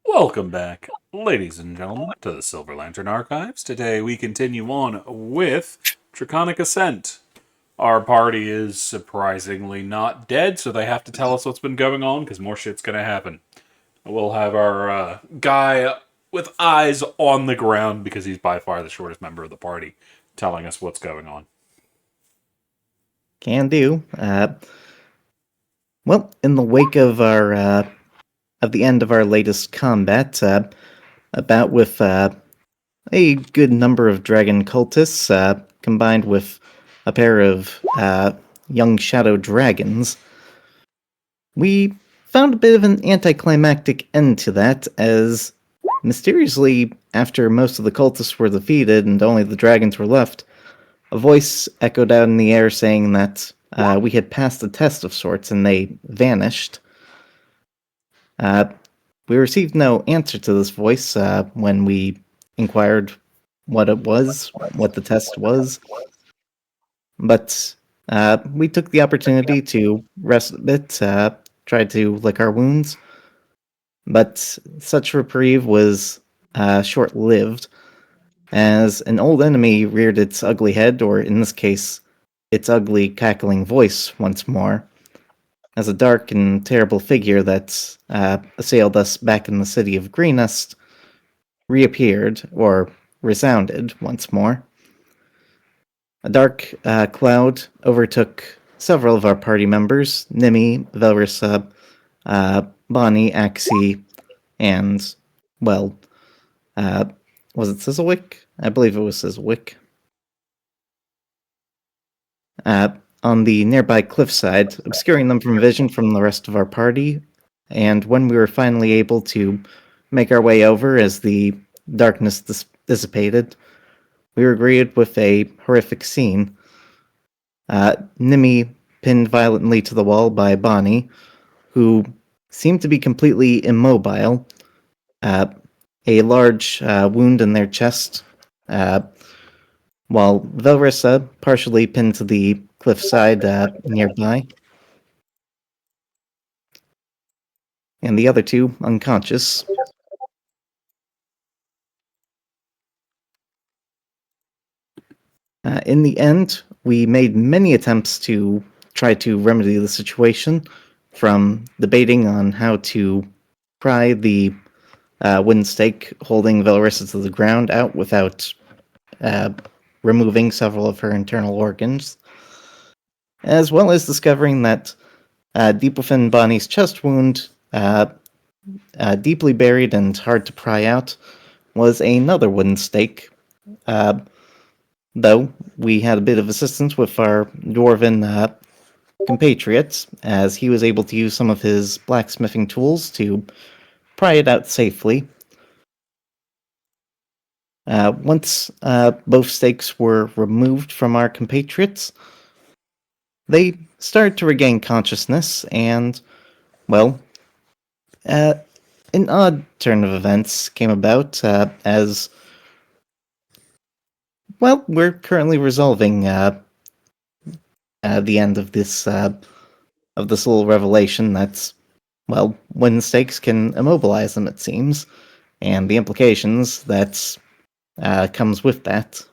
Welcome back, ladies and gentlemen, to the Silver Lantern Archives. Today we continue on with Draconic Ascent. Our party is surprisingly not dead, so they have to tell us what's been going on because more shit's gonna happen. We'll have our guy with eyes on the ground because he's by far the shortest member of the party telling us what's going on. Can do. Well, in the wake of our of the end of our latest combat, about with a good number of dragon cultists, combined with a pair of young shadow dragons, we found a bit of an anticlimactic end to that, as mysteriously, after most of the cultists were defeated and only the dragons were left, a voice echoed out in the air saying that we had passed a test of sorts and they vanished. Uh, we received no answer to this voice when we inquired what it was, what the test was, but we took the opportunity to rest a bit, tried to lick our wounds, but such reprieve was short lived, as an old enemy reared its ugly head, or in this case, its ugly, cackling voice once more, as a dark and terrible figure that assailed us back in the city of Greenest reappeared, or resounded once more. A dark cloud overtook several of our party members, Nimi, Velrissa, Bonnie, Axie, and, well, uh, was it Sizzlewick? I believe it was Sizzlewick. Uh, on the nearby cliffside, obscuring them from vision from the rest of our party, and when we were finally able to make our way over as the darkness dissipated, we were greeted with a horrific scene. Nimi pinned violently to the wall by Bonnie, who seemed to be completely immobile, uh, a large wound in their chest, uh, while Velrissa partially pinned to the cliffside nearby, and the other two unconscious. In the end, we made many attempts to try to remedy the situation, from debating on how to pry the wooden stake holding Velrissa to the ground out without uh, removing several of her internal organs, as well as discovering that deep within Bonnie's chest wound, deeply buried and hard to pry out, was another wooden stake. Uh, though we had a bit of assistance with our dwarven compatriots, as he was able to use some of his blacksmithing tools to pry it out safely. Once both stakes were removed from our compatriots, they started to regain consciousness, and, well, uh, an odd turn of events came about as, well, we're currently resolving the end of this little revelation that's, well, when stakes can immobilize them, it seems, and the implications that comes with that.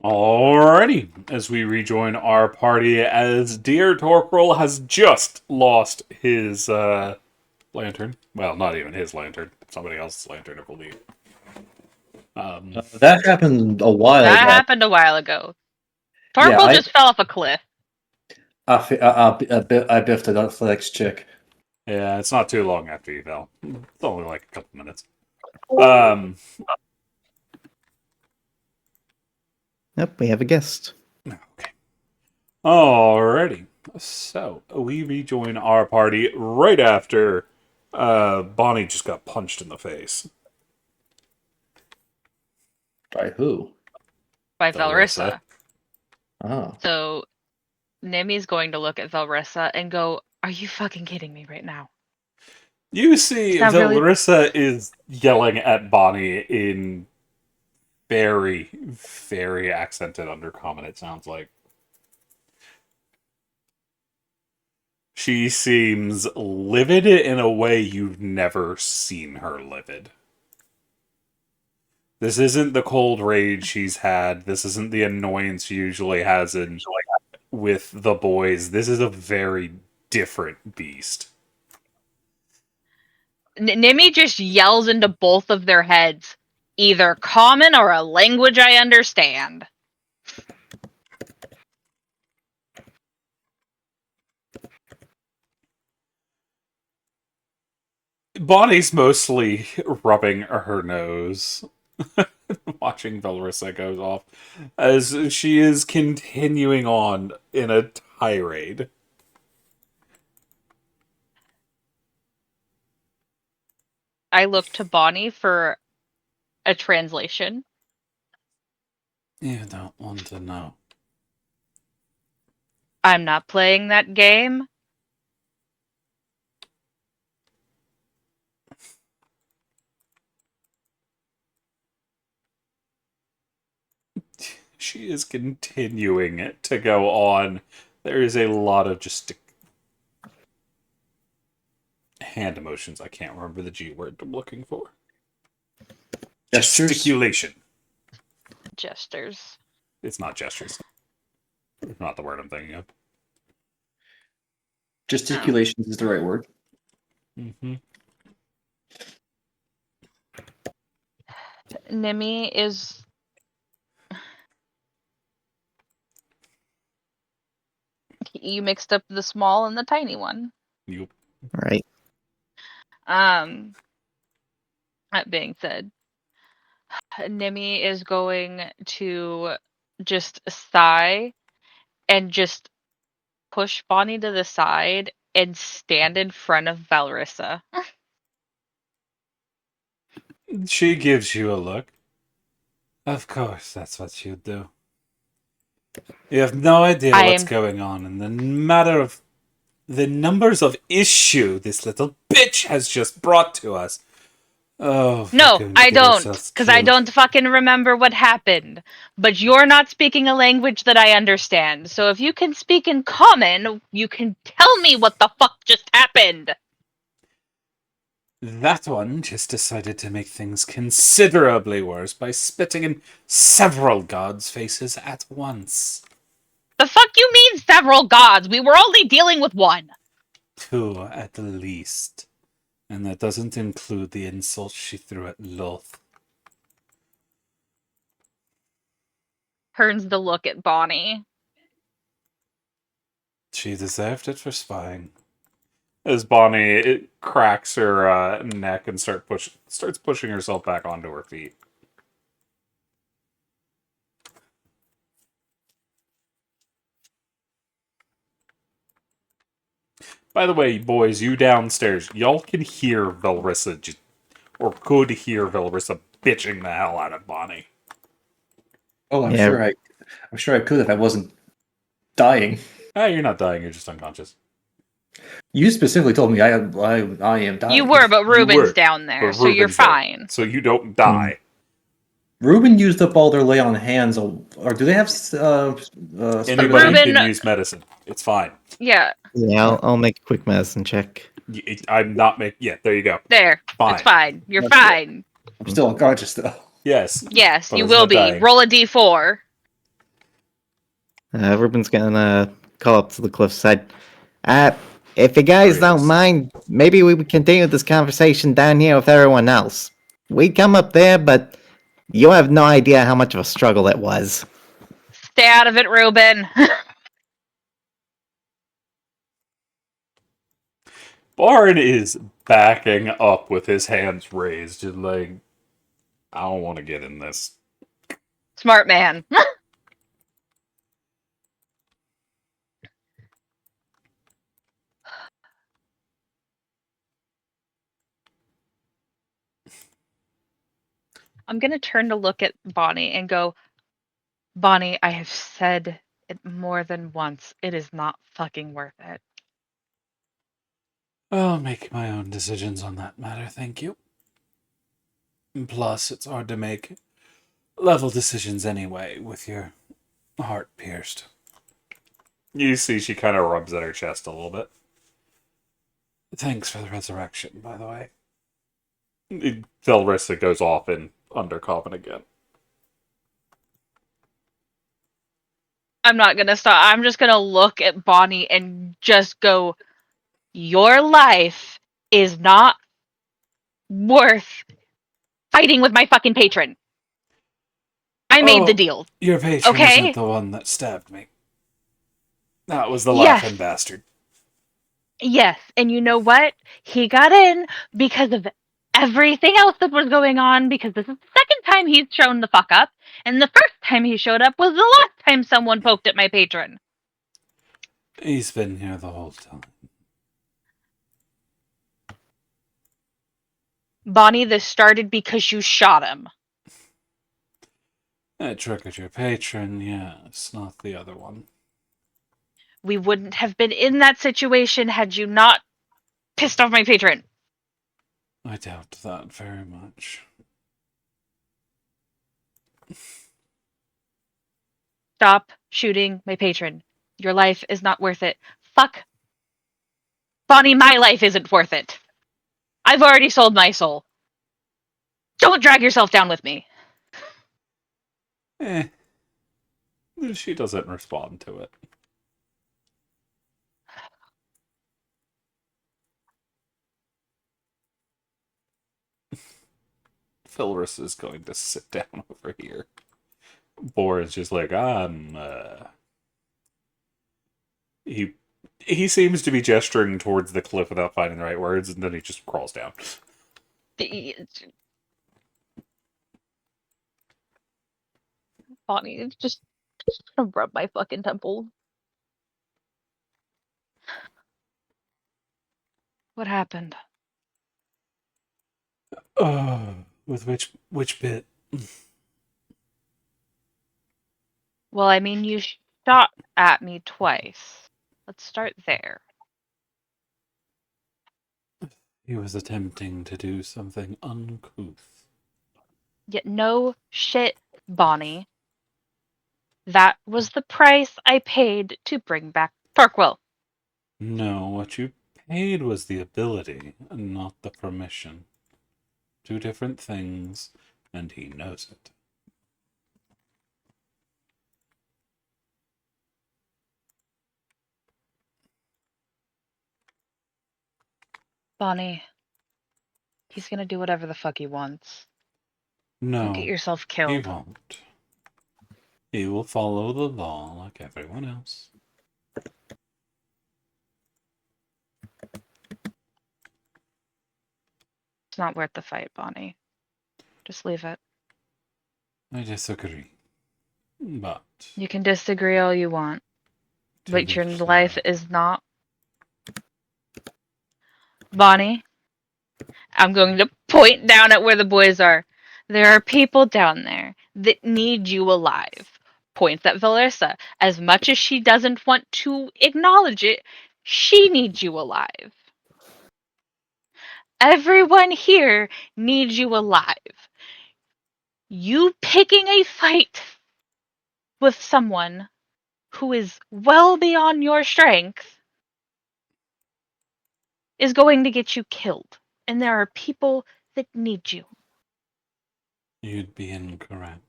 Alrighty, as we rejoin our party, as Dear Torquil has just lost his lantern. Well, not even his lantern, somebody else's lantern, I believe. That happened a while That back. happened a while ago. Yeah, Torquil just fell off a cliff. I biffed a Netflix chick. Yeah, it's not too long after you fell. It's only like a couple minutes. Um, Yep, we have a guest. okay. Alrighty. So, we rejoin our party right after Bonnie just got punched in the face. By who? By Velrissa. Velrissa. Oh. So Nimi's going to look at Velrissa and go, "Are you fucking kidding me right now?" You see, It's not really- Velrissa is yelling at Bonnie in very, very accented undercommon, it sounds like. She seems livid in a way you've never seen her livid. This isn't the cold rage she's had. This isn't the annoyance she usually has with the boys. This is a very different beast. Nimi just yells into both of their heads, either common or a language I understand. Bonnie's mostly rubbing her nose, watching Valrissa goes off, as she is continuing on in a tirade. I look to Bonnie for a translation. You don't want to know. I'm not playing that game. She is continuing to go on. There is a lot of just hand emotions. I can't remember the G word I'm looking for. Gestures? Gesticulation. Gestures. It's not gestures. It's not the word I'm thinking of. Gesticulations is the right word. Mm-hmm. Nimi is... You mixed up the small and the tiny one. You. Right. That being said, Nimi is going to just sigh and just push Bonnie to the side and stand in front of Valrissa. She gives you a look. Of course, that's what you do. You have no idea what's going on in the matter of the numbers of issue this little bitch has just brought to us. Oh, no, I don't, because I don't fucking remember what happened. But you're not speaking a language that I understand. So if you can speak in common, you can tell me what the fuck just happened. That one just decided to make things considerably worse by spitting in several gods' faces at once. The fuck you mean several gods? We were only dealing with one. 2 at the least. And that doesn't include the insults she threw at Loth. Turns the look at Bonnie. She deserved it for spying. As Bonnie cracks her neck and starts pushing herself back onto her feet. By the way, boys, you downstairs, y'all can hear Valrissa, or could hear Valrissa bitching the hell out of Bonnie. Oh, I'm Yeah. sure I could if I wasn't dying. You're not dying, you're just unconscious. You specifically told me I am dying. You were, but Ruben's were, down there, but so you're Ruben's there, fine. so you don't die. Ruben used up all their lay on hands, or do they have Anybody Ruben- can use medicine. It's fine. Yeah, Yeah, I'll make a quick medicine check. I'm not making... Yeah, there you go. there. Fine. It's fine. You're Okay. fine. I'm still unconscious though. Yes. Yes, But you it's will not be. dying. Roll a d4. Ruben's gonna call up to the cliffside. If you guys don't mind, maybe we would continue this conversation down here with everyone else. We come up there, but you have no idea how much of a struggle it was. Stay out of it, Ruben. Bard is backing up with his hands raised, just like, I don't want to get in this. Smart man. I'm going to turn to look at Bonnie and go, Bonnie, I have said it more than once. It is not fucking worth it. I'll make my own decisions on that matter, thank you. And plus, it's hard to make level decisions anyway, with your heart pierced. You see she kind of rubs at her chest a little bit. Thanks for the resurrection, by the way. Felrissa goes off in undercommon again. I'm not gonna stop. I'm just gonna look at Bonnie and just go, your life is not worth fighting with my fucking patron. I made the deal. Your patron Okay? isn't the one that stabbed me. That was the Yes. laughing bastard. Yes, and you know what? He got in because of everything else that was going on, because this is the second time he's shown the fuck up, and the first time he showed up was the last time someone poked at my patron. He's been here the whole time. Bonnie, this started because you shot him. That triggered your patron, yes, not the other one. We wouldn't have been in that situation had you not pissed off my patron. I doubt that very much. Stop shooting my patron. Your life is not worth it. Fuck. Bonnie, my life isn't worth it. I've already sold my soul. Don't drag yourself down with me. She doesn't respond to it. Philris is going to sit down over here. Boar is just like, He seems to be gesturing towards the cliff without finding the right words, and then he just crawls down. Bonnie, just gonna rub my fucking temple. What happened? With which bit? Well, I mean, you shot at me twice. Let's start there. He was attempting to do something uncouth. Yet no shit, Bonnie. That was the price I paid to bring back Torquil. No, what you paid was the ability, and not the permission. Two different things, and he knows it. Bonnie, he's gonna do whatever the fuck he wants. No, Don't get yourself he killed. won't. He will follow the law like everyone else. It's not worth the fight, Bonnie. Just leave it. I disagree. But You can disagree all you want, to but be your fair, life is not. Bonnie, I'm going to point down at where the boys are. There are people down there that need you alive. Points at Valessa. As much as she doesn't want to acknowledge it, she needs you alive. Everyone here needs you alive. You picking a fight with someone who is well beyond your strength is going to get you killed. And there are people that need you. you'd be incorrect.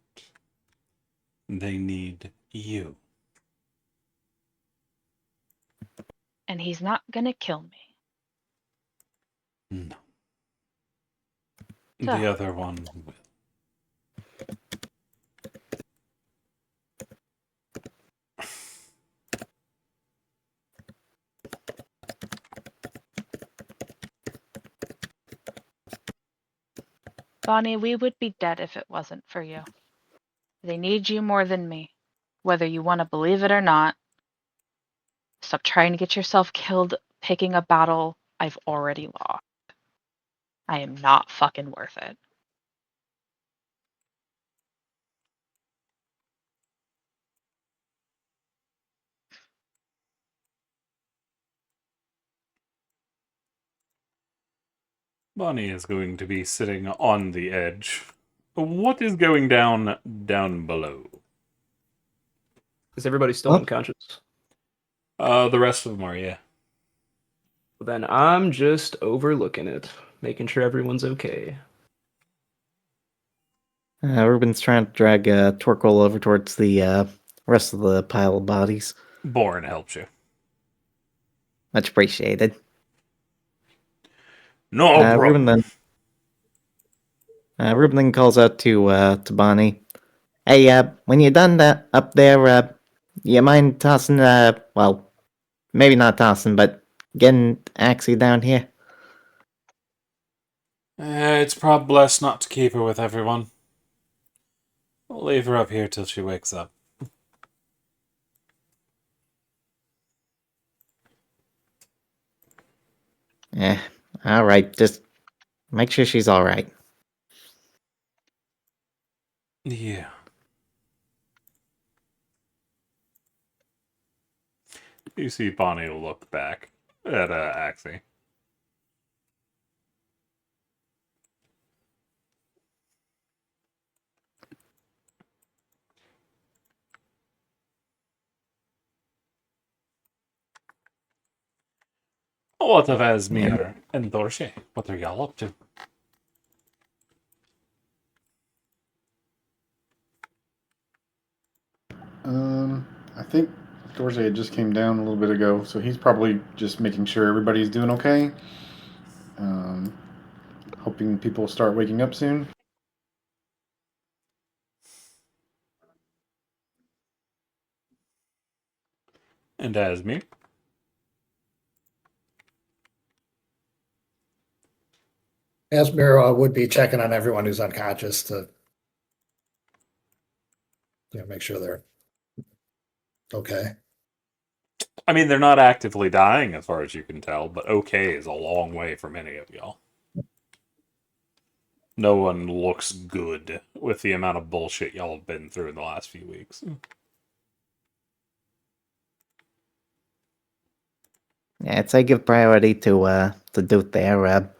They need you. And he's not gonna kill me. No. So. The other one will. Bonnie, we would be dead if it wasn't for you. They need you more than me, whether you want to believe it or not. Stop trying to get yourself killed picking a battle I've already lost. I am not fucking worth it. Bonnie is going to be sitting on the edge. What is going down below? Is everybody still unconscious? The rest of them are, yeah. Then I'm just overlooking it, making sure everyone's okay. Ruben's trying to drag Torkoal over towards the rest of the pile of bodies. Bourne helps you. Much appreciated. No Ruben problem. then calls out to Bonnie. Hey, when you're done that up there, you mind tossing, well, maybe not tossing, but getting Axie down here? It's probably best not to keep her with everyone. We'll leave her up here till she wakes up. Alright, just make sure she's alright. Yeah. You see Bonnie will look back at Axie. What of Asmir and Dorsey? What are y'all up to? I think Dorsey just came down a little bit ago, so he's probably just making sure everybody's doing okay. Hoping people start waking up soon. And Asmir? Asmir would be checking on everyone who's unconscious to make sure they're okay. I mean, they're not actively dying as far as you can tell, but okay is a long way for many of y'all. No one looks good with the amount of bullshit y'all have been through in the last few weeks. Yeah, I'd say give priority to Duke there.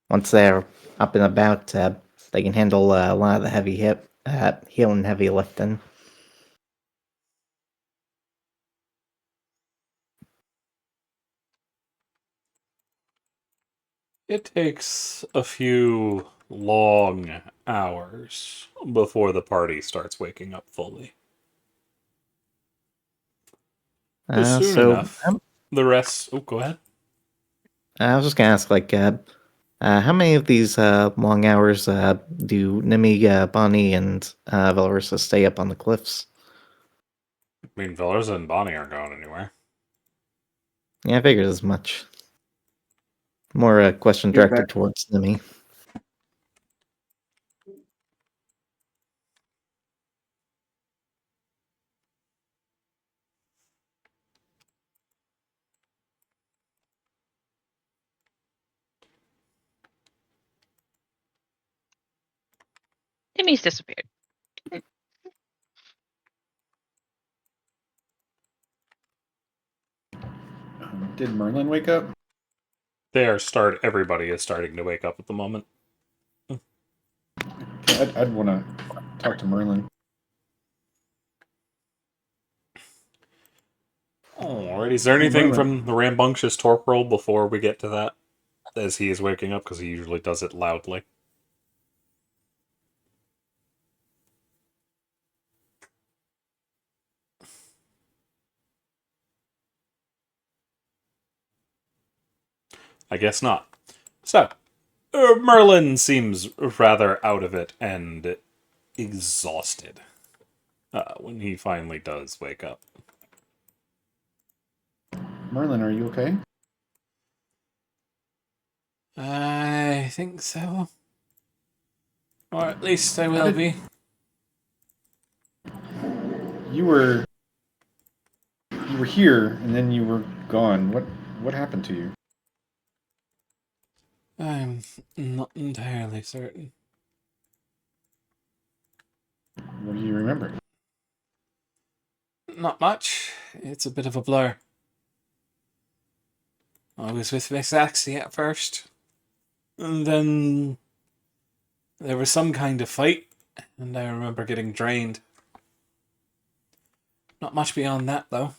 Once they're up and about, they can handle a lot of the healing, heavy lifting. It takes a few long hours before the party starts waking up fully. Soon enough, the rest... Oh, go ahead. I was just gonna ask, how many of these long hours do Nimi, Bonnie, and Valorissa stay up on the cliffs? I mean, Valorissa and Bonnie aren't going anywhere. Yeah, I figured as much. More a question directed towards Nimi. Timmy's disappeared. Did Merlin wake up? Everybody is starting to wake up at the moment. I'd want to talk to Merlin. Alright, is there anything from the rambunctious Torquil before we get to that? As he is waking up, because he usually does it loudly. I guess not. So, Merlin seems rather out of it and exhausted when he finally does wake up. Merlin, are you okay? I think so. Or at least I will be. You were here and then you were gone. What happened to you? I'm not entirely certain. What do you remember? Not much. It's a bit of a blur. I was with Miss Axie at first. And then there was some kind of fight, and I remember getting drained. Not much beyond that, though.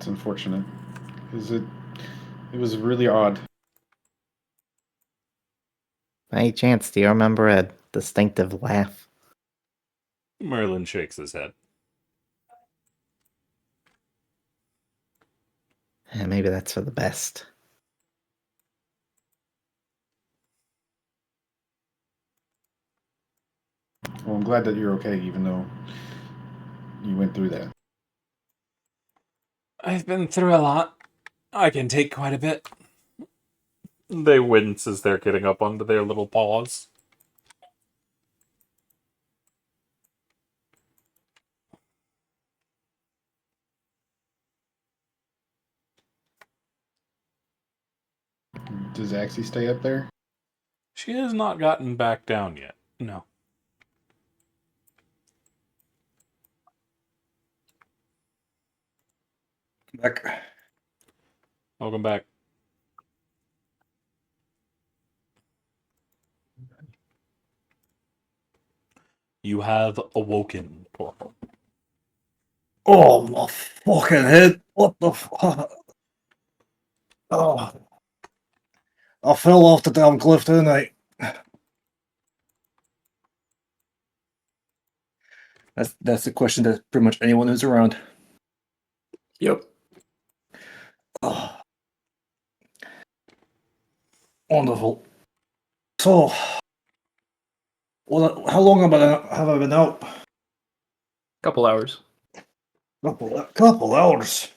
Some unfortunate. Because it was really odd. By any chance, do you remember a distinctive laugh? Merlin shakes his head. Maybe that's for the best. Well, I'm glad that you're okay, even though you went through that. I've been through a lot. I can take quite a bit. They wince as they're getting up onto their little paws. Does Axie stay up there? She has not gotten back down yet. No. Back. Welcome back. You have awoken, Torkel. Oh, my fucking head. What the fuck? Oh. I fell off the damn cliff, didn't I? That's the question that pretty much anyone who's around. Yep. Oh. Wonderful. So, how long have I been out? Couple hours. Couple hours.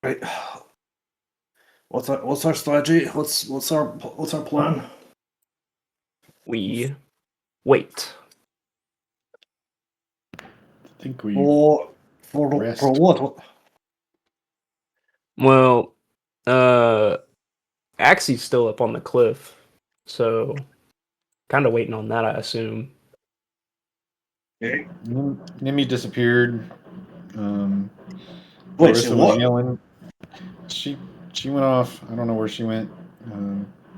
Right. What's our strategy? What's our plan? We wait. I think we For rest. what? Well, Axie's still up on the cliff, so kind of waiting on that, I assume. Okay. Nimi disappeared. Wait, Larissa she was what? yelling. She went off. I don't know where she went.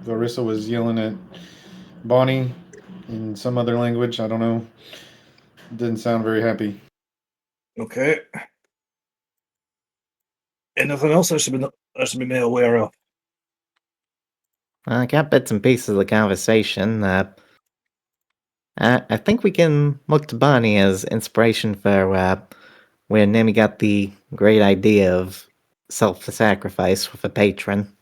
Larissa was yelling at Bonnie in some other language. I don't know. Didn't sound very happy. Okay. Anything else I should be made aware of? I got bits and pieces of the conversation. I think we can look to Bonnie as inspiration for where Nemi got the great idea of self-sacrifice with a patron.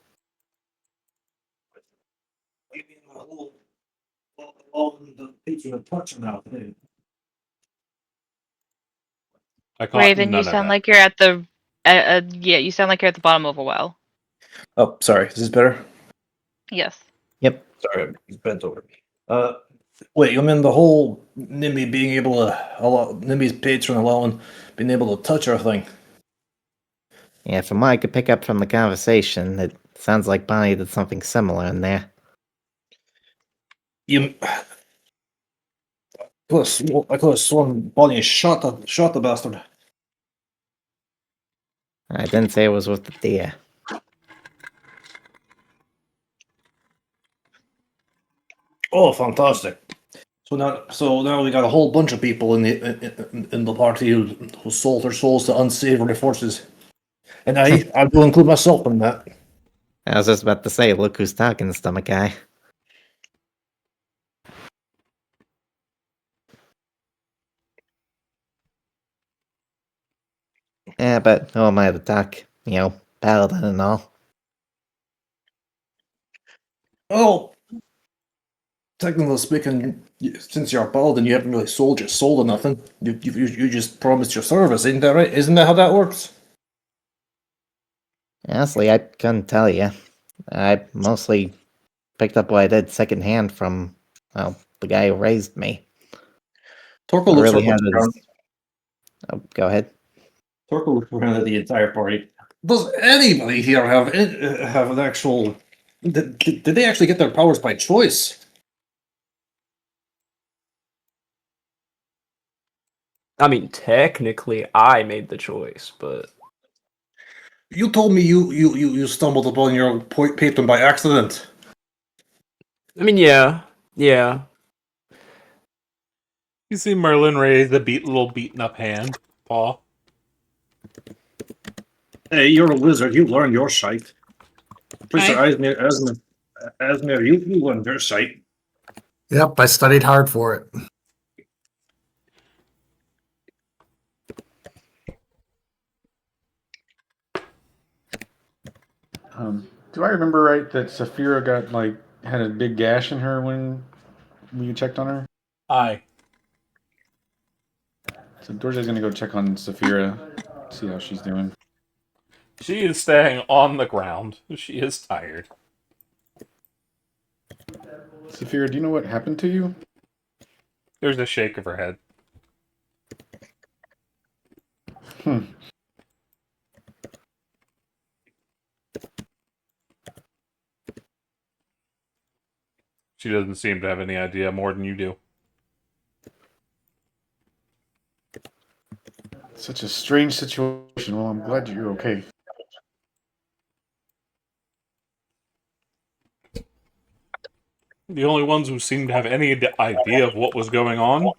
I caught Raven, you none of sound that. like you're at the yeah, you sound like you're at the bottom of a well. Oh, sorry. Is this better? Yes. Yep. Sorry, he's bent over. Wait, you mean the whole Nimby being able to Nimby's patron allowing being able to touch our thing? Yeah, from what I could pick up from the conversation, it sounds like Bonnie did something similar in there. You. I could have sworn Bonnie shot the bastard. I didn't say it was with the deer. Oh, fantastic! So now we got a whole bunch of people in the party who sold their souls to unsavory forces, and I will include myself in that. I was just about to say, look who's talking, stomach guy. Yeah, but who am I to talk? You know, paladin and all. Well, technically speaking, since you're a paladin, you haven't really sold your soul to nothing. You just promised your service, isn't that right? Isn't that how that works? Honestly, I couldn't tell you. I mostly picked up what I did secondhand from, well, the guy who raised me. Torkel I looks really had around. his... Oh, go ahead. Torkel looks around at the entire party. Does anybody here have an actual? Did they actually get their powers by choice? I mean, technically, I made the choice, but You told me you stumbled upon your patron by accident. I mean, yeah. You see Merlin raise the little beaten up hand, paw. Hey, you're a wizard. You learned your shite. Pretty sure Asmir, you learned your shite. Yep, I studied hard for it. Do I remember right that Saphira got had a big gash in her when you checked on her? Aye. So Dorje's gonna go check on Saphira, see how she's doing. She is staying on the ground. She is tired. Saphira, do you know what happened to you? There's a shake of her head. Hmm. She doesn't seem to have any idea more than you do. Such a strange situation. Well, I'm glad you're okay. The only ones who seemed to have any idea of what was going on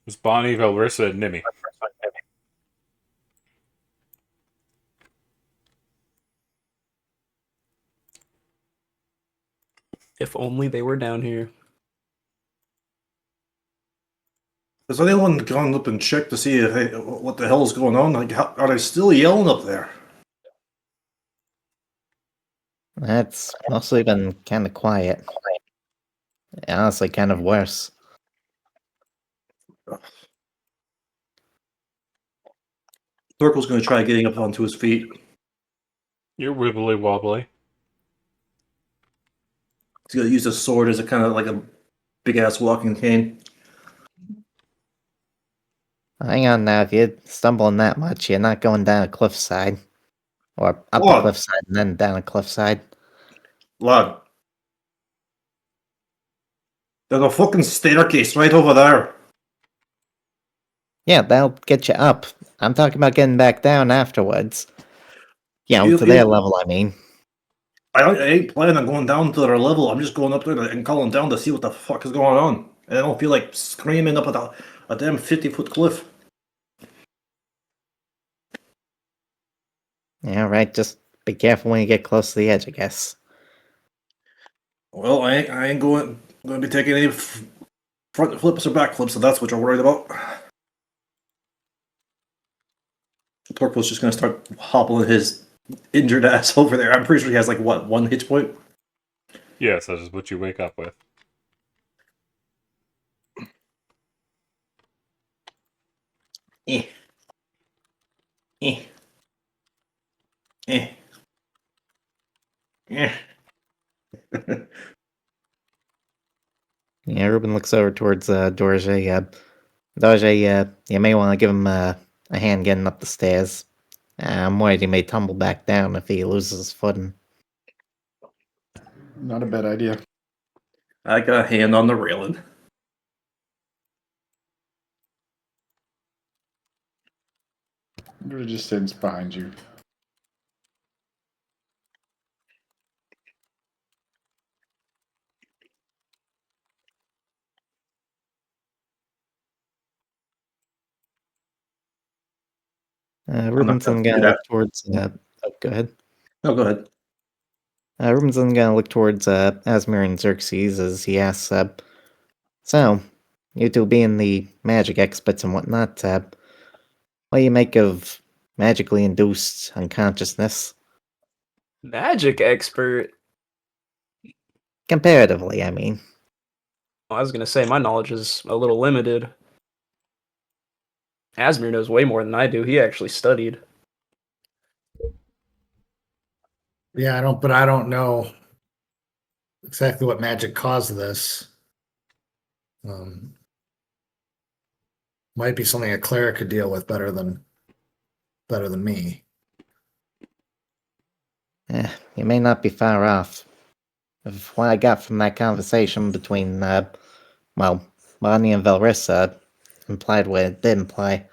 was Bonnie, Valrissa, and Nimmy. If only they were down here. Has anyone gone up and checked to see what the hell is going on? Like, are they still yelling up there? That's mostly been kind of quiet. Honestly, kind of worse. Thorkel's going to try getting up onto his feet. You're wibbly wobbly. He's going to use his sword as a kind of like a big ass walking cane. Hang on now, if you're stumbling that much, you're not going down a cliffside. Or up What? a cliffside and then down a cliffside. Lad. There's a fucking staircase right over there. Yeah, that'll get you up. I'm talking about getting back down afterwards. You know, You- to you- their level, I mean. I ain't planning on going down to their level. I'm just going up there and calling down to see what the fuck is going on. And I don't feel like screaming up at a damn 50-foot cliff. Yeah, right, just be careful when you get close to the edge, I guess. Well, I ain't going to be taking any front flips or back flips, so that's what you're worried about. Torpo's just going to start hobbling his injured ass over there. I'm pretty sure he has like what, 1 hit point? Yes, that is what you wake up with. Eh. Eh. Eh. Eh. Yeah, Ruben looks over towards Dorje. Dorje, you may want to give him a hand getting up the stairs. I'm worried he may tumble back down if he loses his footing. Not a bad idea. I got a hand on the railing. Dorje just sits behind you. Rubenson do gonna that. look towards. Go ahead. No, go ahead. Rubenson gonna look towards Asmir and Xerxes as he asks, "So, you two being the magic experts and whatnot, what do you make of magically induced unconsciousness? Magic expert. Comparatively, I mean." I was gonna say my knowledge is a little limited. Asmir knows way more than I do. He actually studied. Yeah, I don't know exactly what magic caused this. Might be something a cleric could deal with better than me. You may not be far off. Of what I got from that conversation between, Bonnie and Valrissa implied what it did imply.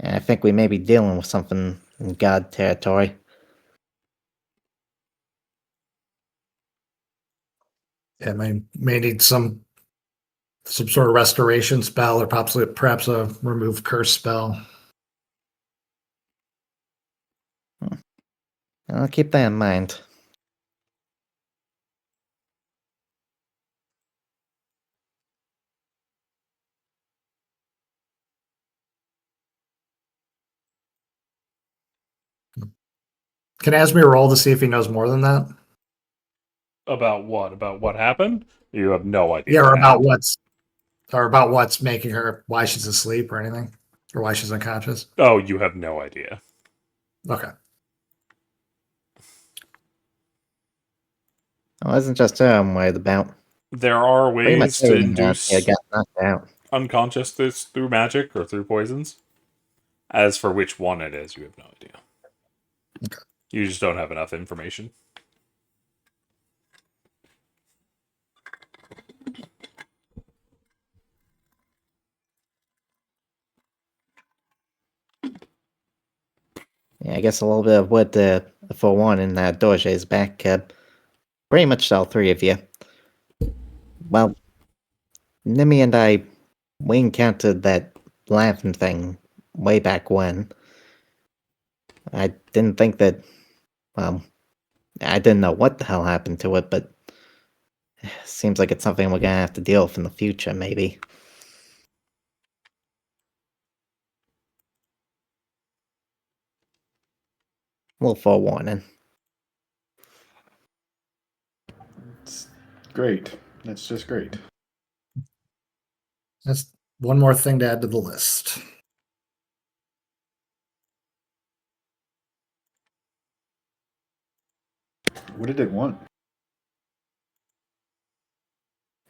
I think we may be dealing with something in God territory. Yeah, may need some sort of restoration spell or perhaps a remove curse spell. I'll keep that in mind. Can Asmir roll to see if he knows more than that? About what? About what happened? You have no idea. Yeah, what about what's making her, why she's asleep or anything, or why she's unconscious. Oh, you have no idea. Okay. It wasn't just her I'm worried about. There are Pretty much ways to everyone out here induce got knocked out. unconsciousness through magic or through poisons. As for which one it is, you have no idea. Okay. You just don't have enough information. Yeah, I guess a little bit of what forewarning Doge is back. Pretty much all three of you. Well, Nimi and I, we encountered that laughing thing way back when. I didn't think that, well, I didn't know what the hell happened to it, but seems like it's something we're gonna have to deal with in the future, maybe. A little forewarning. It's great. That's just great. That's one more thing to add to the list. What did it want?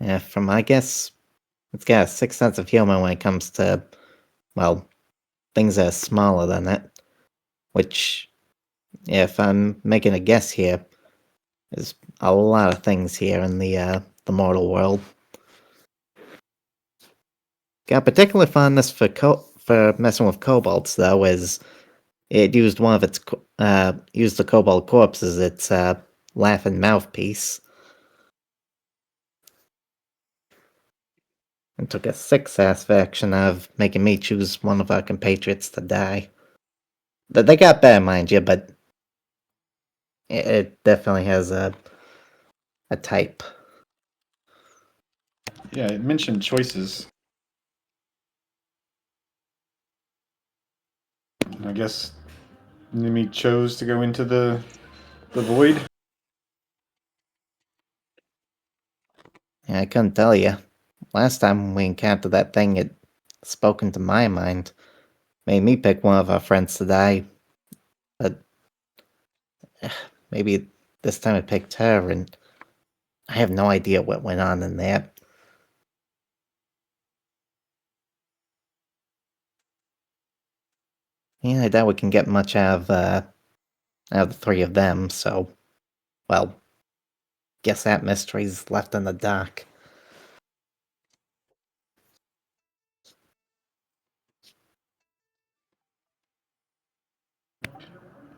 Yeah, from my guess, it's got a sixth sense of humor when it comes to, well, things that are smaller than it. Which, if I'm making a guess here, there's a lot of things here in the mortal world. Got particular fondness for messing with kobolds, though, as it used one of its used the kobold corpse as its laughing mouthpiece, and took a sick satisfaction out of making me choose one of our compatriots to die. They got better, mind you, but it definitely has a type. Yeah, it mentioned choices. I guess Nimi chose to go into the void. I couldn't tell you. Last time we encountered that thing, it spoke into my mind. Made me pick one of our friends to die. But maybe this time it picked her, and I have no idea what went on in there. Yeah, I doubt we can get much out of the three of them, so, well, guess that mystery's left in the dark.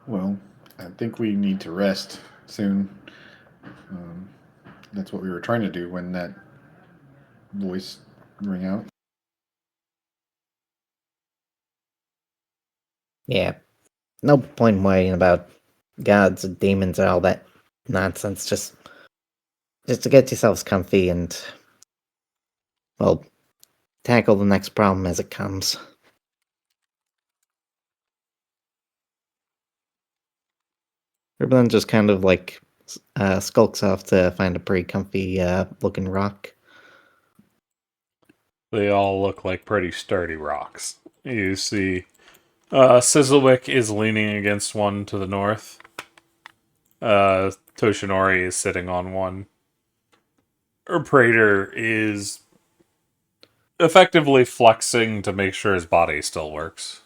Well, I think we need to rest soon. Um, that's what we were trying to do when that voice rang out. Yeah, no point in worrying about gods and demons and all that nonsense. Just to get yourselves comfy and, well, tackle the next problem as it comes. Ruben just kind of like skulks off to find a pretty comfy looking rock. They all look like pretty sturdy rocks. You see, Sizzlewick is leaning against one to the north. Toshinori is sitting on one. Prater is effectively flexing to make sure his body still works.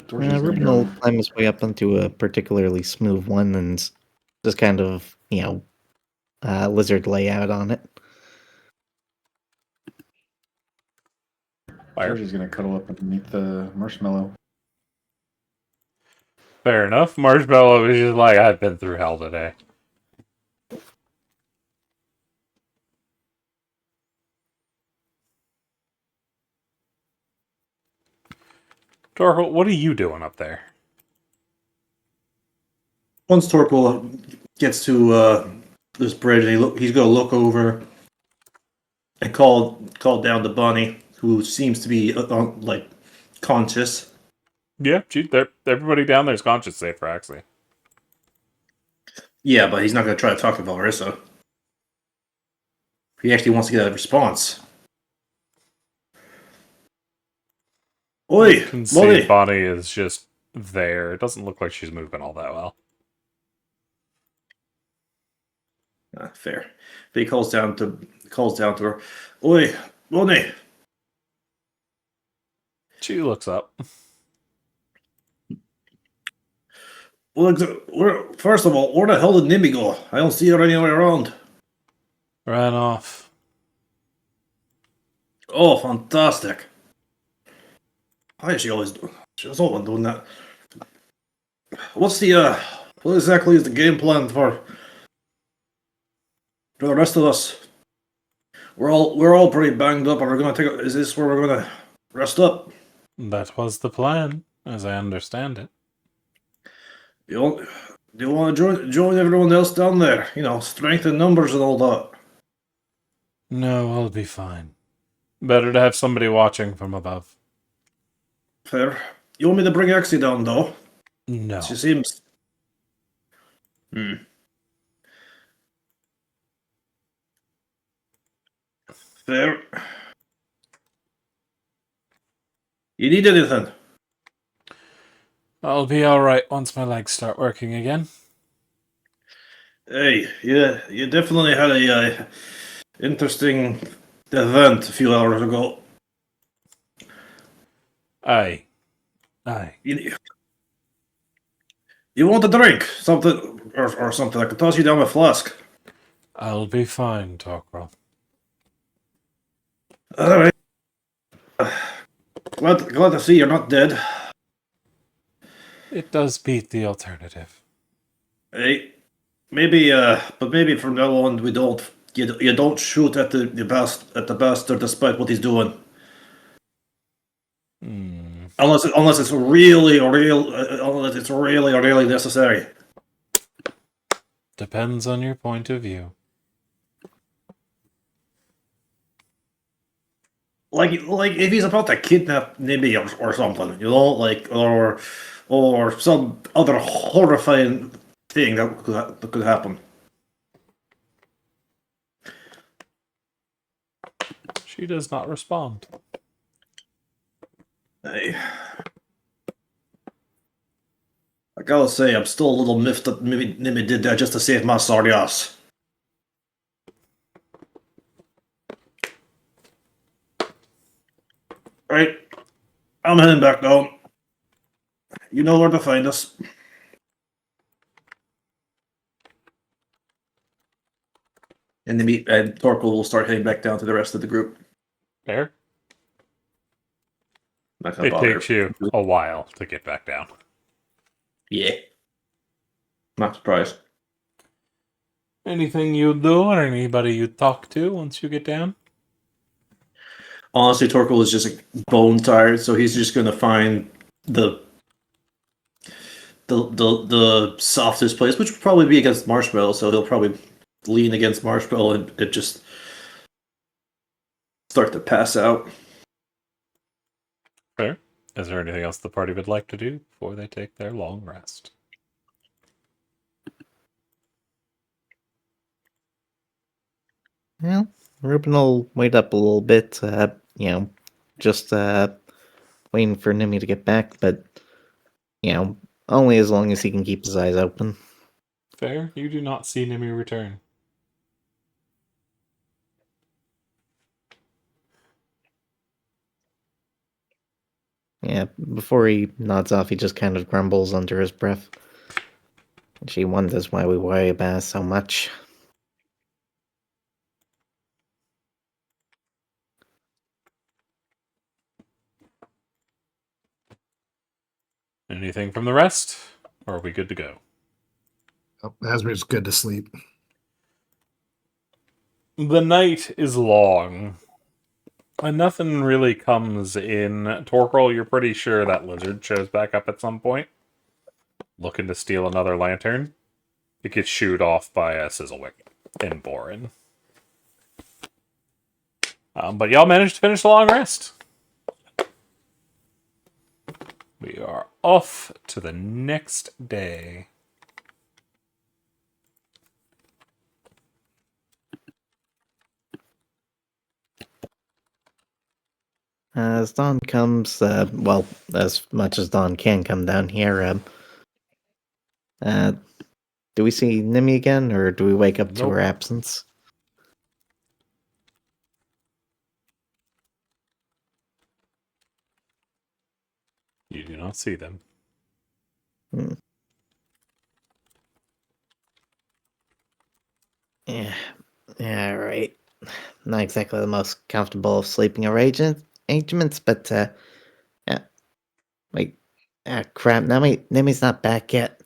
Dorsey's gonna Ruben will go. climb his way up onto a particularly smooth one and just kind of, lizard layout on it. Dorsey's gonna cuddle up underneath the marshmallow. Fair enough. Marshmallow is just like, I've been through hell today. Torkel, what are you doing up there? Once Torkel gets to this bridge, he's going to look over and call down to Bunny, who seems to be like conscious. Yeah, everybody down there is conscious safe for Axley. Yeah, but he's not going to try to talk to Valorissa. He actually wants to get a response. Oi, You can see Bunny! Bonnie is just there. It doesn't look like she's moving all that well. Fair. But he calls down to her. Oi, Bunny! She looks up. Well, first of all, where the hell did Nimby go? I don't see her anywhere around. Ran off. Oh, fantastic. Why is she always doing that? What's what exactly is the game plan for the rest of us? We're all pretty banged up, and we're gonna is this where we're gonna rest up? That was the plan, as I understand it. Do you want to join everyone else down there? You know, strength in numbers and all that. No, I'll be fine. Better to have somebody watching from above. Fair. You want me to bring Axie down, though? No. She seems... Fair. You need anything? I'll be alright once my legs start working again. Hey, yeah, you definitely had a interesting event a few hours ago. Aye. You want a drink? Something, or something. I can toss you down a flask. I'll be fine, Torquil. Alright. Glad to see you're not dead. It does beat the alternative. Hey, maybe, but maybe from now on we don't. You don't shoot at the bastard despite what he's doing. Unless it's really necessary. Depends on your point of view. Like if he's about to kidnap Nimby or something, you know, like or some other horrifying thing that could happen. She does not respond. Hey. I gotta say, I'm still a little miffed that Nimby did that just to save my sorry ass. Right, I'm heading back down. You know where to find us. And Torkel will start heading back down to the rest of the group. Fair. Not gonna It bother. takes you a while to get back down. Yeah. Not surprised. Anything you'd do or anybody you'd talk to once you get down? Honestly, Torkel is just bone tired, so he's just gonna find the softest place, which would probably be against Marshmallow. So he'll probably lean against Marshmallow and just start to pass out. Fair. Is there anything else the party would like to do before they take their long rest? Well, Ruben will wait up a little bit, just waiting for Nimmy to get back, but, only as long as he can keep his eyes open. Fair. You do not see Nimmy return. Yeah, before he nods off, he just kind of grumbles under his breath. She wonders why we worry about her so much. Anything from the rest? Or are we good to go? Oh, Asmir's good to sleep. The night is long. And nothing really comes in. Torkoal, you're pretty sure that lizard shows back up at some point, looking to steal another lantern. It gets shooed off by a Sizzlewick in Borin. But y'all managed to finish the long rest. We are off to the next day. As dawn comes, well, as much as dawn can come down here, do we see Nimi again, or do we wake up to Nope. her absence? You do not see them. Yeah, right. Not exactly the most comfortable of sleeping arrangements, but, yeah. Wait. Ah, crap, Nimi's not back yet.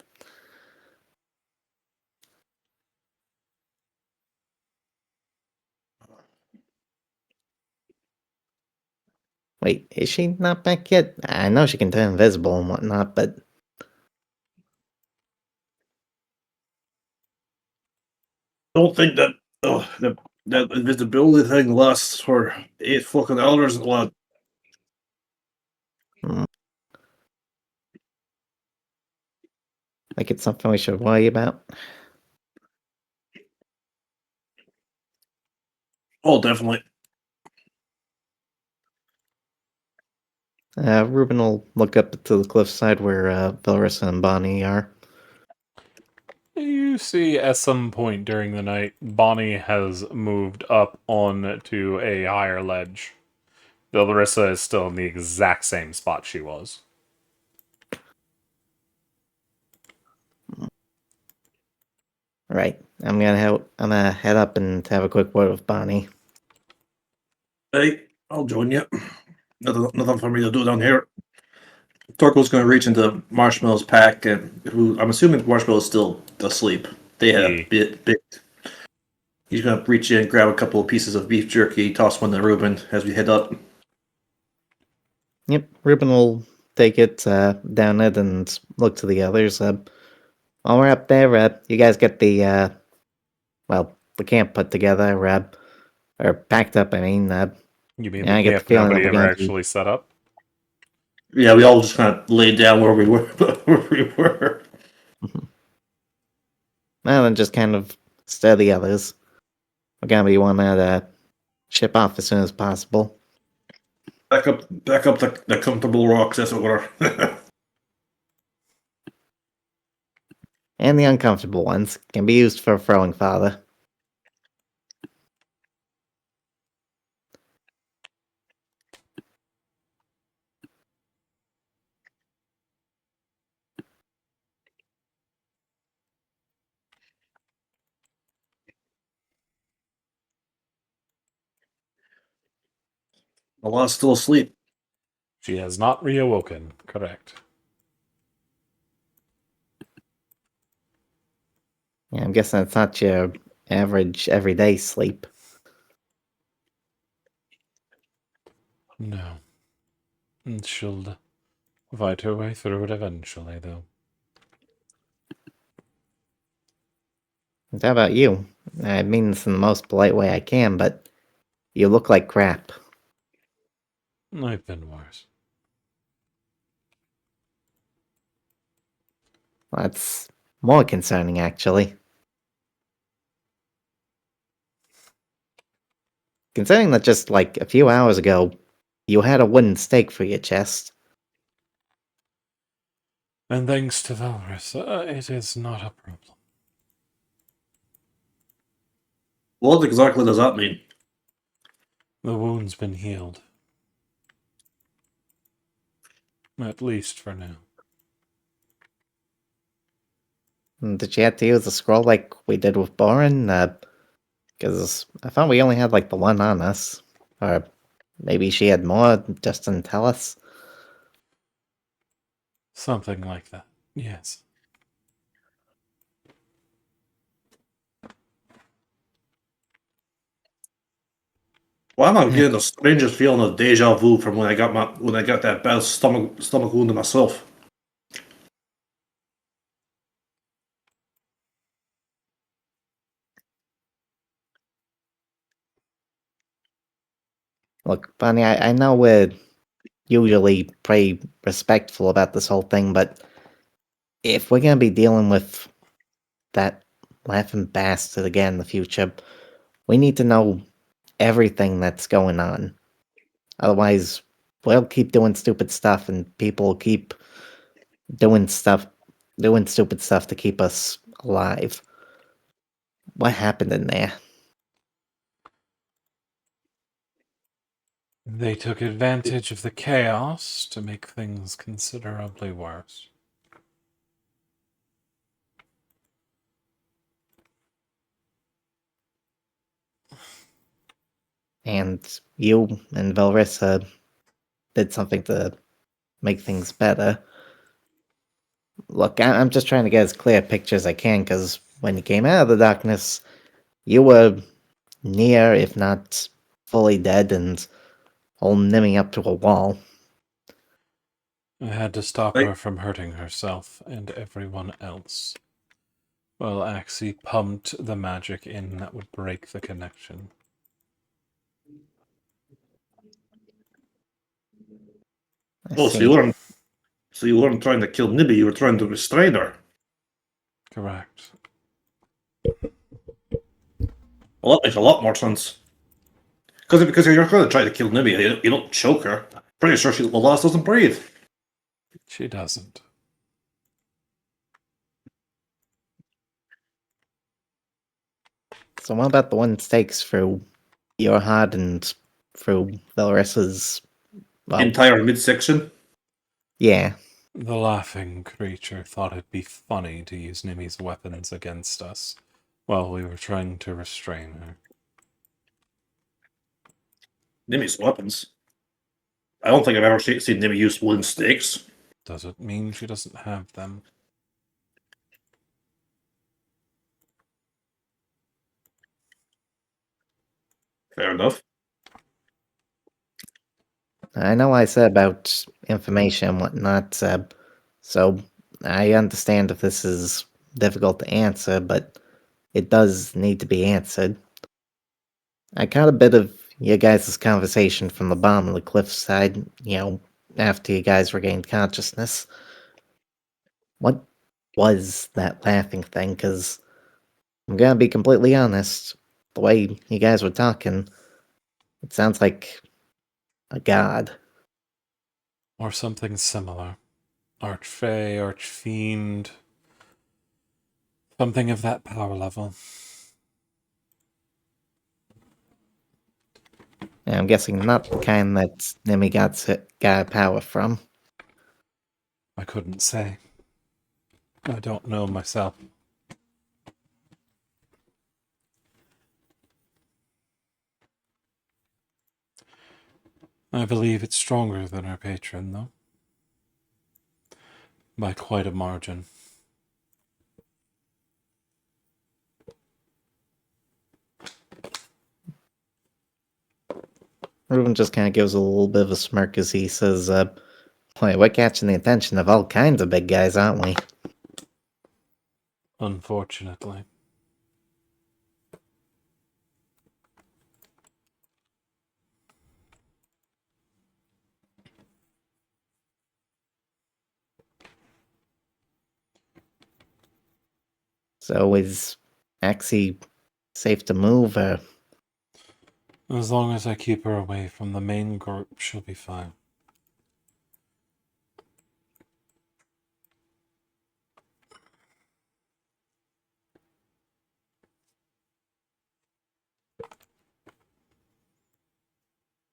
Wait, is she not back yet? I know she can turn invisible and whatnot, but... Don't think that that invisibility thing lasts for 8 fucking hours, lad. Like it's something we should worry about? Oh, definitely. Ruben will look up to the cliffside where Valrissa and Bonnie are. You see, at some point during the night, Bonnie has moved up onto a higher ledge. Larissa is still in the exact same spot she was. Right. I'm gonna head up and have a quick word with Bonnie. Hey, I'll join you. Nothing for me to do down here. Torko's going to reach into Marshmallow's pack, and who I'm assuming Marshmallow's still asleep. They have bit. He's going to reach in, grab a couple of pieces of beef jerky, toss one to Ruben as we head up. Yep, Ruben will take it, down it, and look to the others. While we're up there, you guys get the, the camp put together, or packed up, I mean. You mean I the get the camp feeling that nobody we're ever going actually set up? Yeah, we all just kind of laid down where we were. Well, then just kind of stir the others. We're gonna be wanting to ship off as soon as possible. Back up the comfortable rocks, as it were. And the uncomfortable ones can be used for throwing fodder. The law's still asleep. She has not reawoken, correct. Yeah, I'm guessing it's not your average everyday sleep. No. She'll fight her way through it eventually, though. And how about you? I mean this in the most polite way I can, but you look like crap. I've been worse. That's more concerning, actually. Considering that just like a few hours ago, you had a wooden stake for your chest. And thanks to Valrissa, it is not a problem. What exactly does that mean? The wound's been healed. At least for now. Did you have to use the scroll like we did with Borin? Because I thought we only had like the one on us. Or maybe she had more, just didn't tell us. Something like that, yes. Well, I'm not getting the strangest feeling of deja vu from when I got that bad stomach wound to myself. Look, Bonnie, I know we're usually pretty respectful about this whole thing, but if we're gonna be dealing with that laughing bastard again in the future, we need to know everything that's going on. Otherwise, we'll keep doing stupid stuff, and people will keep doing stupid stuff to keep us alive. What happened in there? They took advantage of the chaos to make things considerably worse. And you and Valrissa did something to make things better. Look, I'm just trying to get as clear a picture as I can, because when you came out of the darkness, you were near, if not fully dead, and holding Nimmy up to a wall. I had to stop Right. her from hurting herself and everyone else. Well, Axie pumped the magic in that would break the connection. I Oh, see. so you weren't trying to kill Nibby, you were trying to restrain her. Correct. Well, that makes a lot more sense. Because you're going to try to kill Nibby, you don't choke her. Pretty sure the lost doesn't breathe. She doesn't. So what about the one stakes through your heart and through Valrissa's... well, Entire midsection. yeah. The laughing creature thought it'd be funny to use Nimi's weapons against us while we were trying to restrain her. Nibby's weapons. I don't think I've ever seen Nibby use wooden stakes. Does it mean she doesn't have them? Fair enough. I know I said about information and whatnot, so I understand if this is difficult to answer, but it does need to be answered. I caught a bit of your guys' conversation from the bottom of the cliffside, after you guys regained consciousness. What was that laughing thing? Because I'm gonna be completely honest, the way you guys were talking, it sounds like a god. Or something similar. Archfey, Archfiend. Something of that power level. And I'm guessing not the kind that Nemi got power from. I couldn't say. I don't know myself. I believe it's stronger than our patron, though. By quite a margin. Ruben just kind of gives a little bit of a smirk as he says, boy, we're catching the attention of all kinds of big guys, aren't we? Unfortunately. So is Axie safe to move, or... As long as I keep her away from the main group, she'll be fine.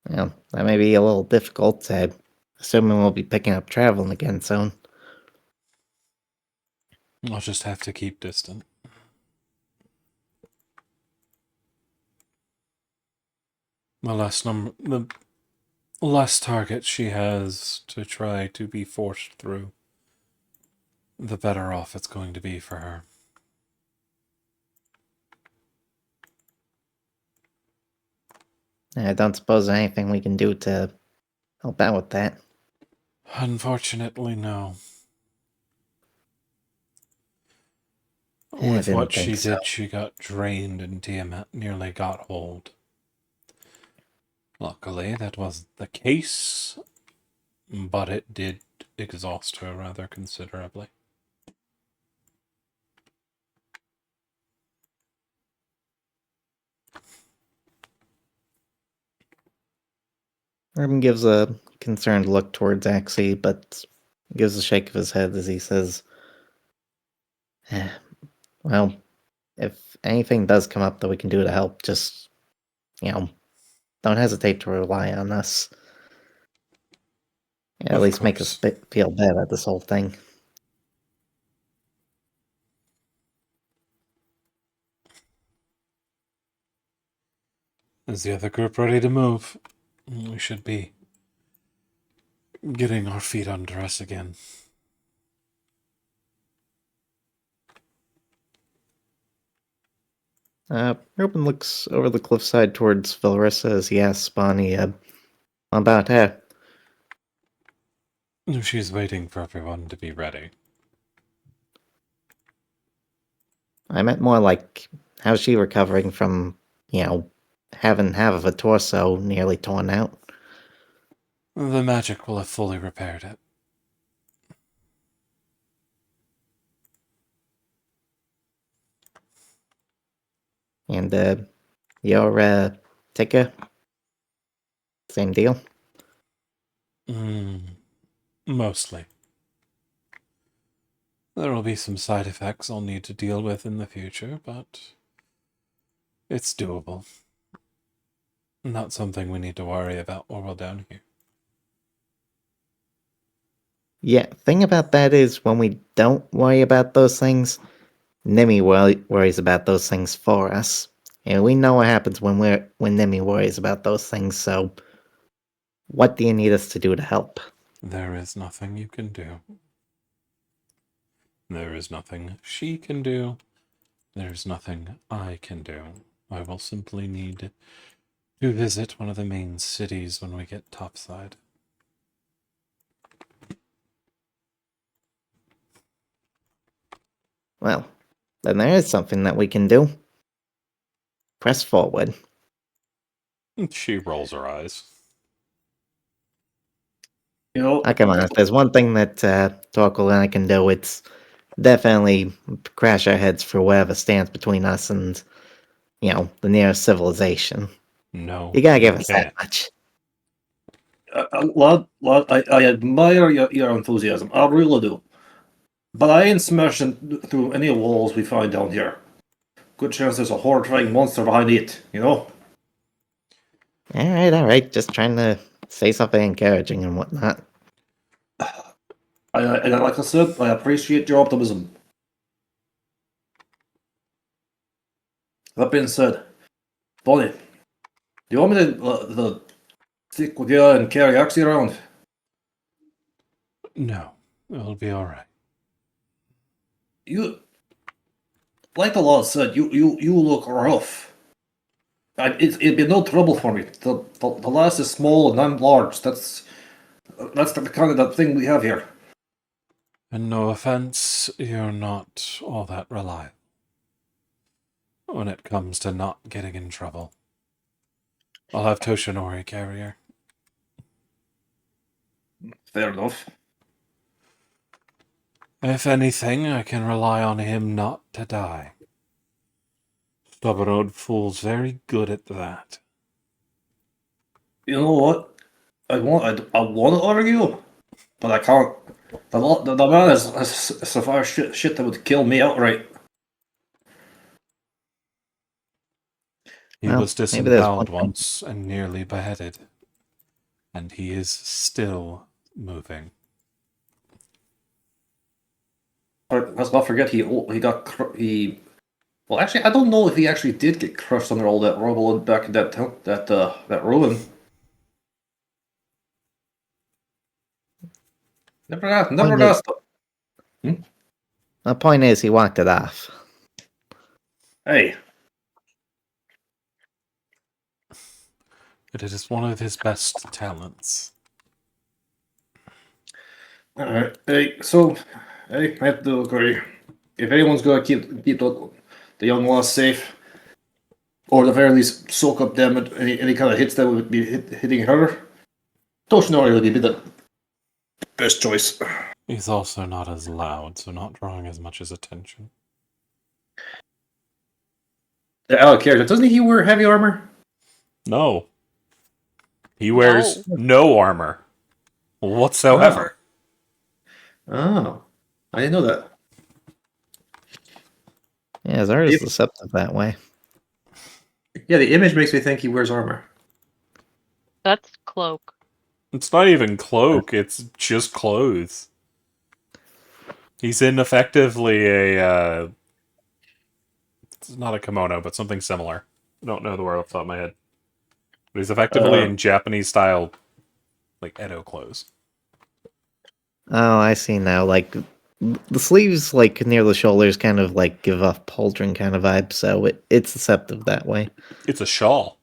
Well, that may be a little difficult, assuming we'll be picking up traveling again soon. I'll just have to keep distant. The less targets she has to try to be forced through, the better off it's going to be for her. I don't suppose there's anything we can do to help out with that. Unfortunately, no. I With didn't what she think so. did, she got drained and Tiamat nearly got hold. Luckily, that wasn't the case, but it did exhaust her rather considerably. Urban gives a concerned look towards Axie, but gives a shake of his head as he says, well, if anything does come up that we can do to help, just, don't hesitate to rely on us. At Of least make us course. feel bad about this whole thing. Is the other group ready to move? We should be getting our feet under us again. Urban looks over the cliffside towards Vilrissa as he asks Bonnie, about her. She's waiting for everyone to be ready. I meant more like, how's she recovering from, having half of a torso nearly torn out? The magic will have fully repaired it. And, your, ticker? Same deal? Mostly. There will be some side effects I'll need to deal with in the future, but it's doable. Not something we need to worry about while we're down here. Yeah, thing about that is when we don't worry about those things, Nimi worries about those things for us. And we know what happens when Nimi worries about those things, so what do you need us to do to help? There is nothing you can do. There is nothing she can do. There's nothing I can do. I will simply need to visit one of the main cities when we get topside. Well, then there is something that we can do. Press forward. She rolls her eyes. Come on, if there's one thing that Torkel and I can do, it's definitely crash our heads for whatever stands between us and, the nearest civilization. No, You gotta give us can't. that much. Lad, I admire your enthusiasm. I really do. But I ain't smashing through any walls we find down here. Good chance there's a horrifying monster behind it, Alright, just trying to say something encouraging and whatnot. And like I said, I appreciate your optimism. That being said, Bonnie, do you want me to stick with you and carry Axie around? No, it'll be alright. You, like the law said, you look rough. It'd be no trouble for me. The lass is small and I'm large. That's the kind of that thing we have here. And no offense, you're not all that reliable when it comes to not getting in trouble. I'll have Toshinori carry her. Fair enough. If anything, I can rely on him not to die. Stubborn old fool's very good at that. You know what? I want to argue, but I can't. The man has survived shit that would kill me outright. He Well, was maybe there's disemboweled one thing. once and nearly beheaded. And he is still moving. Let's not forget he got he. Well, actually, I don't know if he actually did get crushed under all that rubble back in that ruin. Never asked. The point is, he walked it off. Hey, But it is one of his best talents. Alright, hey, so, hey, I have to agree. If anyone's gonna keep the young lass safe, or at the very least soak up them any kind of hits that would be hitting her, Toshinori would be the best choice. He's also not as loud, so not drawing as much as attention. Out of character, doesn't he wear heavy armor? No. He wears no armor whatsoever. Oh, I didn't know that. Yeah, Zara is deceptive that way. Yeah, the image makes me think he wears armor. That's cloak. It's not even cloak, it's just clothes. He's in effectively a, it's not a kimono, but something similar. I don't know the word off the top of my head. But he's effectively in Japanese style, like, Edo clothes. Oh, I see now. Like, the sleeves, like, near the shoulders kind of, like, give off pauldron kind of vibe, so it's deceptive that way. It's a shawl.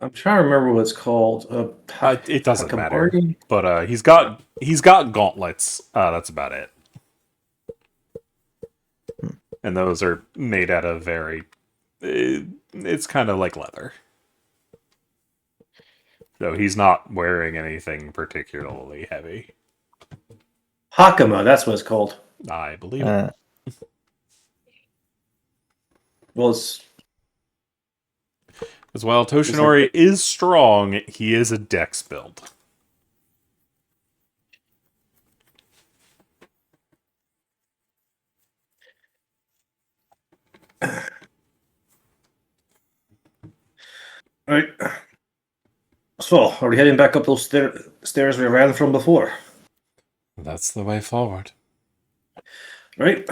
I'm trying to remember what it's called. It doesn't matter. Hakabari? But he's got gauntlets. That's about it. And those are made out of very... it's kind of like leather. So he's not wearing anything particularly heavy. Hakama, that's what it's called. I believe it. Well, it's As well, Toshinori is strong. He is a dex build. right. So, are we heading back up those stairs we ran from before? That's the way forward. Right.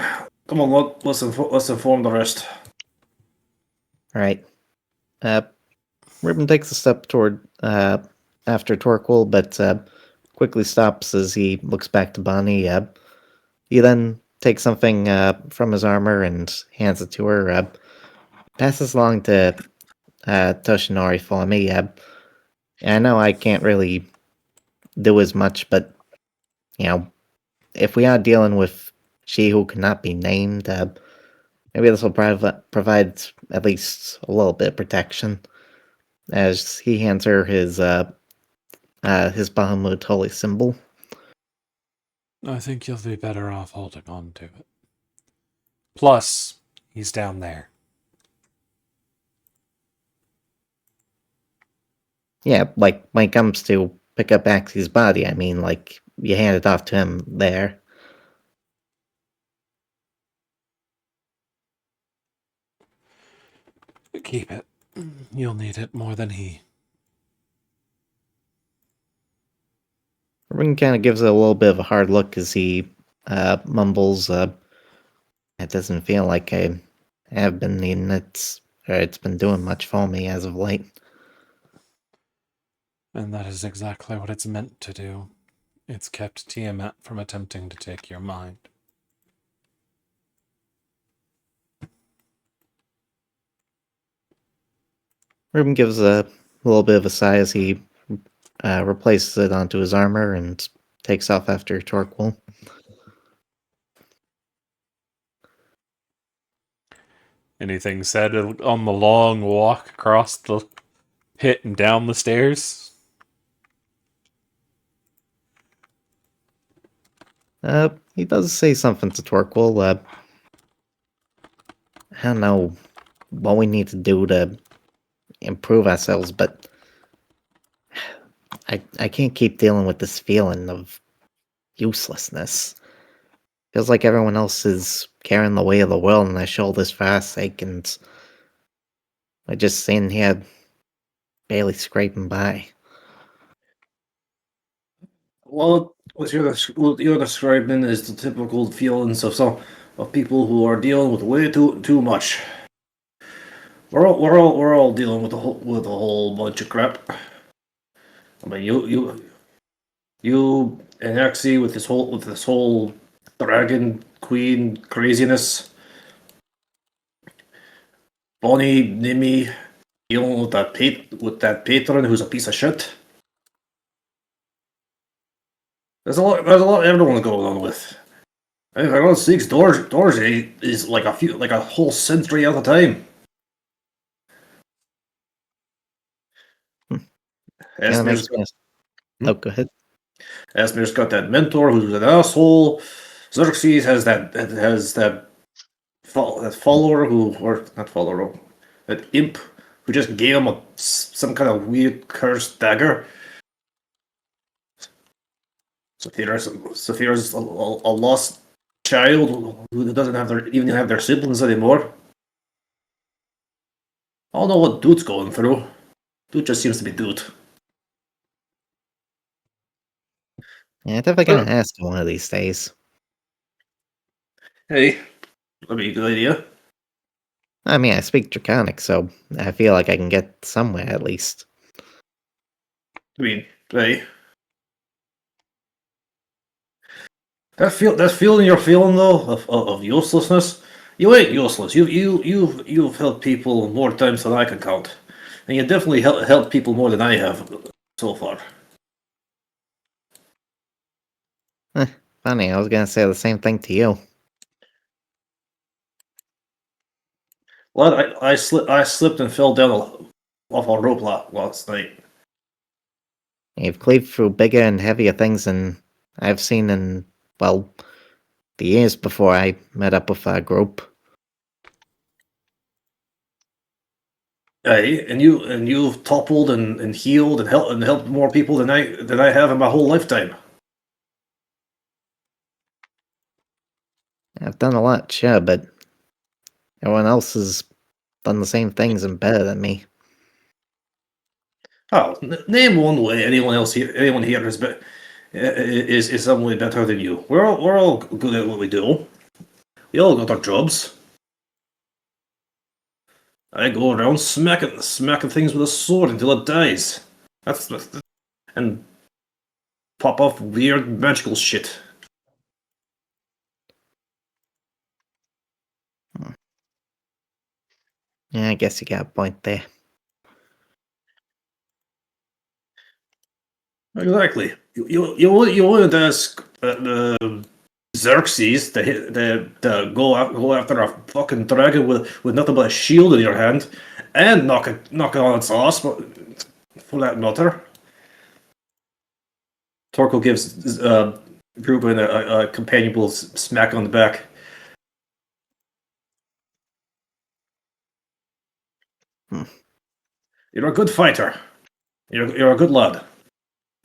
Come on, let's inform the rest. Alright. Ribbon takes a step toward after Torquil, but quickly stops as he looks back to Bonnie. He then takes something from his armor and hands it to her. Passes along to Toshinori for me. I know I can't really do as much, but you know, if we are dealing with she who cannot be named, maybe this will provide at least a little bit of protection. As he hands her his Bahamut holy symbol. I think you'll be better off holding on to it. Plus, he's down there. Yeah, like when it comes to pick up Axie's body, I mean, like, you hand it off to him there. Keep it. You'll need it more than he. Ring kind of gives it a little bit of a hard look as he mumbles, it doesn't feel like I have been needing it, or it's been doing much for me as of late. And that is exactly what it's meant to do. It's kept Tiamat from attempting to take your mind. Ruben gives a little bit of a sigh as he replaces it onto his armor and takes off after Torquil. Anything said on the long walk across the pit and down the stairs? He does say something to Torquil. I don't know what we need to do to improve ourselves, but I can't keep dealing with this feeling of uselessness. Feels like everyone else is carrying the weight of the world on their shoulders for our sake, and we're just sitting here barely scraping by. Well, what you're describing is the typical feelings of people who are dealing with way too much. We're all dealing with a whole bunch of crap. I mean, you and Axie with this whole dragon queen craziness. Bonnie, Nimi, dealing with that patron who's a piece of shit. There's a lot everyone going on with. I don't think Dorsey is like a whole century at a time. Kinda makes Esmir's me. Oh, go ahead. got that mentor who's an asshole. Xerxes has that follower that imp who just gave him some kind of weird cursed dagger. Saphira's a lost child who doesn't even have their siblings anymore. I don't know what Dude's going through. Dude just seems to be Dude. Yeah, definitely gonna ask him one of these days. Hey, that'd be a good idea. I mean, I speak Draconic, so I feel like I can get somewhere at least. I mean, hey. That feeling you're feeling though of uselessness, you ain't useless. You've helped people more times than I can count, and you definitely helped people more than I have so far. Funny, I was gonna say the same thing to you. Well, I slipped and fell down off a rope last night. You've cleaved through bigger and heavier things than I've seen in, well, the years before I met up with our group. Hey, and you've toppled and healed and helped more people than I have in my whole lifetime. I've done a lot, sure, but everyone else has done the same things and better than me. Oh, name one way anyone here is some way better than you. We're all good at what we do. We all got our jobs. I go around smacking things with a sword until it dies. And pop off weird magical shit. Yeah, I guess you got a point there. Exactly. You wouldn't ask Xerxes to go after a fucking dragon with nothing but a shield in your hand and knock it on its ass, but for that matter. Torko gives Ruben a companionable smack on the back. You're a good fighter. You're a good lad.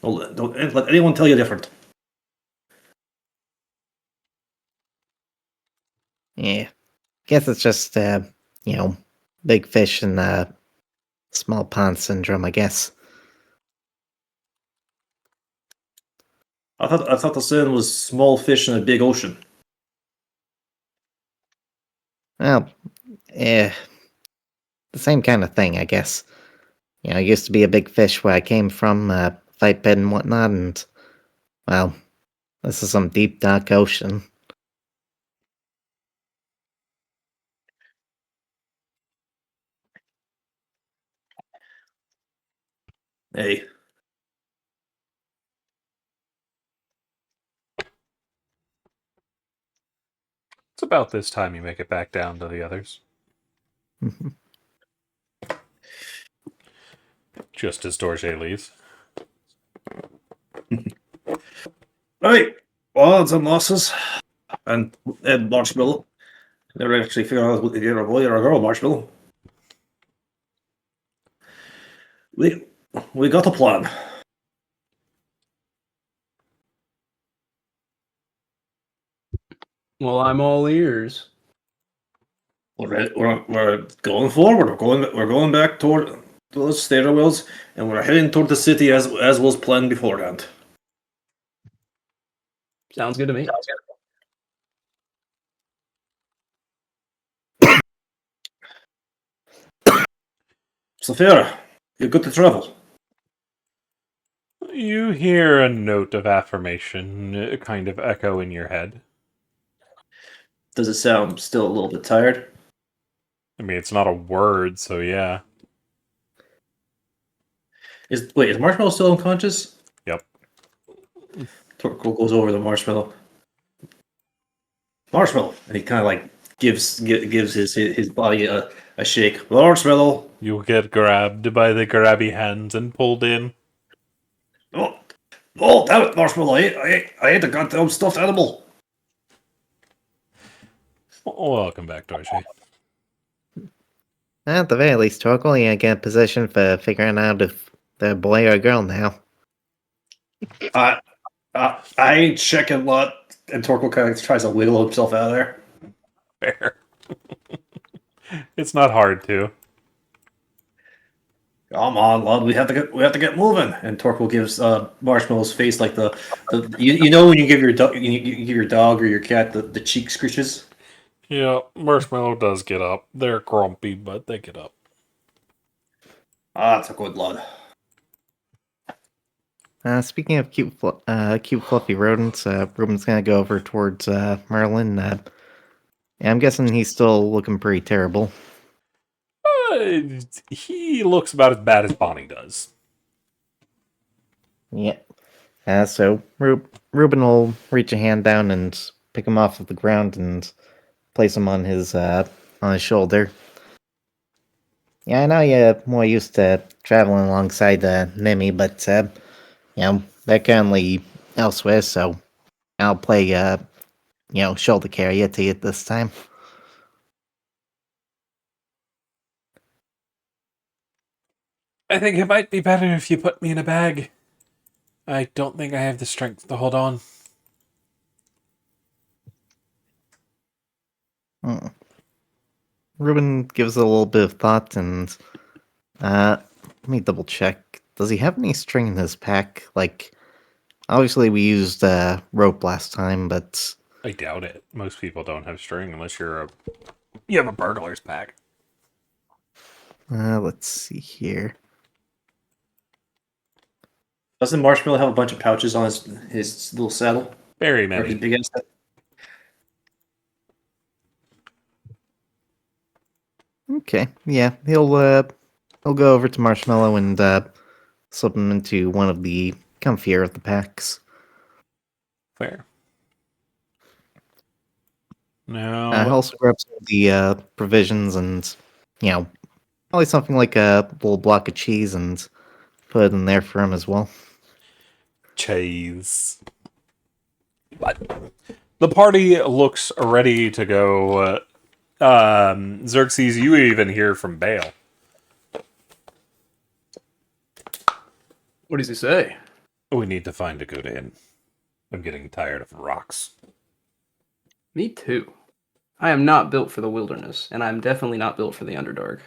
Don't let anyone tell you different. Yeah. Guess it's just, big fish and small pond syndrome, I guess. I thought the saying was small fish in a big ocean. Well, yeah. The same kind of thing, I guess. I used to be a big fish where I came from, fight pit and whatnot, and, well, this is some deep, dark ocean. Hey, It's about this time you make it back down to the others. Just as Dorje leaves. right. Odds and losses, and Marshmallow. Never actually figure out whether you're a boy or a girl, Marshmallow. We got a plan. Well, I'm all ears. We're going forward. We're going back toward those stairwells, and we're heading toward the city as was planned beforehand. Sounds good to me. Saphira, you're good to travel. You hear a note of affirmation kind of echo in your head. Does it sound still a little bit tired? I mean, it's not a word, so yeah. Is Marshmallow still unconscious? Yep. Torkoal goes over to Marshmallow. Marshmallow, and he kind of like gives his body a shake. Marshmallow. You get grabbed by the grabby hands and pulled in. Oh, oh, damn it, Marshmallow! I ate a goddamn stuffed animal. Welcome back, Dorsey. At the very least, Torkel, you get a position for figuring out if they're a boy or a girl now. I ain't checking a lot, and Torkoal kind of tries to wiggle himself out of there. Fair. It's not hard to. Come on, lad, we have to get moving. And Torkoal gives Marshmallow's face like the you know when you give your dog you give your dog or your cat the cheek scritches. Yeah, Marshmallow does get up. They're grumpy, but they get up. Ah, that's a good lad. Speaking of cute fluffy rodents, Ruben's gonna go over towards Merlin. Yeah, I'm guessing he's still looking pretty terrible. He looks about as bad as Bonnie does. Yeah. So Ruben will reach a hand down and pick him off of the ground and place him on his shoulder. Yeah, I know you're more used to traveling alongside Nemi, but they're currently elsewhere, so I'll play shoulder carrier to you this time. I think it might be better if you put me in a bag. I don't think I have the strength to hold on. Ruben gives it a little bit of thought and let me double check. Does he have any string in his pack? Like, obviously we used rope last time, but I doubt it. Most people don't have string unless you have a burglar's pack. let's see here. Doesn't Marshmallow have a bunch of pouches on his little saddle? Very Or his many. big ass saddle? Okay, yeah, he'll go over to Marshmallow and slip him into one of the comfier of the packs. Fair. He'll Now, also grab some of the provisions and probably something like a little block of cheese and put it in there for him as well. cheese. But the party looks ready to go. Xerxes, you even hear from Bale. What does he say? We need to find a good inn. I'm getting tired of rocks. Me too. I am not built for the wilderness, and I'm definitely not built for the Underdark.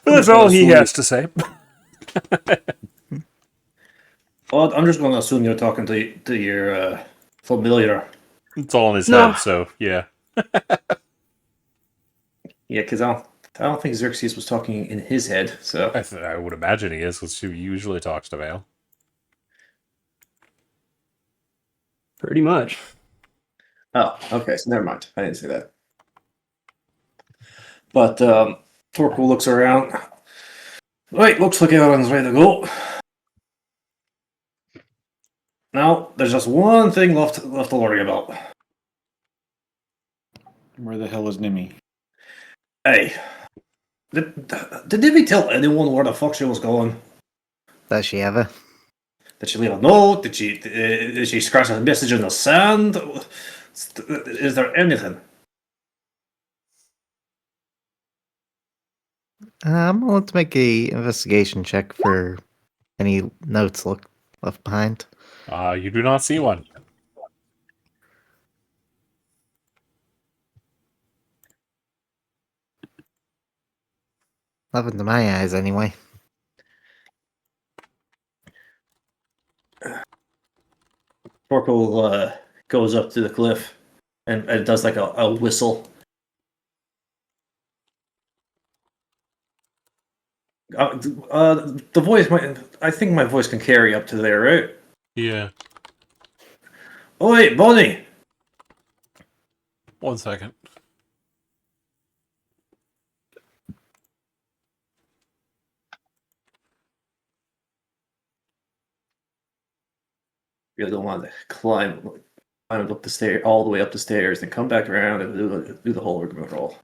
That's all he has to say. Well, I'm just going to assume you're talking to your familiar. It's all in his No. head, so yeah. Yeah, because I don't think Xerxes was talking in his head. So I would imagine he is, because he usually talks to Vale. Pretty much. oh, okay, so never mind. I didn't say that. But Torkoal looks around. Right, looks like everyone's ready to go. Now, there's just one thing left to worry about. Where the hell is Nimi? Hey, did Nibby tell anyone where the fuck she was going? Does she ever? Did she leave a note? Did she scratch a message in the sand? Is there anything? I'm going to make a investigation check for any notes left behind. You do not see one. Nothing to my eyes, anyway. Torkoal goes up to the cliff and it does like a whistle. The voice, I think my voice can carry up to there, right? Yeah. Oi, Bonnie! 1 second. Really don't want to climb up the stair, all the way up the stairs, then come back around and do the whole rigmarole.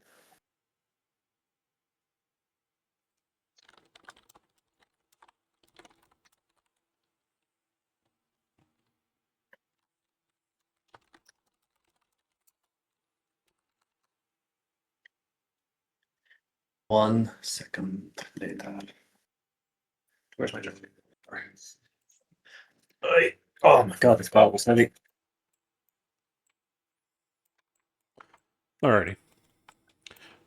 One second later. Where's my journal? Oh my god, this Bible was heavy. Alrighty.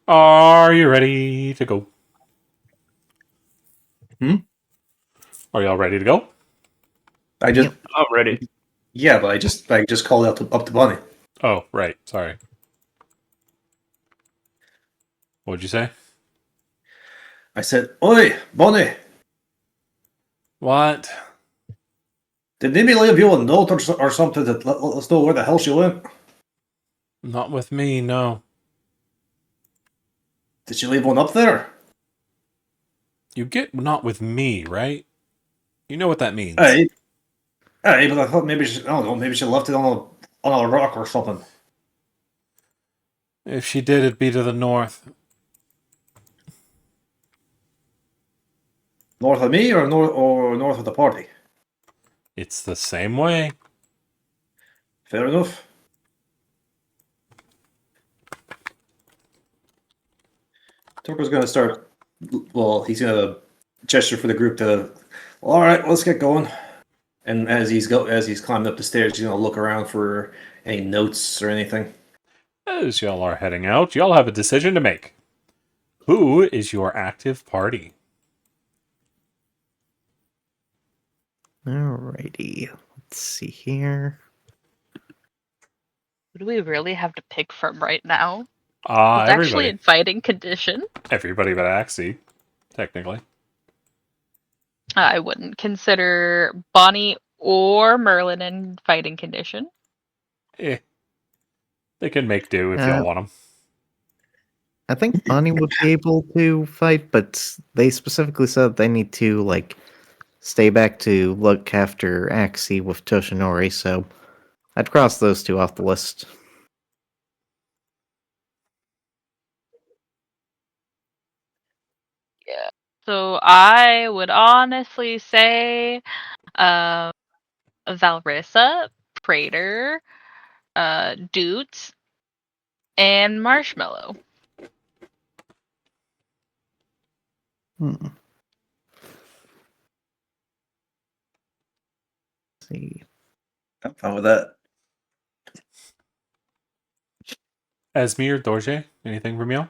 Are you ready to go? Are y'all ready to go? I just I'm ready. yeah, but I just called out up to Bonnie. Oh, right. Sorry. What'd you say? I said, "Oi, Bonnie, What? did Nimi leave you a note or something that let us know where the hell she went? Not with me, no. Did she leave one up there? You get not with me, right? You know what that means. Hey, but I thought maybe I don't know, maybe she left it on a rock or something. If she did, it'd be to the north. North of me or north of the party? It's the same way. Fair enough. Tucker's gonna start. Well, he's gonna gesture for the group to. All right, let's get going. And as he's climbing up the stairs, he's gonna look around for any notes or anything. As y'all are heading out, y'all have a decision to make. Who is your active party? Alrighty. Let's see here. Who do we really have to pick from right now? It's actually Everybody. in fighting condition. Everybody but Axie, technically. I wouldn't consider Bonnie or Merlin in fighting condition. They can make do if y'all want them. I think Bonnie would be able to fight, but they specifically said they need to, like, stay back to look after Axie with Toshinori, so I'd cross those two off the list. Yeah. So I would honestly say Valrissa, Prater, Doots, and Marshmallow. Hmm. Let's see. I'm fine with that. Esme or Dorje, anything from y'all?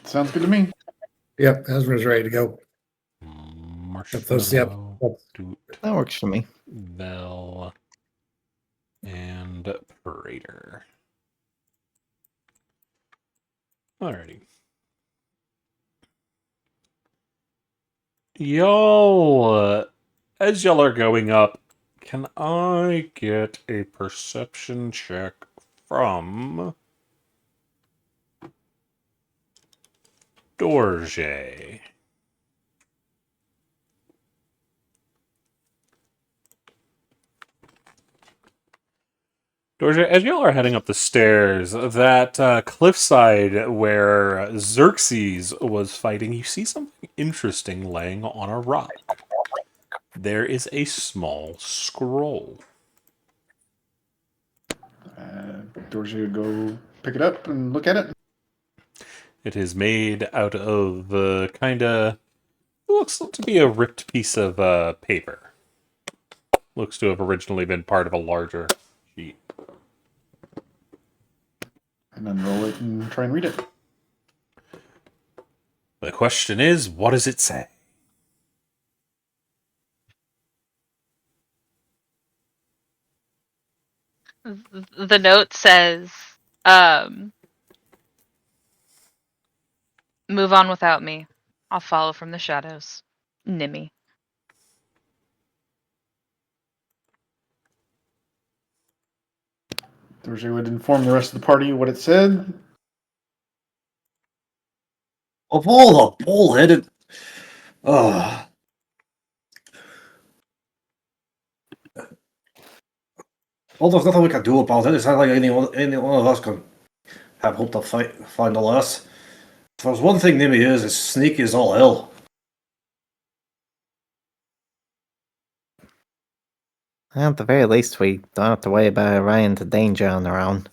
Sounds good to me. Yep, Ezra's ready to go. Marshmallow, Doot, That works for me. Vel, and Prater. Alrighty. Y'all, as y'all are going up, can I get a perception check from Dorje? Dorje, as y'all are heading up the stairs, that cliffside where Xerxes was fighting, you see something interesting laying on a rock. There is a small scroll. Dorji would go pick it up and look at it. It is made out of looks to be a ripped piece of paper. Looks to have originally been part of a larger sheet. And unroll it and try and read it. The question is, what does it say? The note says, move on without me. I'll follow from the shadows. Nimi. Dorji would inform the rest of the party what it said. Of all the bullheaded. Well, there's nothing we can do about it. It's not like any one of us can have hope to find the less. If there's one thing Nimmy is sneaky as all hell. At the very least, we don't have to worry about her running into danger on her own.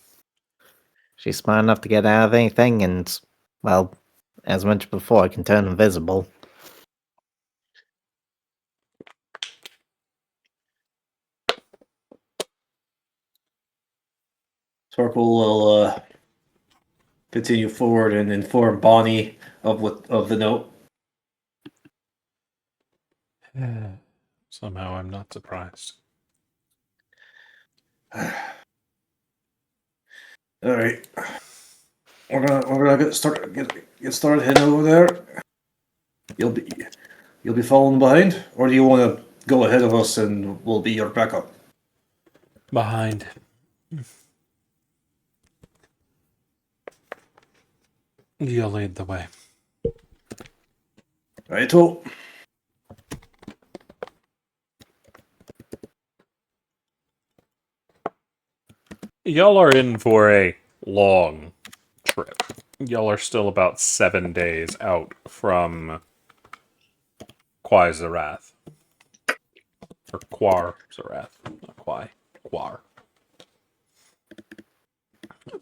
She's smart enough to get out of anything, and, well, as mentioned before, can turn invisible. Torkel will continue forward and inform Bonnie of the note. Somehow I'm not surprised. All right, we're gonna get started heading over there. You'll be following behind, or do you want to go ahead of us and we'll be your backup? Behind. You'll lead the way. Righto. Y'all are in for a long trip. Y'all are still about 7 days out from Quai Zarath. Or Quar Zarath. Not Quai. Quar.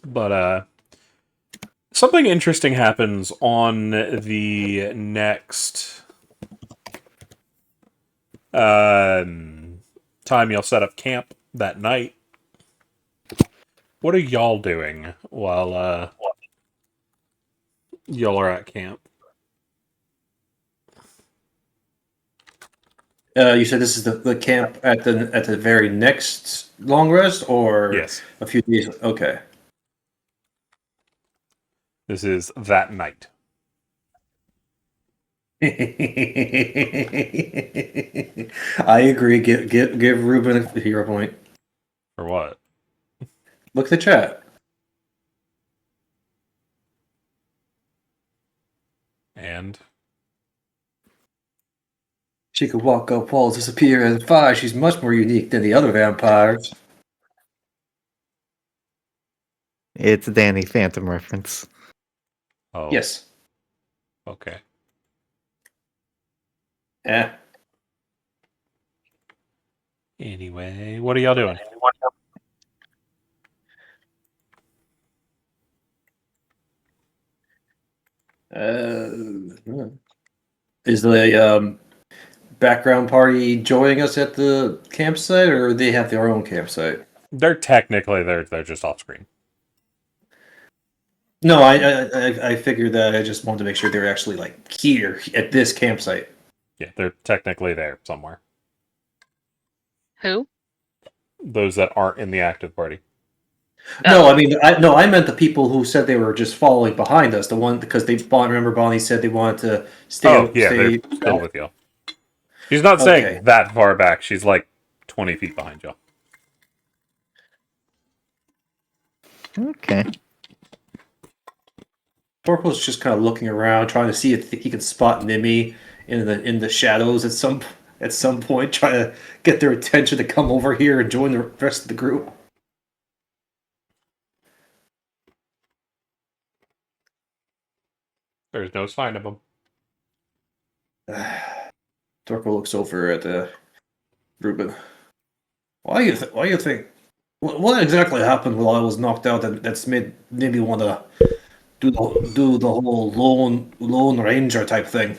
But, something interesting happens on the next time y'all set up camp that night. What are y'all doing while y'all are at camp? You said this is the camp at the very next long rest, or Yes. a few days? Okay. This is that night. I agree. Give Ruben a hero point. For what? Look at the chat. And? She could walk up walls, disappear and fire. She's much more unique than the other vampires. It's a Danny Phantom reference. Oh. Yes. Okay. Yeah. Anyway, what are y'all doing? Is the background party joining us at the campsite, or they have their own campsite? They're technically they're just off screen. No, I figured that. I just wanted to make sure they're actually like here at this campsite. Yeah, they're technically there somewhere. Who? Those that aren't in the active party. No, I mean, I meant the people who said they were just following behind us. The one because remember Bonnie said they wanted to stay. Oh, yeah, they're still with y'all. She's not Okay. saying that far back. She's like 20 feet behind y'all. Okay. Torkel's just kind of looking around, trying to see if he can spot Nimmy in the shadows at some point, trying to get their attention to come over here and join the rest of the group. There's no sign of them. Torkel looks over at Ruben. Why you think? What exactly happened while I was knocked out that's made Nimmy want to do the whole lone ranger type thing?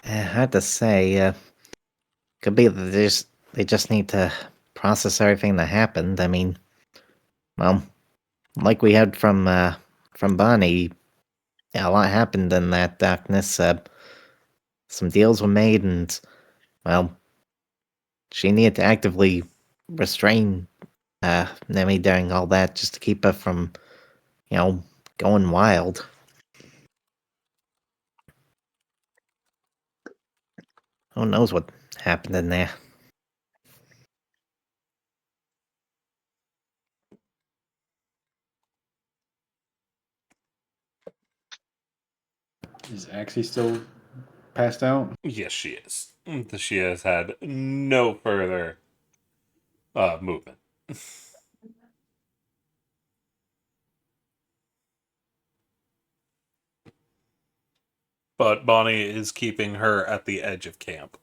Hard to say. Could be that they just need to process everything that happened. I mean, well, like we heard from Bonnie, yeah, a lot happened in that darkness. Some deals were made, and well, she needed to actively restrain Nemi during all that just to keep her from, going wild. Who knows what happened in there? Is Axie still passed out? Yes, she is. She has had no further movement. But Bonnie is keeping her at the edge of camp.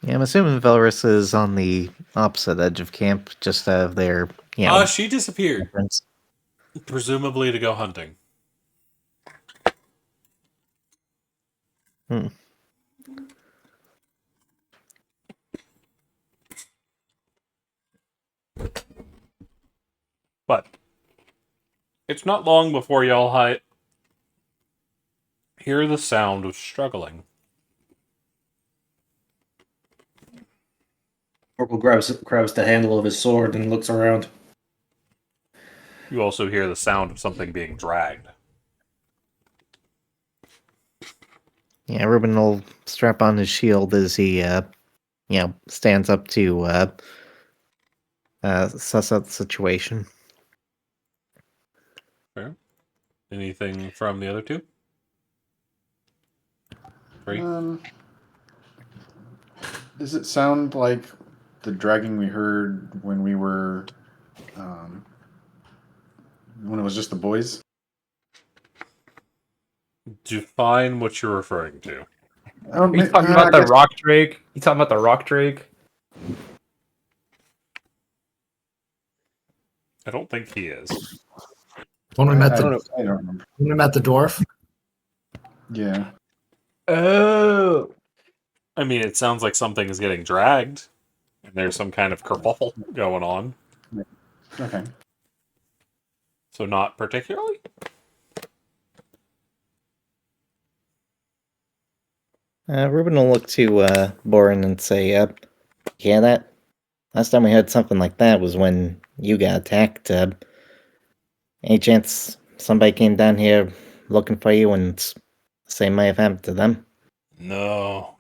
Yeah, I'm assuming Valrissa is on the opposite edge of camp, just out of their, She disappeared, entrance. presumably to go hunting. Hmm. But it's not long before y'all hear the sound of struggling. Oracle grabs the handle of his sword and looks around. You also hear the sound of something being dragged. Yeah, Ruben will strap on his shield as he, stands up to suss out the situation. Fair. Anything from the other two? Three? Does it sound like the dragging we heard when we were, when it was just the boys? Define what you're referring to. Are you talking about the rock drake? You talking about the rock drake? I don't think he is. When we met I don't the remember. when we met the dwarf. Yeah. Oh, I mean, it sounds like something is getting dragged, and there's some kind of kerfuffle going on. Okay. So not particularly? Ruben will look to Boren and say, yeah, that last time we had something like that was when you got attacked. Any chance somebody came down here looking for you and the same may have happened to them? No.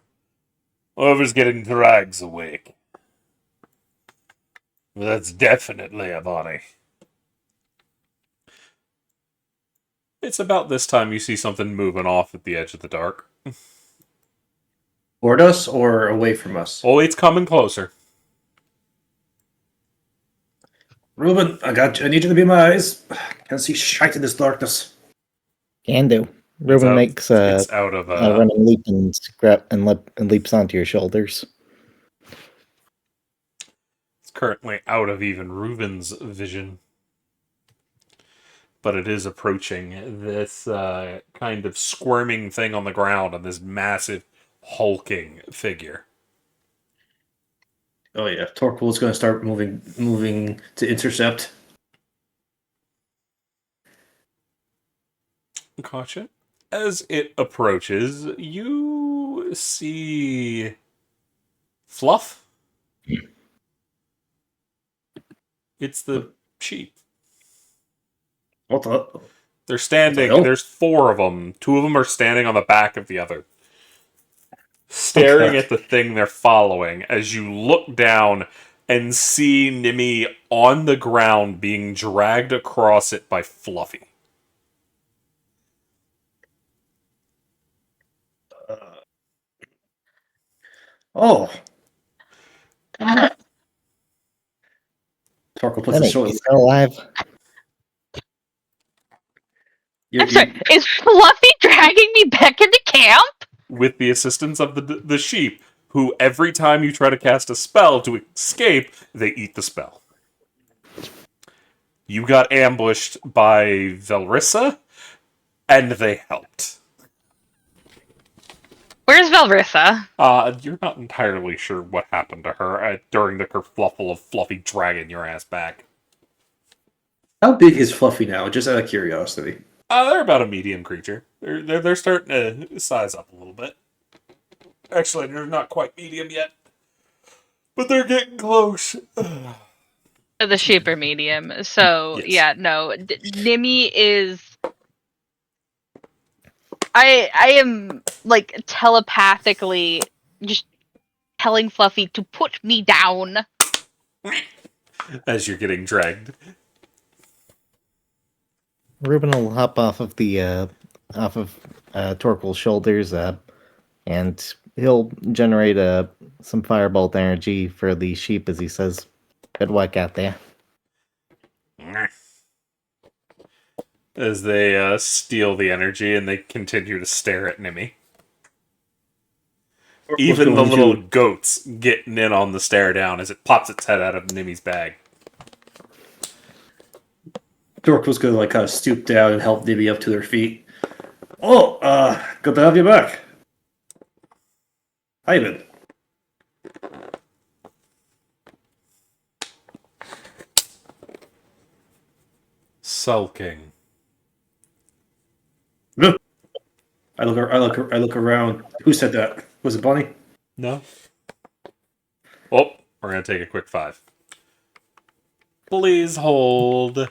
Whoever's getting drags awake. That's definitely a body. It's about this time you see something moving off at the edge of the dark. Toward us or away from us? Oh, it's coming closer. Reuben, I need you to be my eyes. Can't see shite in this darkness. Can do. Ruben makes It's out of a running leap and leaps onto your shoulders. It's currently out of even Reuben's vision. But it is approaching this kind of squirming thing on the ground and this massive hulking figure. Oh yeah, Torquil's going to start moving to intercept. Gotcha. As it approaches, you see Fluff. It's the sheep. What the? They're standing. What the hell? There's four of them. Two of them are standing on the back of the other, staring at the thing they're following. As you look down and see Nimi on the ground being dragged across it by Fluffy. Oh. Torquil puts his Lenny, shoulder. you still alive? You- I'm sorry, is Fluffy dragging me back into camp? With the assistance of the sheep, who every time you try to cast a spell to escape, they eat the spell. You got ambushed by Velrissa, and they helped. Where's Valrissa? You're not entirely sure what happened to her during the kerfluffle of Fluffy dragging your ass back. How big is Fluffy now? Just out of curiosity. They're about a medium creature. They're starting to size up a little bit. Actually, they're not quite medium yet, but they're getting close. The sheep are medium. So, Yes. yeah, no. Nimi is... I am, like, telepathically just telling Fluffy to put me down. As you're getting dragged. Ruben will hop off of Torquil's shoulders, and he'll generate some firebolt energy for the sheep as he says, "Good work out there." As they steal the energy and they continue to stare at Nimmy. Even the little goats getting in on the stare down as it pops its head out of Nimmy's bag. Dork was going to like kind of stoop down and help Nibby up to their feet. Oh, good to have you back. How you been? Sulking. I look around. Who said that? Was it Bonnie? No. Oh, we're going to take a quick 5. Please hold.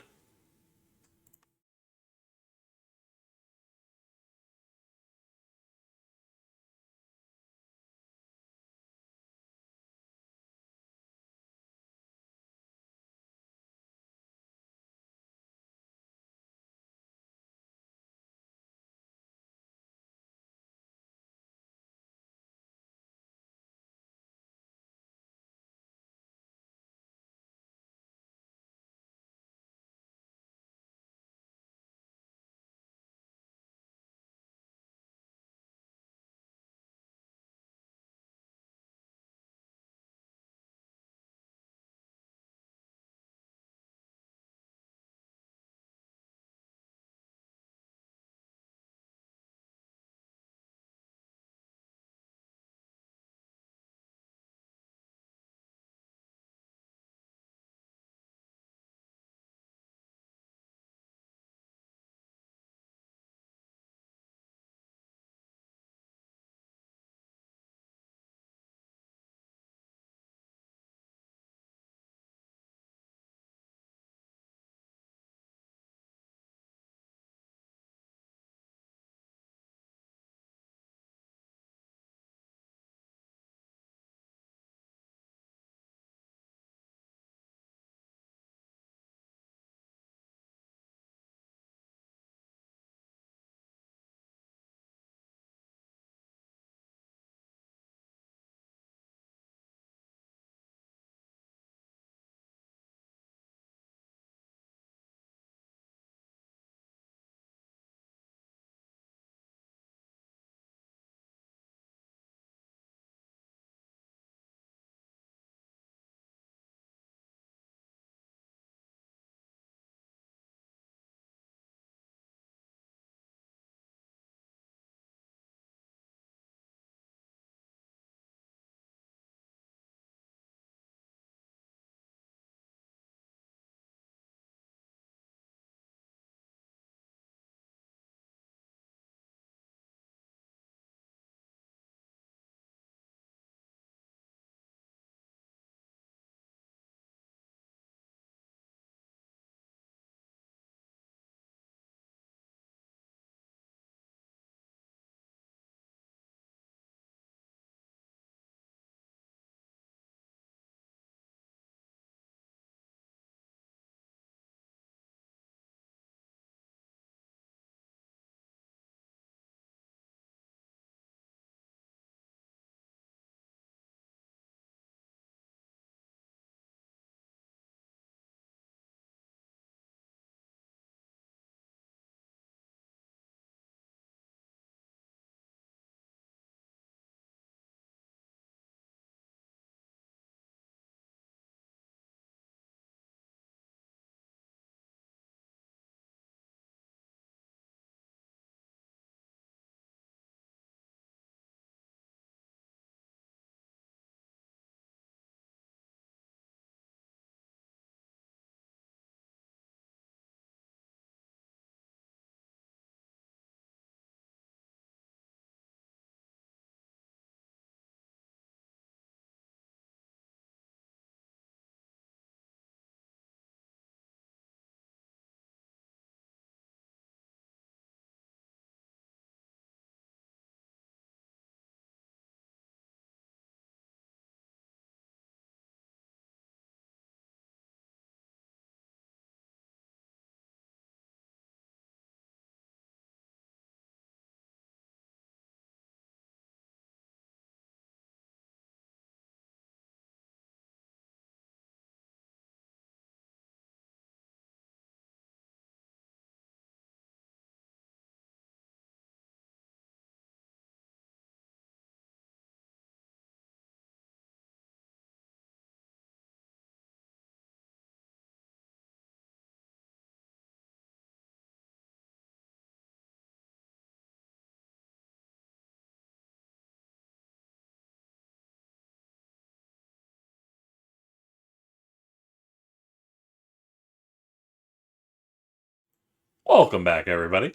Welcome back, everybody.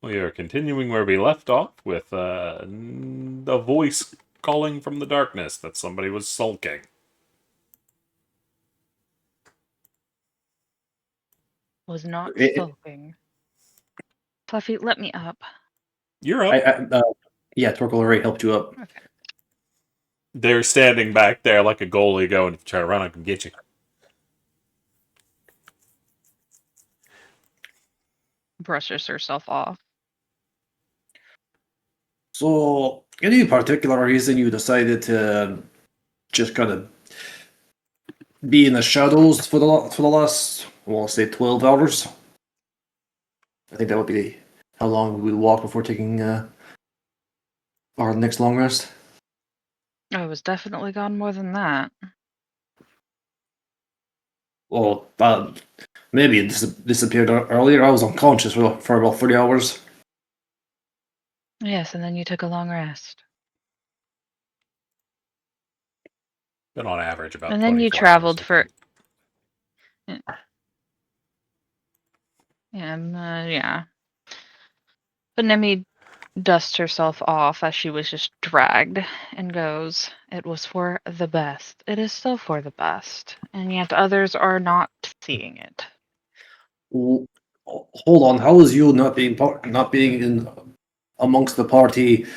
We are continuing where we left off with a voice calling from the darkness that somebody was sulking. Was not sulking. Fluffy, let me up. You're up. Yeah, Torkel already helped you up. Okay. They're standing back there like a goalie going to try to run up and get you. Brushes herself off. So, any particular reason you decided to just kind of be in the shadows for the last, well, say 12 hours? I think that would be how long we would walk before taking our next long rest. I was definitely gone more than that. Well, maybe it disappeared earlier. I was unconscious for about 30 hours. Yes, and then you took a long rest. Been on average about And then you 24 traveled hours, for... Yeah. But Nemi dusts herself off as she was just dragged and goes, "It was for the best. It is still for the best. And yet others are not seeing it." Hold on, how is you not being in amongst the party,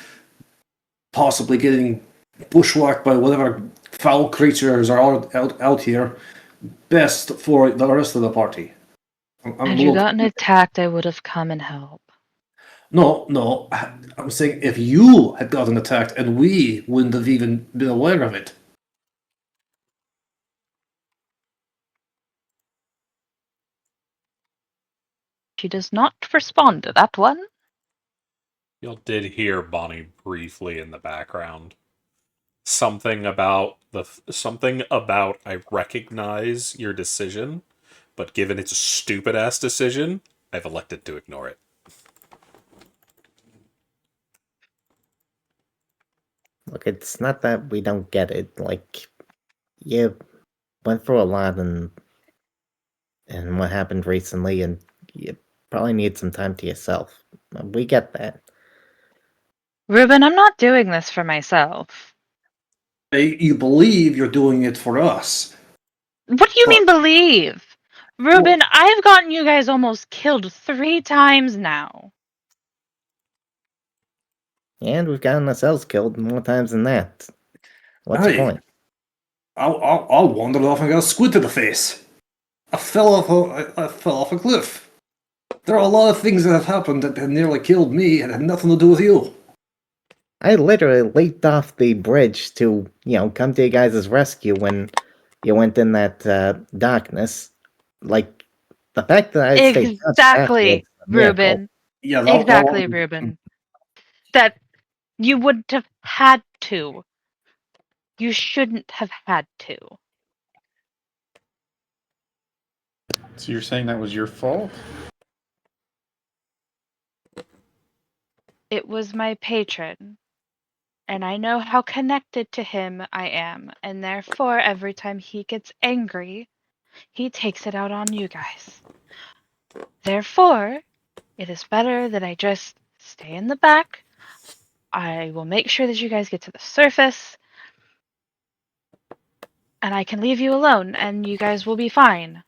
possibly getting bushwhacked by whatever foul creatures are out here, best for the rest of the party? Had you gotten attacked, I would have come and helped. No, I'm saying if you had gotten attacked and we wouldn't have even been aware of it. She does not respond to that one. You did hear Bonnie briefly in the background. Something about I recognize your decision, but given it's a stupid ass decision, I've elected to ignore it. Look, it's not that we don't get it. Like, you went through a lot and what happened recently, and you probably need some time to yourself. We get that. Ruben, I'm not doing this for myself. You believe you're doing it for us. What do you mean believe? Ruben, I've gotten you guys almost killed 3 times now. And we've gotten ourselves killed more times than that. What's the point? I wandered off and got a squid to the face. I fell off a cliff. There are a lot of things that have happened that have nearly killed me and had nothing to do with you. I literally leaped off the bridge to, come to you guys' rescue when you went in that darkness. Like, the fact that I stayed Exactly, Ruben. Yeah, exactly, Ruben. That you wouldn't have had to. You shouldn't have had to. So you're saying that was your fault? It was my patron. And I know how connected to him I am. And therefore, every time he gets angry, he takes it out on you guys. Therefore, it is better that I just stay in the back. I will make sure that you guys get to the surface. And I can leave you alone, and you guys will be fine.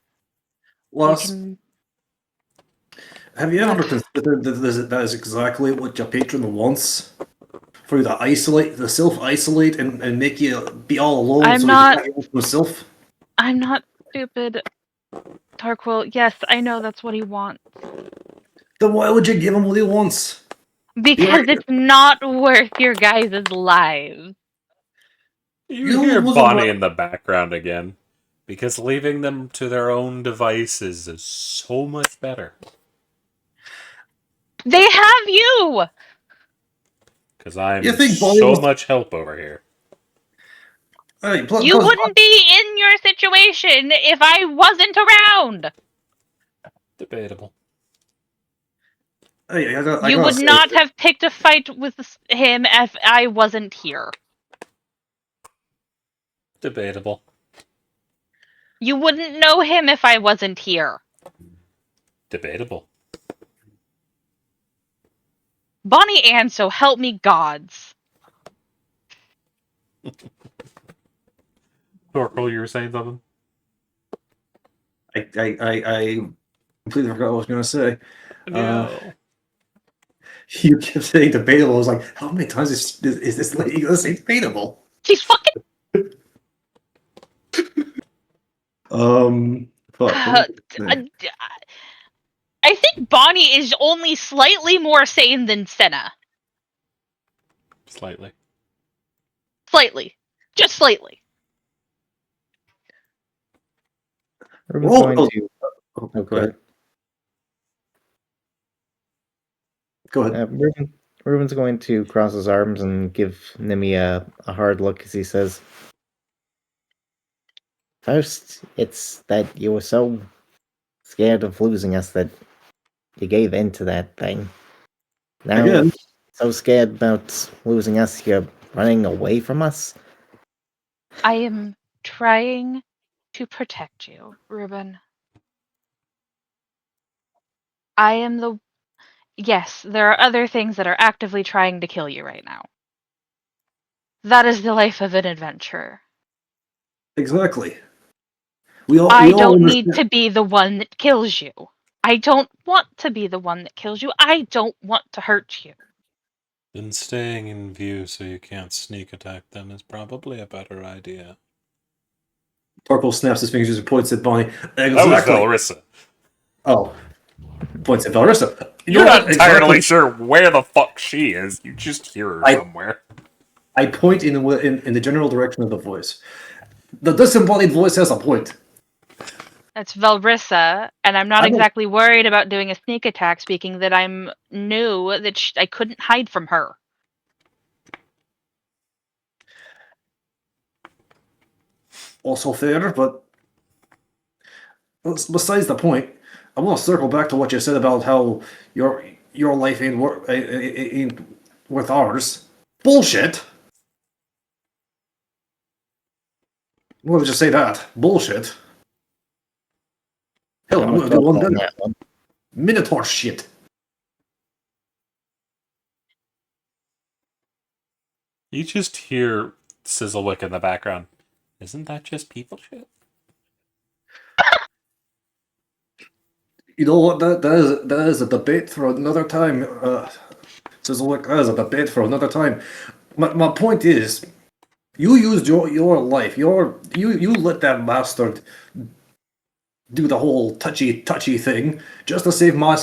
Have you ever considered that is exactly what your patron wants? For you to self-isolate and make you be all alone I'm so not, he can help himself? I'm not stupid, Tarquil. Yes, I know that's what he wants. Then why would you give him what he wants? Because it's not worth your guys' lives. You hear Bonnie in the background again. Because leaving them to their own devices is so much better. They have you! Because I'm so much help over here. Hey, you wouldn't be in your situation if I wasn't around! Debatable. Hey, you would not have picked a fight with him if I wasn't here. Debatable. You wouldn't know him if I wasn't here. Debatable. Bonnie Ann, so help me gods. Torkel, you were saying something? I completely forgot what I was going to say. No. You kept saying debatable. I was like, how many times is this lady going to say debatable? She's fucking. Fuck. I think Bonnie is only slightly more sane than Senna. Slightly. Slightly. Just slightly. Ruben's going to. Oh, go ahead. Go ahead. Ruben's going to cross his arms and give Nimi a hard look as he says, "First, it's that you were so scared of losing us that you gave in to that thing. Now, Again. so scared about losing us, you're running away from us?" I am trying to protect you, Ruben. I am the... Yes, there are other things that are actively trying to kill you right now. That is the life of an adventurer. Exactly. I don't need to be the one that kills you. I don't want to be the one that kills you. I don't want to hurt you. Then staying in view so you can't sneak attack them is probably a better idea. Torkel snaps his fingers and points at Bonnie. Exactly. That was Valrissa. Oh. Points at Valrissa. You're not entirely sure where the fuck she is. You just hear her somewhere. I point in the general direction of the voice. The disembodied voice has a point. That's Valrissa, and I'm not exactly worried about doing a sneak attack, speaking that I'm new, that I couldn't hide from her. Also fair, but besides the point, I want to circle back to what you said about how your life ain't worth ours. Bullshit. Why would you say that? Bullshit. Hell, I'm gonna do one better. Minotaur shit. You just hear Sizzlewick in the background. Isn't that just people shit? You know what? That is a debate for another time. Sizzlewick, that is a debate for another time. My point is, you used your life. You let that bastard do the whole touchy thing just to save my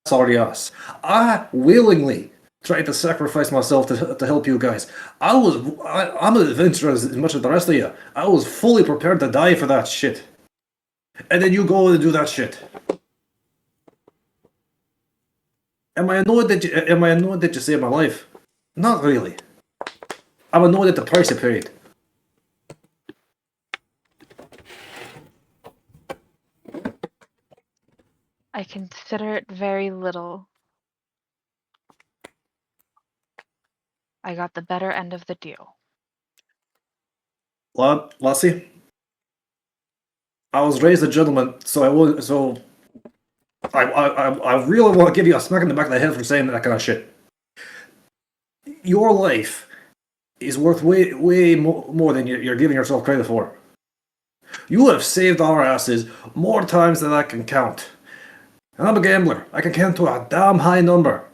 sorry ass. I willingly tried to sacrifice myself to help you guys. I'm an adventurer as much as the rest of you. I was fully prepared to die for that shit. And then you go and do that shit. Am I annoyed that you saved my life? Not really. I'm annoyed at the price you paid. I consider it very little. I got the better end of the deal. Lassie, I was raised a gentleman, so I really want to give you a smack in the back of the head for saying that kind of shit. Your life is worth way more than you're giving yourself credit for. You have saved our asses more times than I can count. And I'm a gambler. I can count to a damn high number.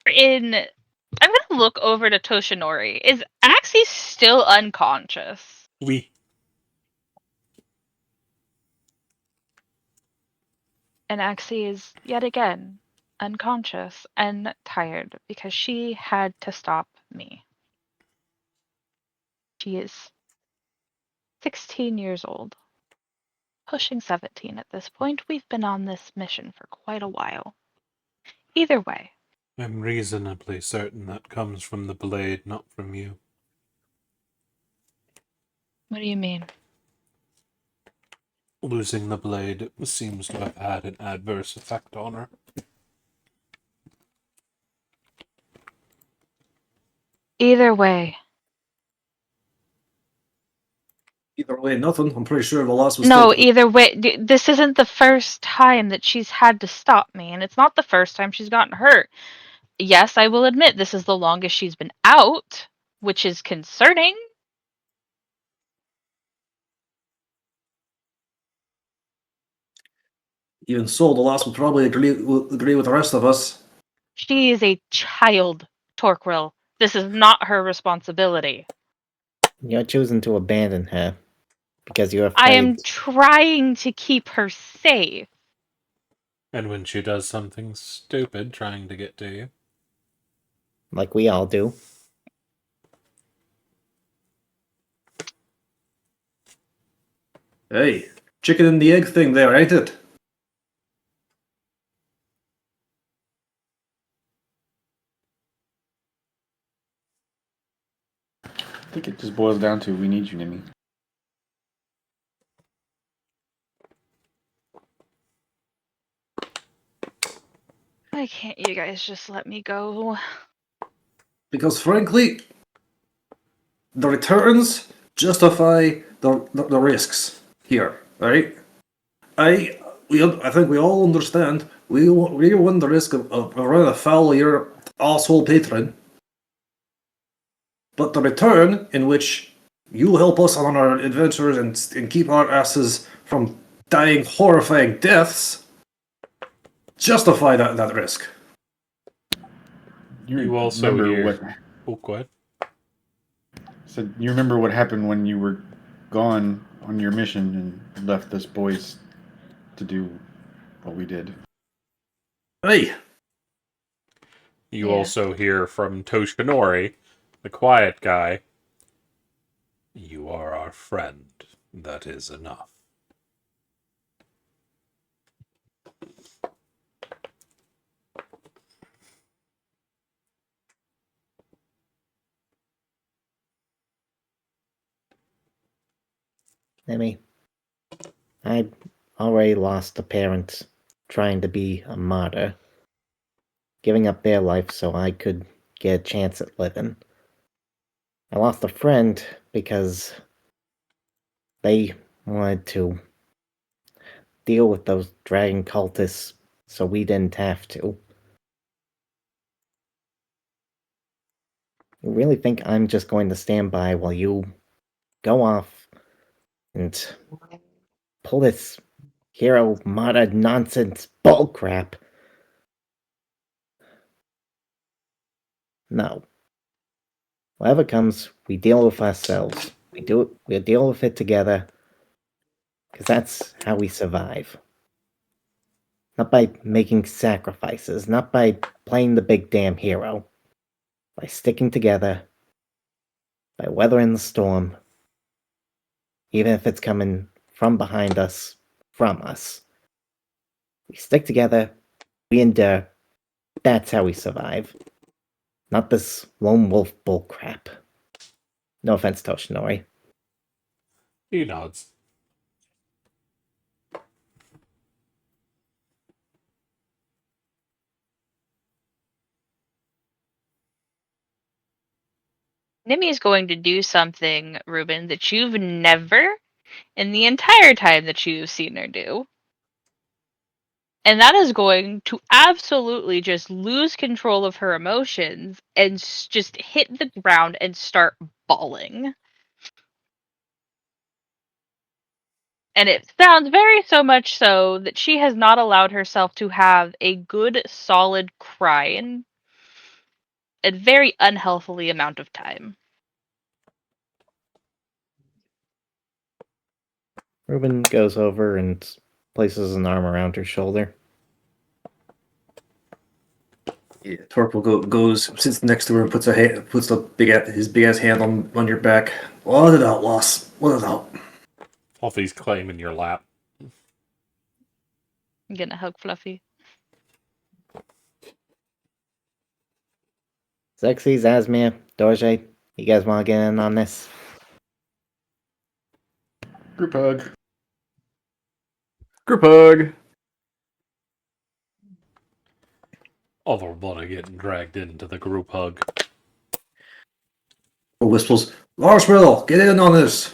I'm gonna look over to Toshinori. Is Axie still unconscious? Oui. And Axie is, yet again, unconscious and tired because she had to stop me. She is 16 years old. Pushing 17 at this point. We've been on this mission for quite a while. Either way. I'm reasonably certain that comes from the blade, not from you. What do you mean? Losing the blade seems to have had an adverse effect on her. Either way. Either way, nothing. I'm pretty sure the loss was No, still... either way, this isn't the first time that she's had to stop me, and it's not the first time she's gotten hurt. Yes, I will admit this is the longest she's been out, which is concerning. Even so, the loss would probably agree with the rest of us. She is a child, Torquil. This is not her responsibility. You're choosing to abandon her because you're I afraid. am trying to keep her safe. And when she does something stupid trying to get to you. Like we all do. Hey, chicken and the egg thing there, ain't it? I think it just boils down to we need you, Nimmy. Why can't you guys just let me go? Because frankly, the returns justify the risks here, right? I think we all understand we run the risk of running afoul of your asshole patron, but the return in which you help us on our adventures and keep our asses from dying horrifying deaths justify that risk. You also remember hear... what Oh, go ahead. said you remember what happened when you were gone on your mission and left us boys to do what we did. Hey, You Yeah. also hear from Toshinori, the quiet guy. You are our friend. That is enough. Emmy, I'd already lost a parent trying to be a martyr, giving up their life so I could get a chance at living. I lost a friend because they wanted to deal with those dragon cultists so we didn't have to. You really think I'm just going to stand by while you go off and pull this hero martyr nonsense bullcrap? No. Whatever comes, we deal with ourselves. We'll deal with it together. Because that's how we survive. Not by making sacrifices, not by playing the big damn hero. By sticking together. By weathering the storm. Even if it's coming from behind us, from us. We stick together, we endure. That's how we survive. Not this lone wolf bullcrap. No offense, Toshinori. He nods. Nimmy is going to do something, Ruben, that you've never, in the entire time that you've seen her do. And that is going to absolutely just lose control of her emotions and just hit the ground and start bawling. And it sounds very so much so that she has not allowed herself to have a good, solid cry in a very unhealthily amount of time. Ruben goes over and places an arm around her shoulder. yeah, Torpil goes, sits next to her, and puts his big ass hand on your back. What it out, Loss? What it out? Fluffy's claiming your lap. I'm gonna hug Fluffy. Zexy, Zazmir, Dorje, you guys want to get in on this? Group hug. Group hug. Other blood getting dragged into the group hug. Whispers, Marshmallow, get in on this.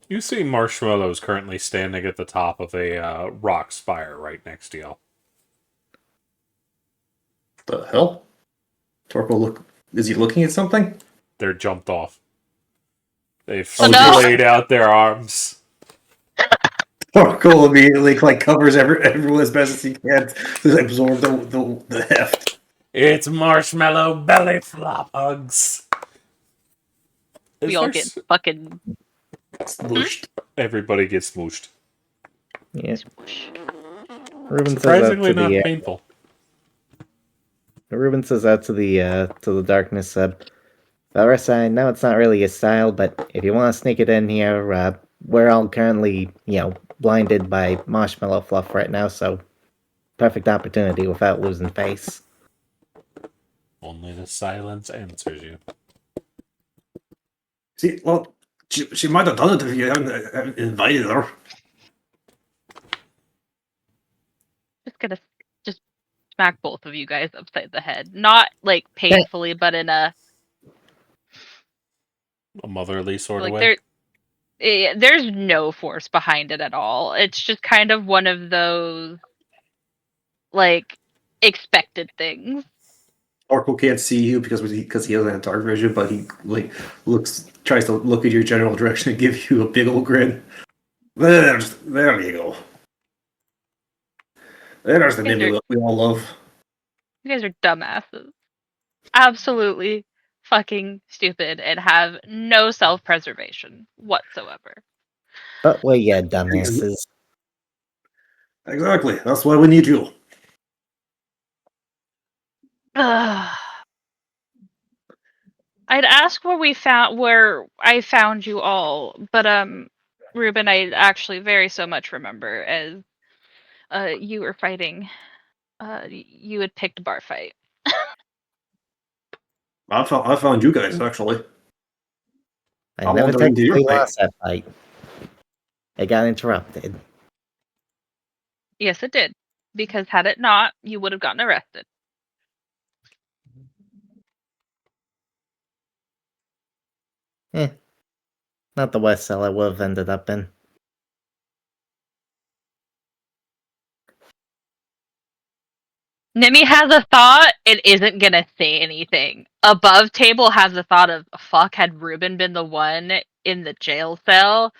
You see Marshmallow's currently standing at the top of a rock spire right next to y'all. The hell? Torko look. Is he looking at something? They're jumped off. They've Oh, no. splayed out their arms. Torko immediately covers everyone as best as he can to absorb the heft. It's Marshmallow belly flop hugs. We all get fucking Smooshed. Everybody gets smooshed. Yeah. Ruben says Surprisingly out to not the painful. Ruben says out to the darkness. Larissa, I know it's not really your style, but if you want to sneak it in here, we're all currently, blinded by marshmallow fluff right now, so perfect opportunity without losing face. Only the silence answers you. See, well, she might have done it if you haven't invited her. just gonna just smack both of you guys upside the head. Not like painfully, but in a motherly sort of like way. there's no force behind it at all. It's just kind of one of those like expected things. Orko can't see you because he has dark vision, but he tries to look at your general direction and give you a big old grin. There you go. There's the name we all love. You guys are dumbasses. Absolutely fucking stupid and have no self-preservation whatsoever. But we're dumbasses. Exactly. That's why we need you. I'd ask where I found you all, but Ruben, I actually very so much remember as you were fighting. You had picked bar fight. I found you guys actually. I never technically lost that fight. It got interrupted. Yes, it did. Because had it not, you would have gotten arrested. Not the worst cell I would have ended up in. Nimi has a thought, it isn't gonna say anything. Above table has the thought of, fuck, had Ruben been the one in the jail cell?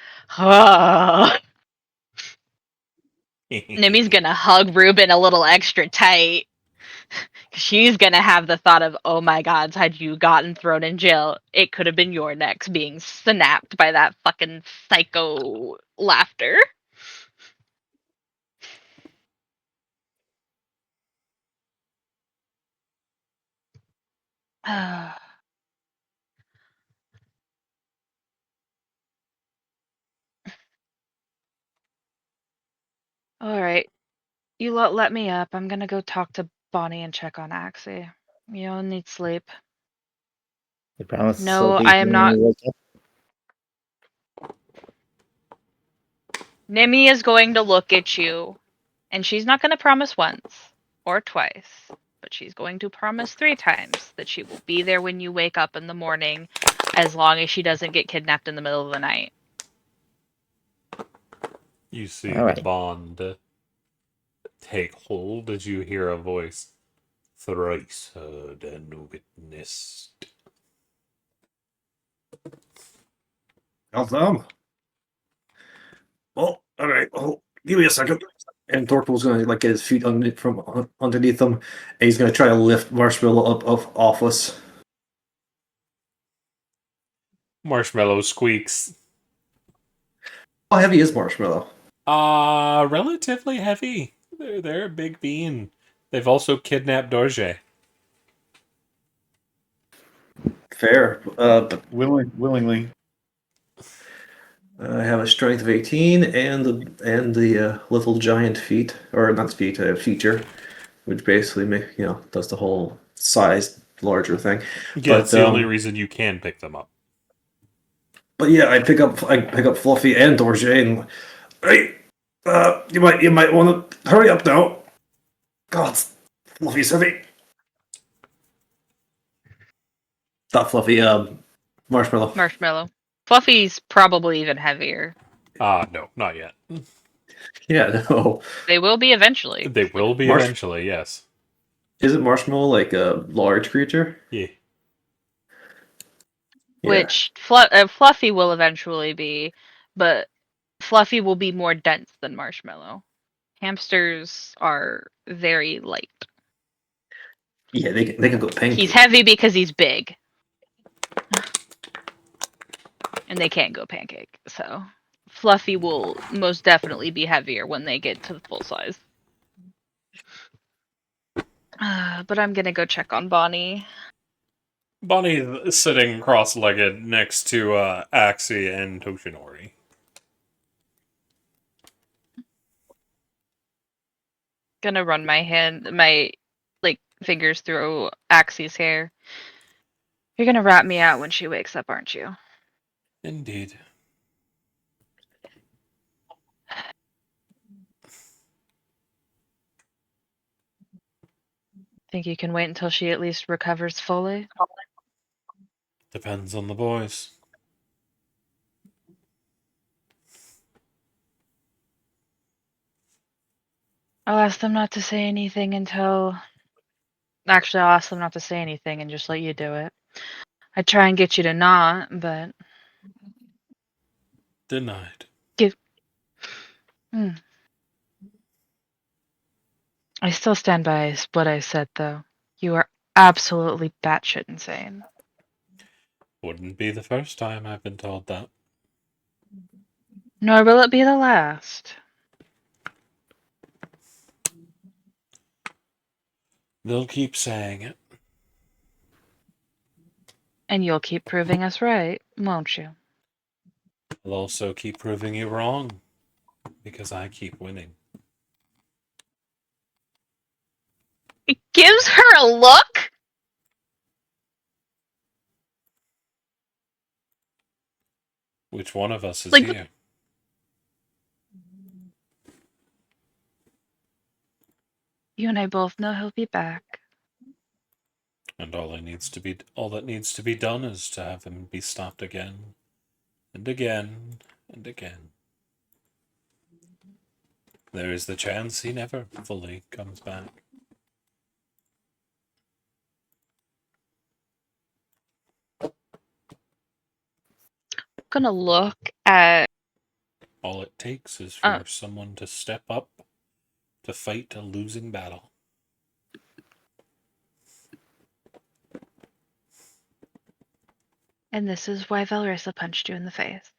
Nimi's gonna hug Ruben a little extra tight. She's gonna have the thought of, oh my god, had you gotten thrown in jail, it could have been your necks being snapped by that fucking psycho laughter. Alright. You let me up. I'm gonna go talk to Bonnie and check on Axie. You'll need sleep. You promise No, to I am not. Nimi is going to look at you, and she's not going to promise once or twice, but she's going to promise 3 times that she will be there when you wake up in the morning, as long as she doesn't get kidnapped in the middle of the night. You see the bond take hold as you hear a voice. Thrice heard and witnessed. Well, alright. Oh, give me a second. And Torko's gonna get his feet from underneath him, and he's gonna try to lift Marshmallow up off us. Marshmallow squeaks. How heavy is Marshmallow? Relatively heavy. They're a big bean. They've also kidnapped Dorje. Fair, but willingly. I have a strength of 18 and the little giant feat, or not feat, feature, which basically does the whole size larger thing. Yeah, it's the only reason you can pick them up. But yeah, I pick up Fluffy and Dorje, and hey, you might want to hurry up now. God, Fluffy's heavy. Not Fluffy, Marshmallow. Marshmallow. Fluffy's probably even heavier. No, not yet. Yeah, no. They will be eventually. They will be Marsh- eventually, yes. Isn't Marshmallow like a large creature? Yeah. Yeah. Which Fluffy will eventually be, but Fluffy will be more dense than Marshmallow. Hamsters are very light. Yeah, they can go pancake. He's heavy because he's big. And they can't go pancake, so Fluffy will most definitely be heavier when they get to the full size. But I'm gonna go check on Bonnie. Bonnie is sitting cross-legged next to Axie and Toshinori. Gonna run my fingers through Axie's hair. You're gonna rat me out when she wakes up, aren't you? Indeed. Think you can wait until she at least recovers fully? Depends on the boys. I'll ask them not to say anything until... Actually, I'll ask them not to say anything and just let you do it. I'd try and get you to not, but... Denied. I still stand by what I said, though. You are absolutely batshit insane. Wouldn't be the first time I've been told that. Nor will it be the last. They'll keep saying it. And you'll keep proving us right, won't you? I'll also keep proving you wrong. Because I keep winning. It gives her a look? Which one of us is Like- here? You and I both know he'll be back. And all that needs to be done is to have him be stopped again and again and again. There is the chance he never fully comes back. I'm gonna look at... All it takes is for someone to step up to fight a losing battle. And this is why Valrissa punched you in the face.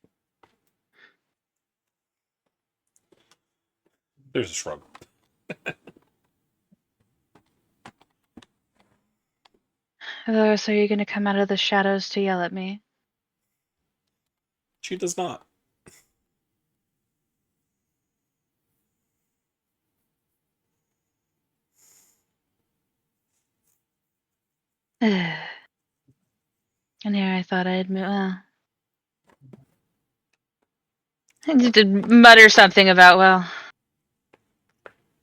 There's a shrug. Valrissa, are you gonna come out of the shadows to yell at me? She does not. And here I thought I'd I did mutter something about, well,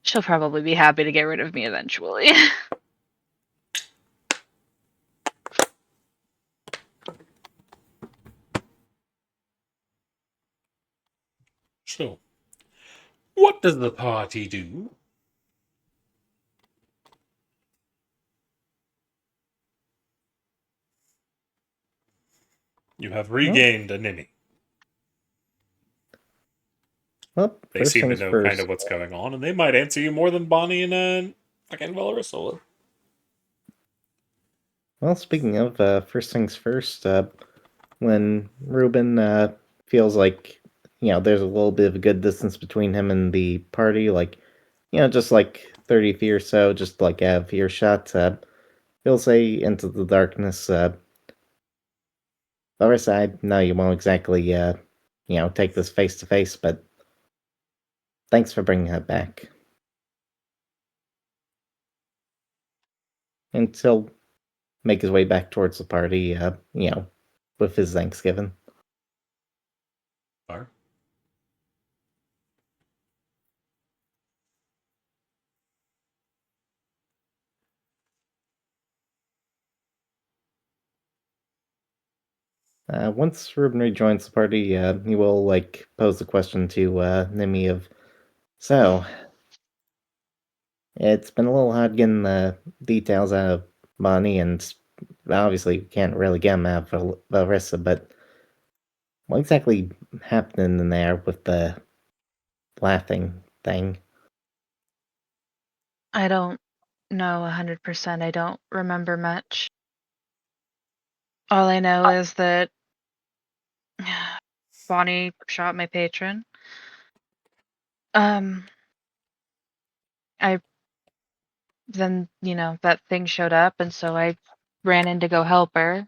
she'll probably be happy to get rid of me eventually. So, what does the party do? You have regained a ninny. Well, They first seem to things know first. kind of what's going on, and they might answer you more than Bonnie and fucking Valorissa will. Well, speaking of first things first, when Ruben feels like there's a little bit of a good distance between him and the party, like just like 30 feet or so, just like out of earshot, he'll say into the darkness, Larissa, I know you won't exactly take this face to face, but thanks for bringing her back. And he'll make his way back towards the party, with his Thanksgiving. Bar? Once Ruben rejoins the party, he will pose the question to Nimi of, so it's been a little hard getting the details out of Bonnie, and obviously can't really get them out of Larissa, but what exactly happened in there with the laughing thing? I don't know 100%. I don't remember much. All I know is that Bonnie shot my patron. I then, that thing showed up, and so I ran in to go help her.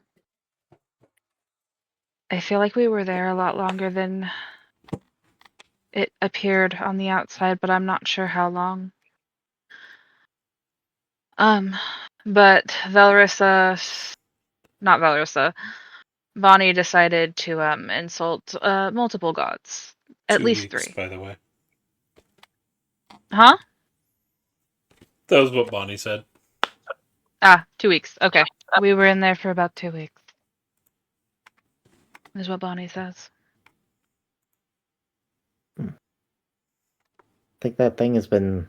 I feel like we were there a lot longer than it appeared on the outside, but I'm not sure how long. But not Valrissa, Bonnie decided to insult multiple gods, at 2 least weeks, 3. by the way. Huh? That was what Bonnie said. 2 weeks. Okay, we were in there for about 2 weeks. Is what Bonnie says. I think that thing has been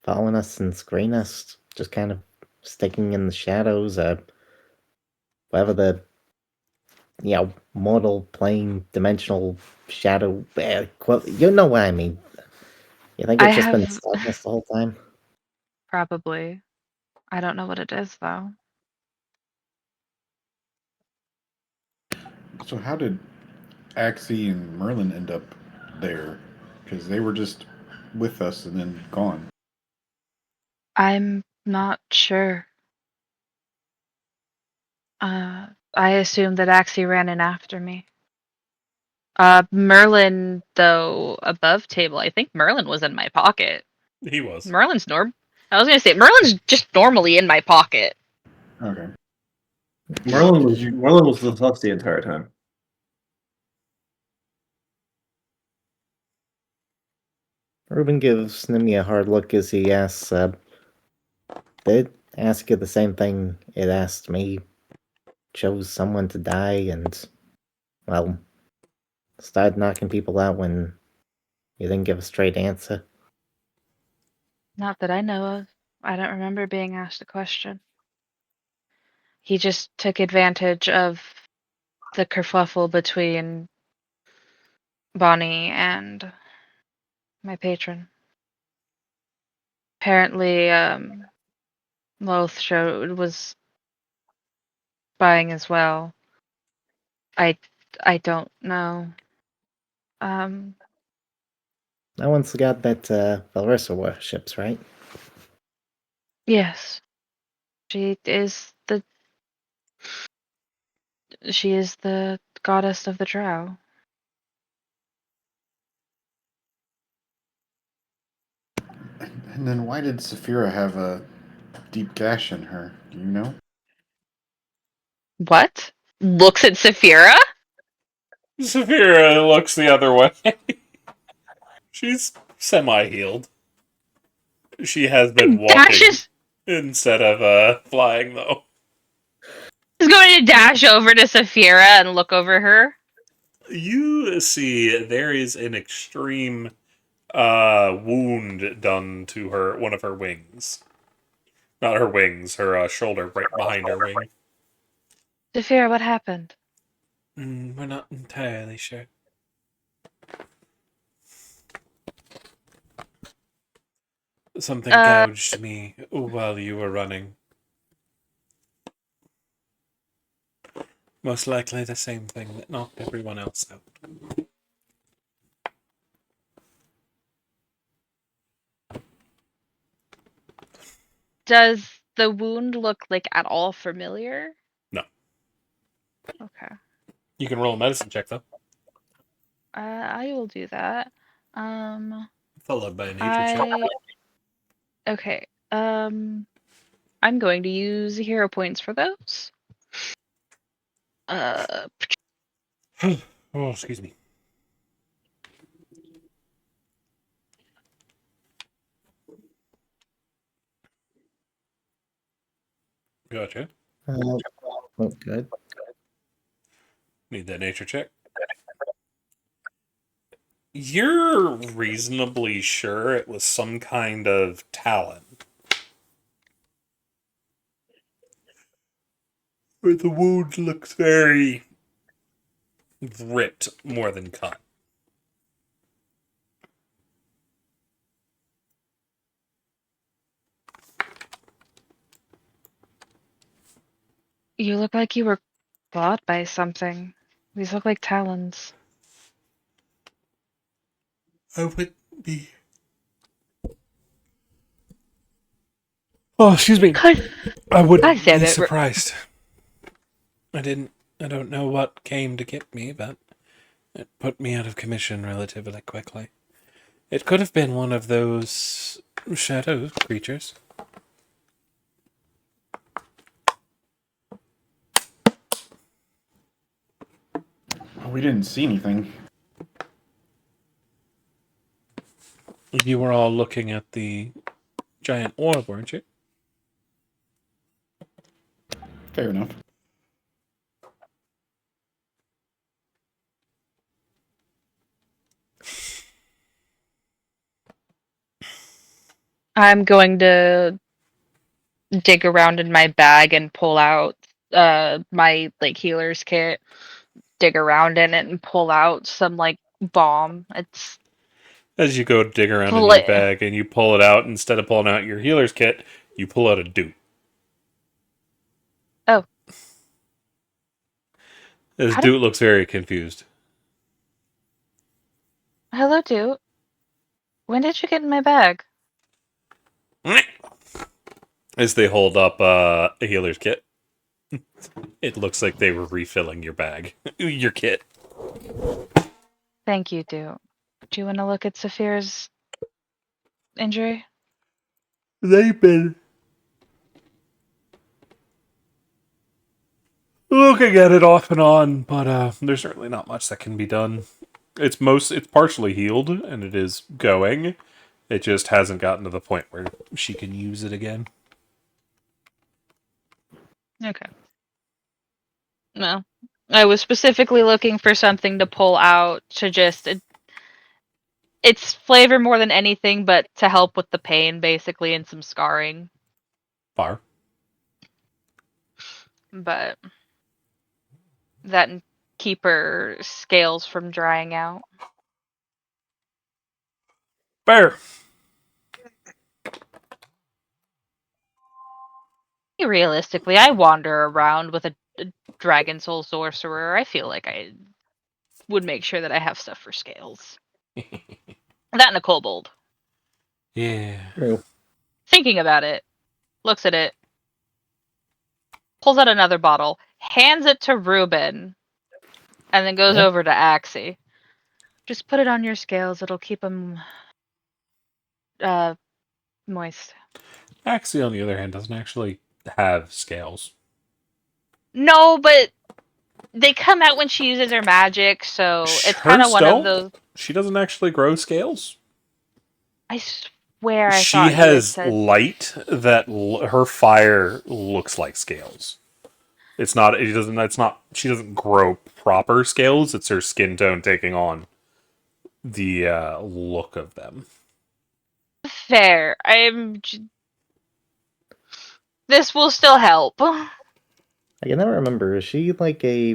following us since Grey Nest, just kind of sticking in the shadows. Whatever the mortal plane dimensional shadow. You know what I mean? You think I it's just been have stalking us the whole time? probably. I don't know what it is though. So how did Axie and Merlin end up there? Because they were just with us and then gone. I'm not sure. I assume that Axie ran in after me. Merlin, though, above table, I think Merlin was in my pocket. He was. Merlin's I was gonna say, Merlin's just normally in my pocket. Okay. Merlin Did was you? Merlin was with us the entire time. Ruben gives Nimi a hard look as he asks, did it ask you the same thing it asked me? Chose someone to die and, well, started knocking people out when you didn't give a straight answer? Not that I know of. I don't remember being asked a question. He just took advantage of the kerfuffle between Bonnie and my patron. Apparently, Loth was spying as well. I don't know. Um, That one's the god that Valrissa worships, right? yes, she is the goddess of the drow. And then why did Saphira have a deep gash in her? Do you know? What? Looks at Saphira? Saphira looks the other way. She's semi-healed. She has been walking Dash instead of flying, though. is going to dash over to Saphira and look over her. You see there is an extreme wound done to one of her wings. Not her wings, her shoulder, right behind her wing. Saphira, what happened? We're not entirely sure. Something gouged me while you were running. Most likely the same thing that knocked everyone else out. Does the wound look at all familiar? No. Okay. You can roll a medicine check, though. I will do that. Followed by a nature check. Okay. I'm going to use hero points for those. Oh, excuse me. Gotcha. Oh, good. Need that nature check. You're reasonably sure it was some kind of talon. But the wound looks very ripped more than cut. You look like you were clawed by something. These look like talons. I would be. Oh, excuse me. God, I wouldn't God damn be it. surprised. I don't know what came to get me, but it put me out of commission relatively quickly. It could have been one of those shadow creatures. We didn't see anything. You were all looking at the giant orb, weren't you? Fair enough. I'm going to dig around in my bag and pull out my like healer's kit, dig around in it and pull out some like balm. It's As you go dig around in your like bag and you pull it out, instead of pulling out your healer's kit, you pull out a dupe. oh, This how did, dude looks very confused. hello dude. When did you get in my bag? As they hold up a healer's kit, it looks like they were refilling your bag, your kit. Thank you, dude. Do you want to look at Saphir's injury? They've been looking at it off and on, but there's certainly not much that can be done. It's partially healed, and it is going. It just hasn't gotten to the point where she can use it again. Okay. No. I was specifically looking for something to pull out to just it's flavor more than anything, but to help with the pain basically and some scarring. Fire. But that and keep her scales from drying out. Fair. Realistically, I wander around with a dragon soul sorcerer. I feel like I would make sure that I have stuff for scales. That and a kobold. Yeah. True. Thinking about it, looks at it, pulls out another bottle, hands it to Ruben, and then goes Yeah. over to Axie. Just put it on your scales. It'll keep them moist. Axie, on the other hand, doesn't actually have scales. No, but they come out when she uses her magic, so it's kind of Hers one of don't. those. She doesn't actually grow scales. I swear I She thought you had has said. light that her fire looks like scales. It's not. It doesn't. It's not. She doesn't grow proper scales. It's her skin tone taking on the look of them. Fair. This will still help. I can never remember. Is she like a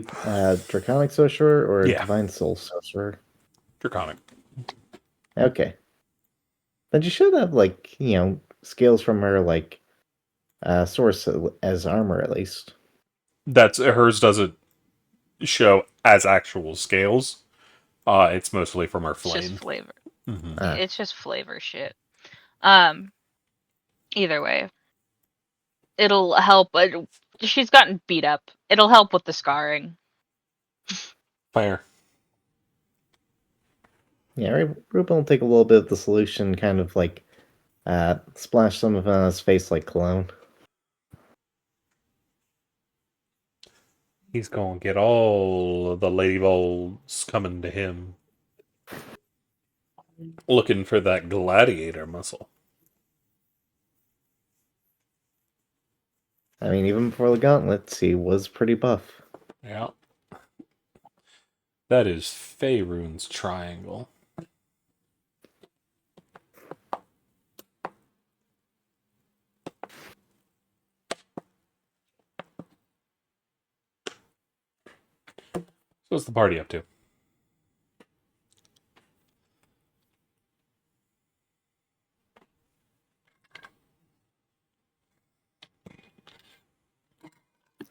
Draconic sorcerer or a Yeah. Divine Soul sorcerer? Draconic. Okay. Then she should have like, scales from her like source as armor at least. That's hers. Doesn't show as actual scales. It's mostly from her It's just flame. flavor. Mm-hmm. It's just flavor shit. Either way, it'll help. She's gotten beat up. It'll help with the scarring. Fire. Yeah, Ruben will take a little bit of the solution, kind of like splash some of it on his face like cologne. He's gonna get all of the lady bolts coming to him, looking for that gladiator muscle. I mean, even before the gauntlets, he was pretty buff. Yeah. That is Faerun's triangle. So what's the party up to?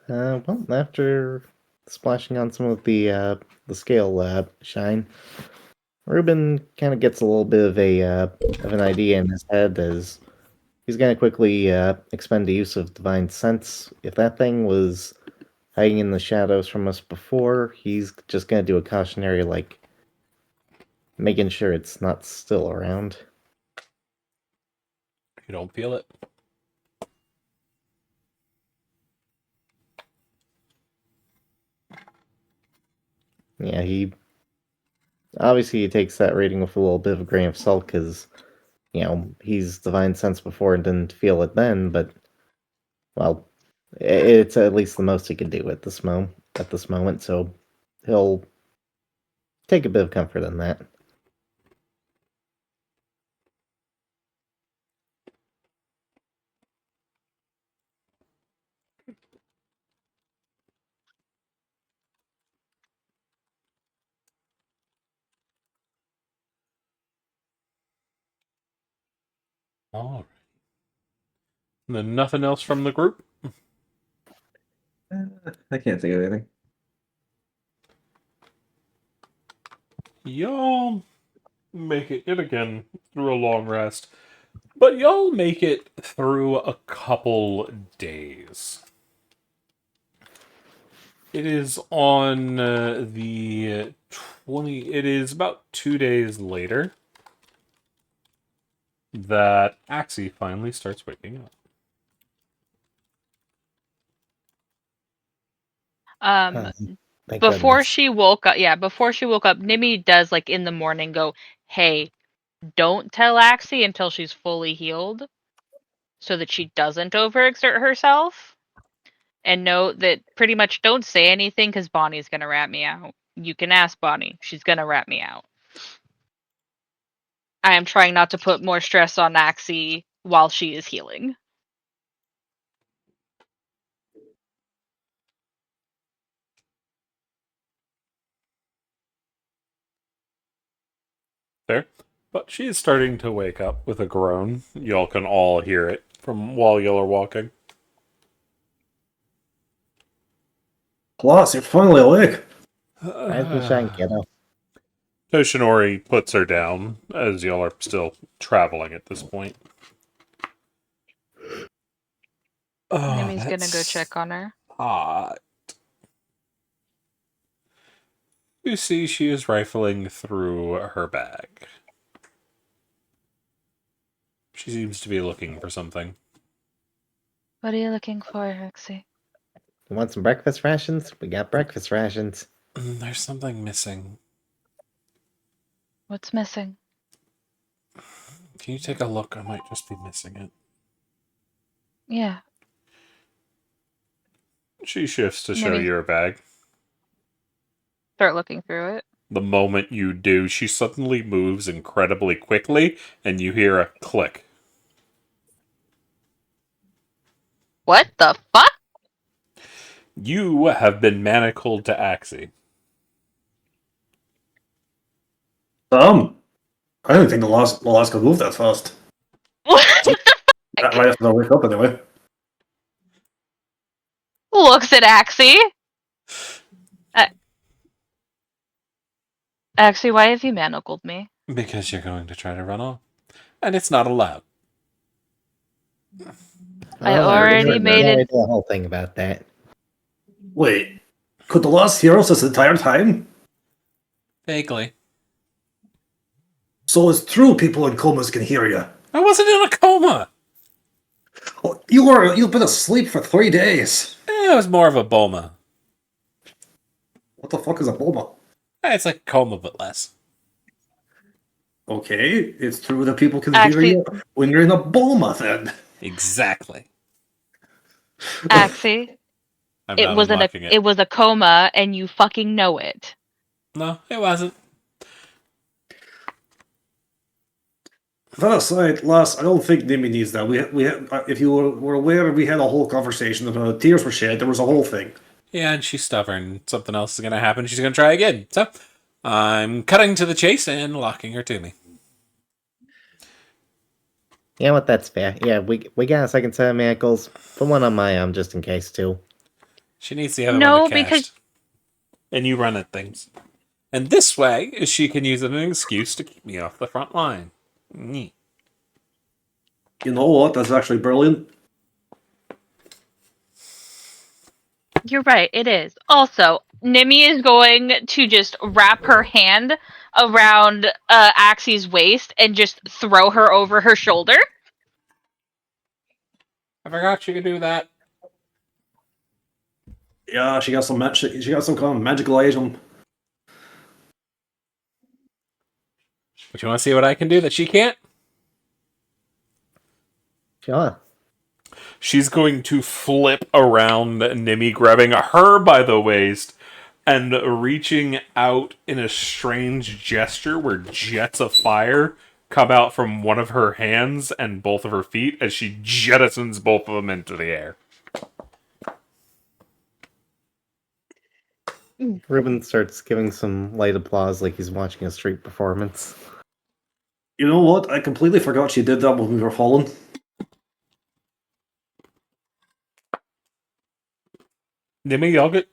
Well, after splashing on some of the scale shine, Ruben kind of gets a little bit of an idea in his head as he's going to quickly expend the use of divine sense. If that thing was hiding in the shadows from us before, he's just going to do a cautionary, like, making sure it's not still around. You don't feel it? Yeah, he takes that rating with a little bit of a grain of salt because, he's divine sense before and didn't feel it then, but, well, it's at least the most he can do at this moment, so he'll take a bit of comfort in that. All right. And then nothing else from the group? I can't think of anything. Y'all make it yet again through a long rest. But y'all make it through a couple days. It is on the 20... It is about 2 days later that Axie finally starts waking up. Thank Before goodness. she woke up, Nimi does, like, in the morning go, hey, don't tell Axie until she's fully healed so that she doesn't overexert herself. And note that pretty much don't say anything because Bonnie's going to rat me out. You can ask Bonnie. She's going to rat me out. I am trying not to put more stress on Axie while she is healing. There. But she is starting to wake up with a groan. Y'all can all hear it from while y'all are walking. Plus, you're finally awake. Rise and shine, kiddo. Toshinori puts her down as y'all are still traveling at this point. Nimi's going to go check on her. Hot. You see she is rifling through her bag. She seems to be looking for something. What are you looking for, Axie? You want some breakfast rations? We got breakfast rations. There's something missing. What's missing? Can you take a look? I might just be missing it. Yeah. She shifts to show Maybe. you her bag. Start looking through it. The moment you do, she suddenly moves incredibly quickly, and you hear a click. What the fuck? You have been manacled to Axie. I don't think the last could move that fast. Right after I wake up, anyway. Looks at Axie. Axie, why have you manacled me? Because you're going to try to run off. And it's not allowed. I already made it. The whole thing about that. Wait, could the last hear us this entire time? Vaguely. So it's true people in comas can hear you. I wasn't in a coma! Oh, you've been asleep for 3 days. It was more of a boma. What the fuck is a boma? It's like a coma, but less. Okay, it's true that people can hear you when you're in a boma, then. Exactly. Axie, I'm it not was unlocking it was a coma, and you fucking know it. No, it wasn't. That aside, lass, I don't think Nimmy needs that. If you were aware, we had a whole conversation about tears were shed. There was a whole thing. Yeah, and she's stubborn. Something else is going to happen. She's going to try again. So, I'm cutting to the chase and locking her to me. You know what? That's fair. Yeah, we got a second set of manacles. Put one on my arm just in case too. She needs the other No, one to cast. because- And you run at things. And this way, she can use it as an excuse to keep me off the front line. Neat. You know what? That's actually brilliant. You're right, it is. Also, Nimmy is going to just wrap her hand around Axie's waist and just throw her over her shoulder. I forgot you could do that. Yeah, she got some she got some kind of magical item. But you want to see what I can do that she can't? Sure. She's going to flip around Nimmy, grabbing her by the waist and reaching out in a strange gesture where jets of fire come out from one of her hands and both of her feet as she jettisons both of them into the air. Ruben starts giving some light applause like he's watching a street performance. You know what? I completely forgot she did that when we were falling. Nimmy, I'll get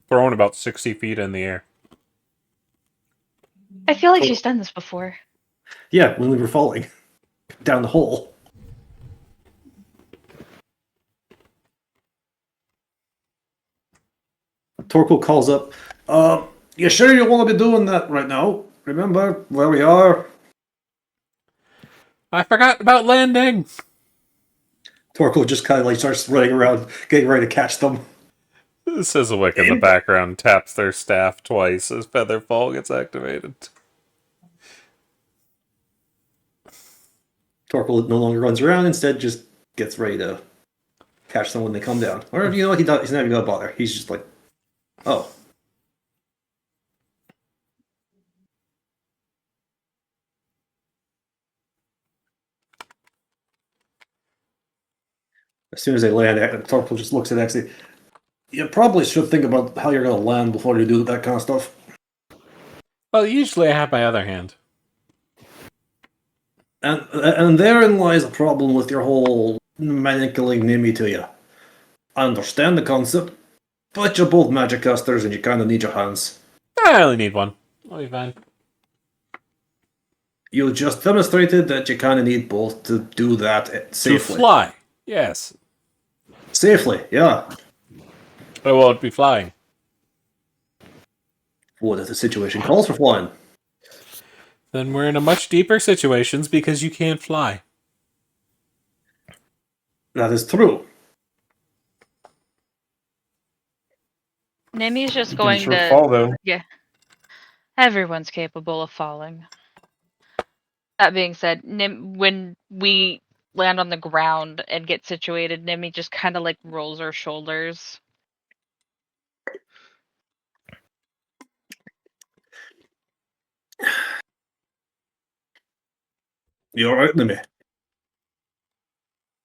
thrown about 60 feet in the air. I feel like she's done this before. Yeah, when we were falling down the hole. Torko calls up. You sure you want to be doing that right now? Remember where we are? I forgot about landing! Torko just kind of like starts running around, getting ready to catch them. Sizzlewick in the background taps their staff twice as Featherfall gets activated. Torko no longer runs around, instead just gets ready to catch them when they come down. Or, you know what, he's not even going to bother. He's just like, oh. As soon as they land, Torko just looks at Exy. You probably should think about how you're going to land before you do that kind of stuff. Well, usually I have my other hand. And therein lies a problem with your whole manacling Nimmy to you. I understand the concept, but you're both magic casters and you kind of need your hands. I only need one. I'll be fine. You just demonstrated that you kind of need both to do that safely. To fly, yes. Safely, yeah. I won't be flying. What if the situation calls for flying? Then we're in a much deeper situations because you can't fly. That is true. Nimmy's just You can going sure to... fall though. Yeah. Everyone's capable of falling. That being said, when we land on the ground and get situated, Nimmy just kind of like rolls her shoulders. You alright, Nimmy?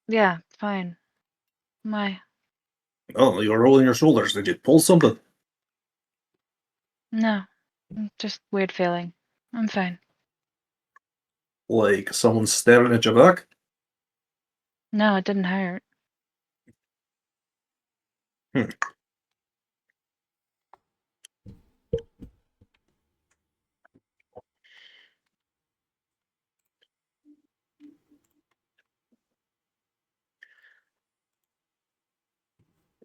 Yeah, fine. My. Oh, you're rolling your shoulders. Did you pull something? No. Just weird feeling. I'm fine. Like someone staring at your back? No, it didn't hurt.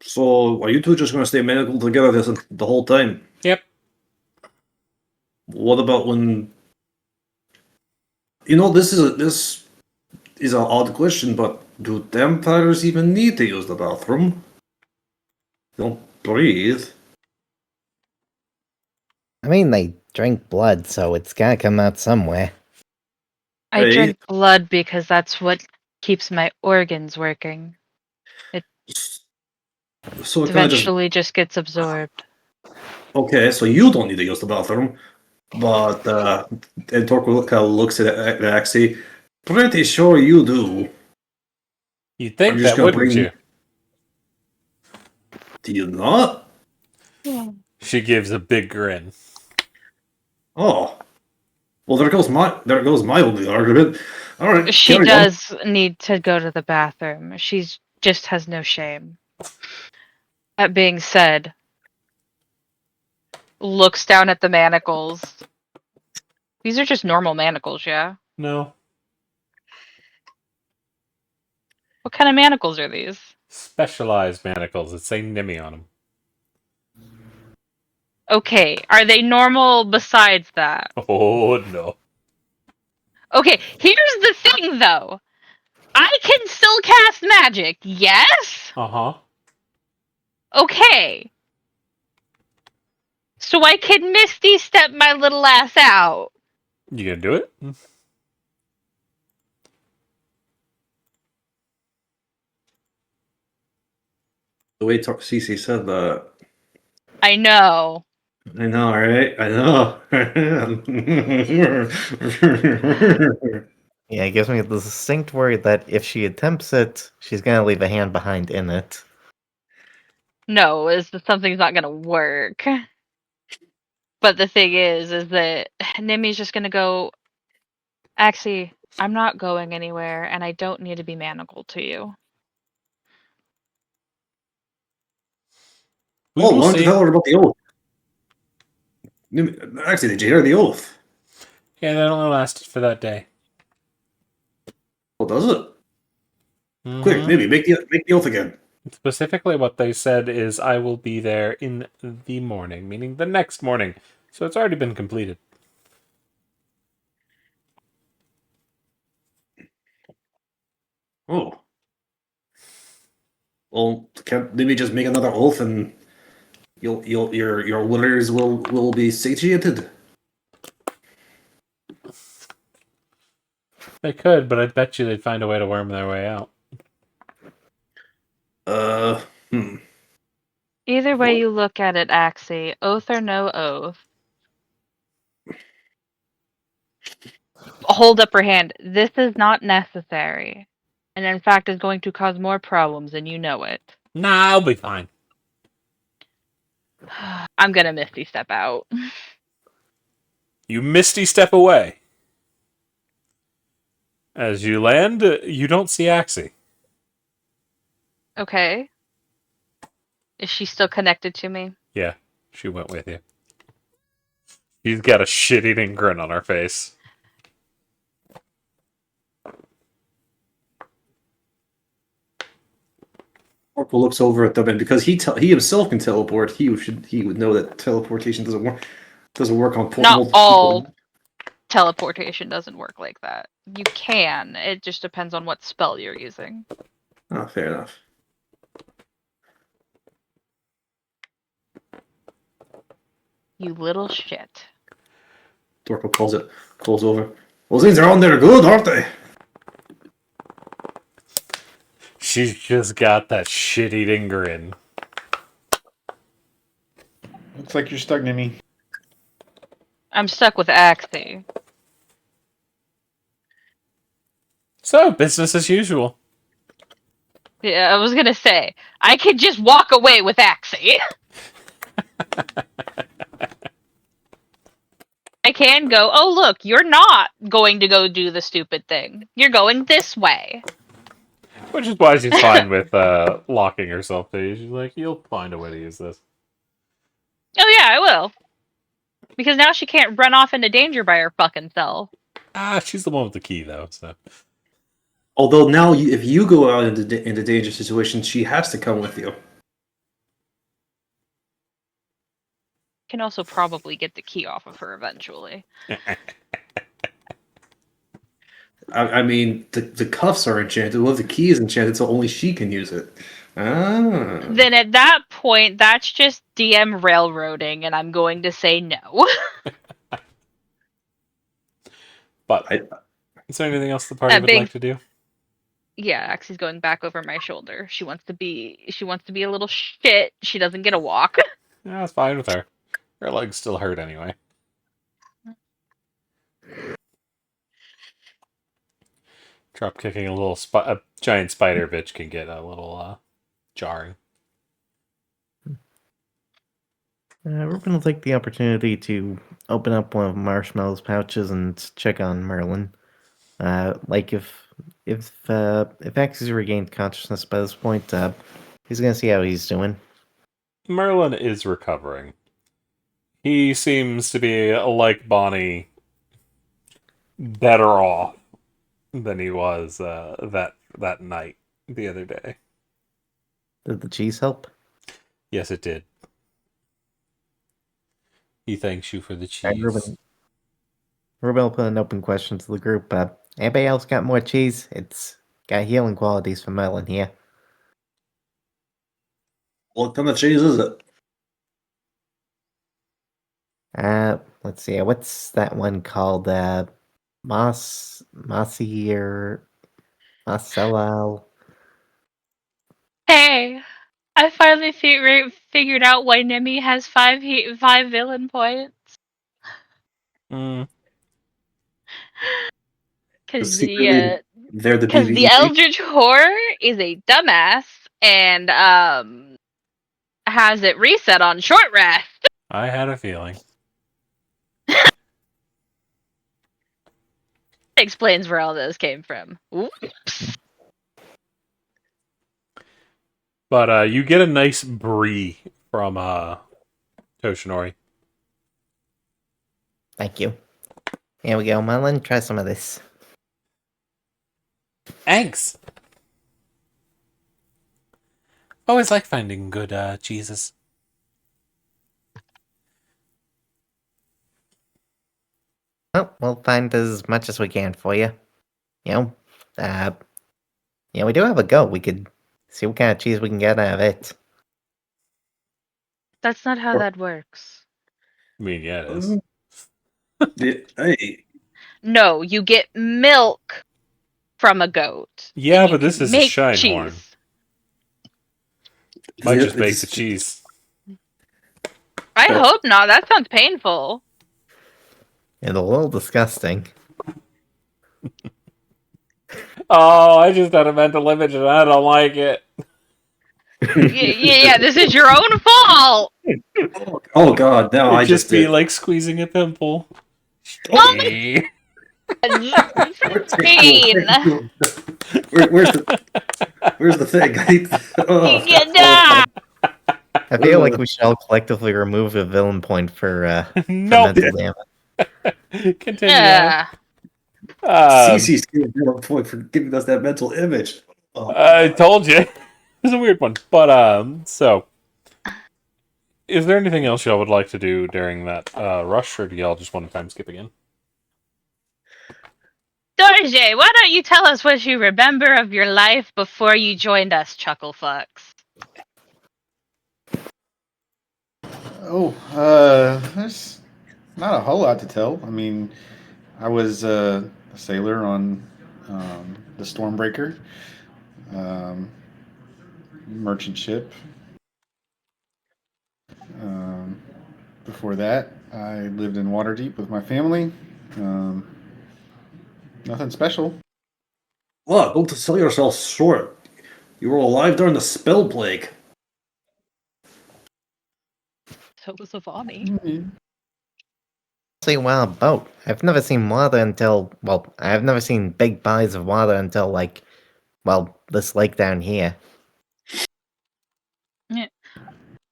So, are you two just going to stay medical together the whole time? Yep. What about when... You know, this is an odd question, but do vampires even need to use the bathroom? They don't breathe. I mean, they drink blood, so it's gotta come out somewhere. I Hey. drink blood because that's what keeps my organs working. So it kind of just... Eventually just gets absorbed. Okay, so you don't need to use the bathroom, but and Torko kind of looks at Axie. Pretty sure you do. You'd I'm think just that, gonna wouldn't bring. you? Do you not? She gives a big grin. Oh, well, there goes my only argument. All right, She carry on. does need to go to the bathroom. She's just has no shame. That being said, looks down at the manacles. These are just normal manacles, yeah? No. What kind of manacles are these? Specialized manacles that say Nimmy on them. Okay, are they normal besides that? Oh, no. Okay, here's the thing though. I can still cast magic, yes? Uh-huh. Okay. So I can Misty Step my little ass out. You gonna do it? The way Cece said that. I know. I know, right? I know. Yeah, it gives me the distinct worry that if she attempts it, she's gonna leave a hand behind in it. No, is that something's not gonna work. But the thing is that Nimi's just gonna go, Axie, I'm not going anywhere, and I don't need to be manacled to you. We Oh, will why don't you see. tell her about the oath? Actually, did you hear the oath? Yeah, that only lasted for that day. Well, does it? Mm-hmm. Quick, maybe make the oath again. Specifically, what they said is, I will be there in the morning, meaning the next morning. So it's already been completed. Oh. Well, can't maybe just make another oath and your winners will be satiated. They could, but I bet you they'd find a way to worm their way out. Hmm. Either way What? you look at it, Axie, oath or no oath, hold up her hand. This is not necessary. And in fact is going to cause more problems and you know it. Nah, I'll be fine. I'm gonna Misty Step out. You misty step away. As you land, you don't see Axie. Okay. Is she still connected to me? Yeah, she went with you. She's got a shit-eating grin on her face. Orko looks over at them, and because he himself can teleport, he would know that teleportation doesn't work on Not multiple all people. teleportation doesn't work like that. You can. It just depends on what spell you're using. Oh, fair enough. You little shit. Torko calls over. Those things are on there good, aren't they? She's just got that shit-eating grin. Looks like you're stuck, Nimmy. I'm stuck with Axie. So, business as usual. Yeah, I was gonna say, I could just walk away with Axie. I can go, oh look, you're not going to go do the stupid thing. You're going this way. Which is why she's fine with locking herself to you. She's like, you'll find a way to use this. Oh yeah, I will. Because now she can't run off into danger by her fucking self. She's the one with the key, though, so... Although now, if you go out into dangerous situations, she has to come with you. Can also probably get the key off of her eventually. I mean, the cuffs are enchanted. Well, the key is enchanted, so only she can use it. Ah. Then at that point, that's just DM railroading, and I'm going to say no. But, is there anything else the party would like to do? Yeah, Axie's going back over my shoulder. She wants to be a little shit. She doesn't get a walk. Yeah, that's fine with her. Her legs still hurt anyway. Drop kicking a giant spider bitch can get a little jarring. We're going to take the opportunity to open up one of Marshmallow's pouches and check on Merlin. Like if X has regained consciousness by this point, he's going to see how he's doing. Merlin is recovering. He seems to be, like Bonnie, better off than he was that night the other day. Did the cheese help? Yes, it did. He thanks you for the Alright, cheese. Ruben will put an open question to the group. Anybody else got more cheese? It's got healing qualities for Merlin here. What kind of cheese is it? Let's see. What's that one called? Mossy or Marcellal? Hey, I finally figured out why Nemi has 5 villain points. Mm. Because They're the the BBEG. Eldritch Horror is a dumbass and has it reset on short rest. I had a feeling. Explains where all those came from. Oops. But you get a nice brie from Toshinori. Thank you. Here we go, Merlin. Try some of this. Thanks. Always like finding good cheeses. Well, we'll find as much as we can for you. You know, we do have a goat. We could see what kind of cheese we can get out of it. That's not how that works. I mean, yeah, it is. Hey, No, you get milk from a goat. Yeah, and you but this can is a make shine cheese. horn. Might just make the cheese. I hope not. That sounds painful. It's a little disgusting. Oh, I just had a mental image and I don't like it. Yeah, this is your own fault. Oh God! Now It'd I just just be did. like squeezing a pimple. Oh, Eh. pain. Where's the thing? Yeah, I feel like we should all collectively remove a villain point for Nope. mental damage. Continue yeah. on. CC's point for giving us that mental image. Oh, I told you. It's a weird one. But, so. Is there anything else y'all would like to do during that rush, or do y'all just want to time skip again? Dorje, why don't you tell us what you remember of your life before you joined us, Chucklefucks? Oh, there's not a whole lot to tell. I mean, I was a sailor on the Stormbreaker, merchant ship. Before that, I lived in Waterdeep with my family. Nothing special. look! Don't sell yourself short. You were alive during the spell plague. So was Avani. Mm-hmm. See, wow, boat. I've never seen water until, well, I've never seen big bodies of water until, like, well, this lake down here. Yeah.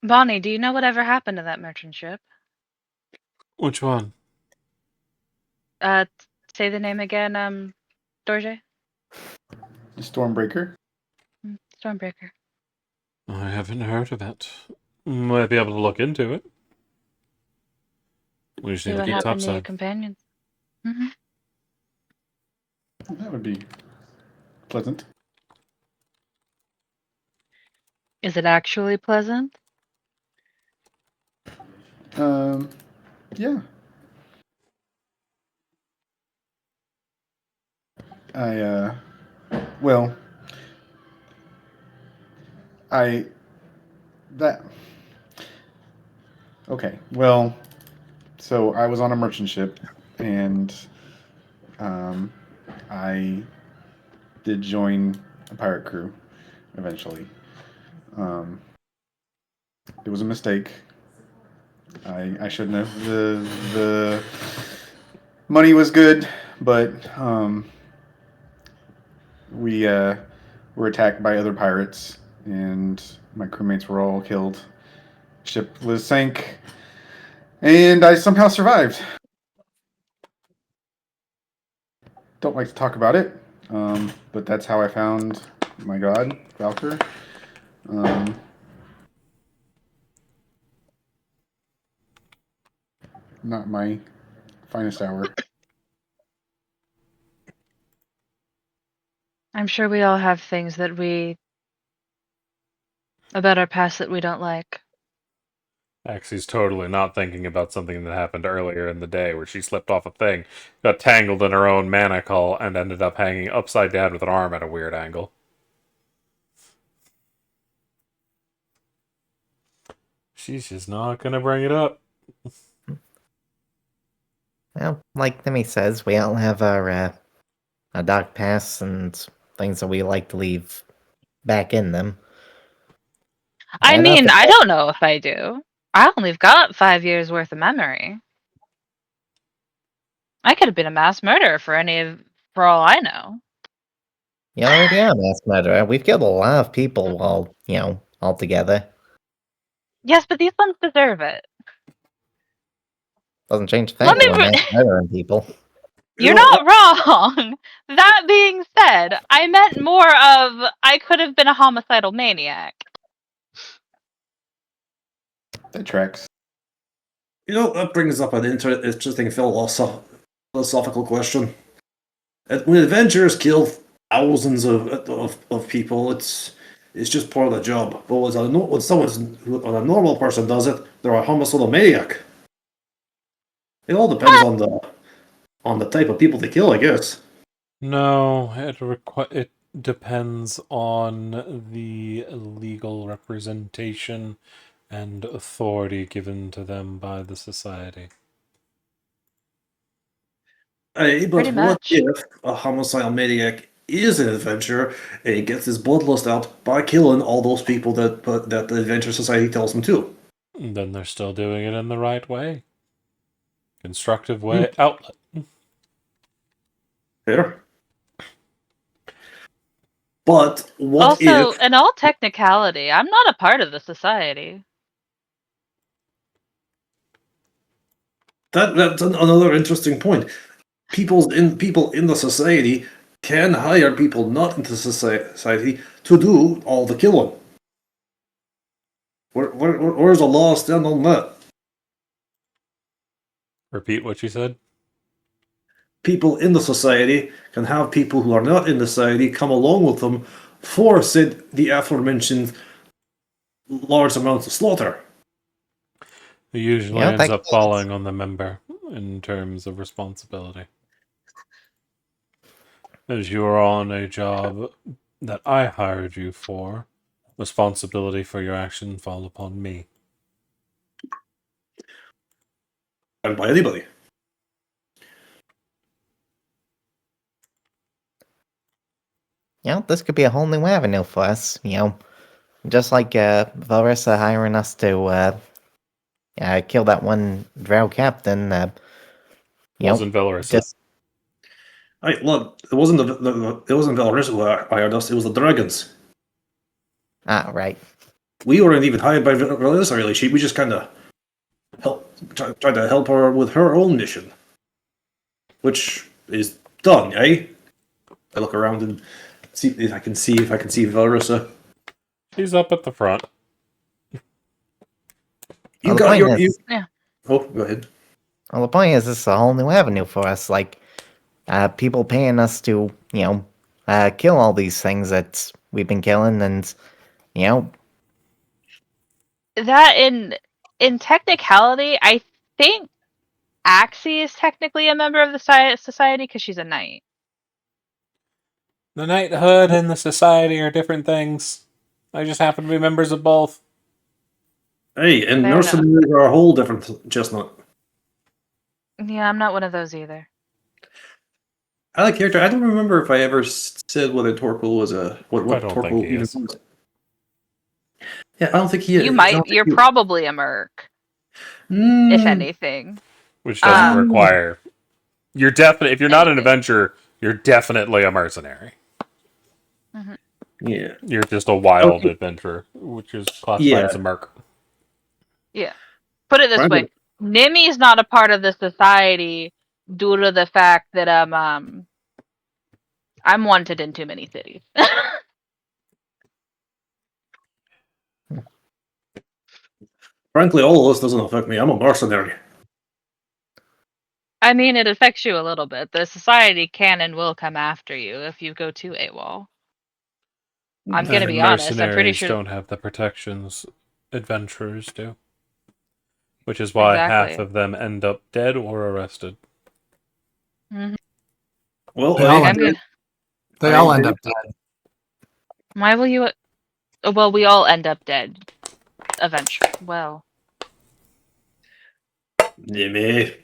Bonnie, do you know whatever happened to that merchant ship? Which one? Say the name again, Dorje? The Stormbreaker. Stormbreaker. I haven't heard of it. Might be able to look into it. We just See need to what keep happened to your topside. companions. Mm-hmm. That would be pleasant. Is it actually pleasant? Yeah. I, well, I, that, Okay, well, so I was on a merchant ship, and um, I did join a pirate crew eventually. Um, it was a mistake. I shouldn't have. The money was good, but we were attacked by other pirates, and my crewmates were all killed. Ship was sank, and I somehow survived. Don't like to talk about it, but that's how I found my god, Valkyr. Um, not my finest hour. I'm sure we all have things about our past that we don't like. Axie's totally not thinking about something that happened earlier in the day where she slipped off a thing, got tangled in her own manacle, and ended up hanging upside down with an arm at a weird angle. She's just not gonna bring it up. Well, like Timmy says, we all have our dark past and things that we like to leave back in them. I And mean, I don't know if I do. I only got 5 years worth of memory. I could have been a mass murderer for all I know. you already are a mass murderer. We've killed a lot of people all together. Yes, but these ones deserve it. Doesn't change the Let fact that me we're mass murdering people. You're not wrong. That being said, I meant more of I could have been a homicidal maniac. That tracks. That brings up an interesting philosophical question. When adventurers kill thousands of people, it's just part of the job. But when a normal person does it, they're a homicidal maniac. It all depends on the type of people they kill, I guess. No, it depends on the legal representation and authority given to them by the society. But Pretty what much. if a homicidal maniac is an adventurer and he gets his bloodlust out by killing all those people that the Adventure Society tells him to? Then they're still doing it in the right way. Constructive way outlet. Fair. But what Also, if in all technicality, I'm not a part of the society. that's another interesting point? People in the society can hire people not into society to do all the killing. Where's the law stand on that? Repeat what you said. People in the society can have people who are not in the society come along with them for said the aforementioned large amounts of slaughter. It usually Yeah, ends up falling on the member in terms of responsibility. As you are on a job that I hired you for, responsibility for your action fall upon me. And by anybody. This could be a whole new avenue for us. Just like Varissa hiring us to kill that one drow captain. Wasn't Valorissa. Just Look, it wasn't it wasn't Valorissa who hired us. It was the dragons. right. We weren't even hired by Valorissa. Really, we just kind of tried to help her with her own mission, which is done. Eh? I look around and see if I can see Valorissa. She's up at the front. You Well, got your. Yeah. Oh, go ahead. Well, the point is, this is a whole new avenue for us. Like, people paying us to, kill all these things that we've been killing, and That in technicality, I think Axie is technically a member of the society because she's a knight. The knighthood and the society are different things. I just happen to be members of both. Hey, and Fair mercenaries are a whole different chestnut. Yeah, I'm not one of those either. I like character. I don't remember if I ever said whether Torquil was what I don't think Torquil he even is. was. Yeah, I don't think he is. You I might. don't think You're he- probably a merc, if Mm, anything. Which doesn't Um, require. You're definitely. If you're not an anything. adventurer, you're definitely a mercenary. yeah. You're just a wild Okay. adventurer, which is classified Yeah. as a merc. Yeah. Put it this Right. way: Nimi's not a part of the society due to the fact that I'm wanted in too many cities. Frankly, all of this doesn't affect me. I'm a mercenary. I mean, it affects you a little bit. The society can and will come after you if you go to AWOL. I'm gonna And be honest. I'm pretty mercenaries sure. don't have the protections adventurers do. Which is why half Exactly. of them end up dead or arrested. Mhm. Well, They all I'm good. They all end up dead. Why will you? Well, we all end up dead eventually. Well, Nimmy.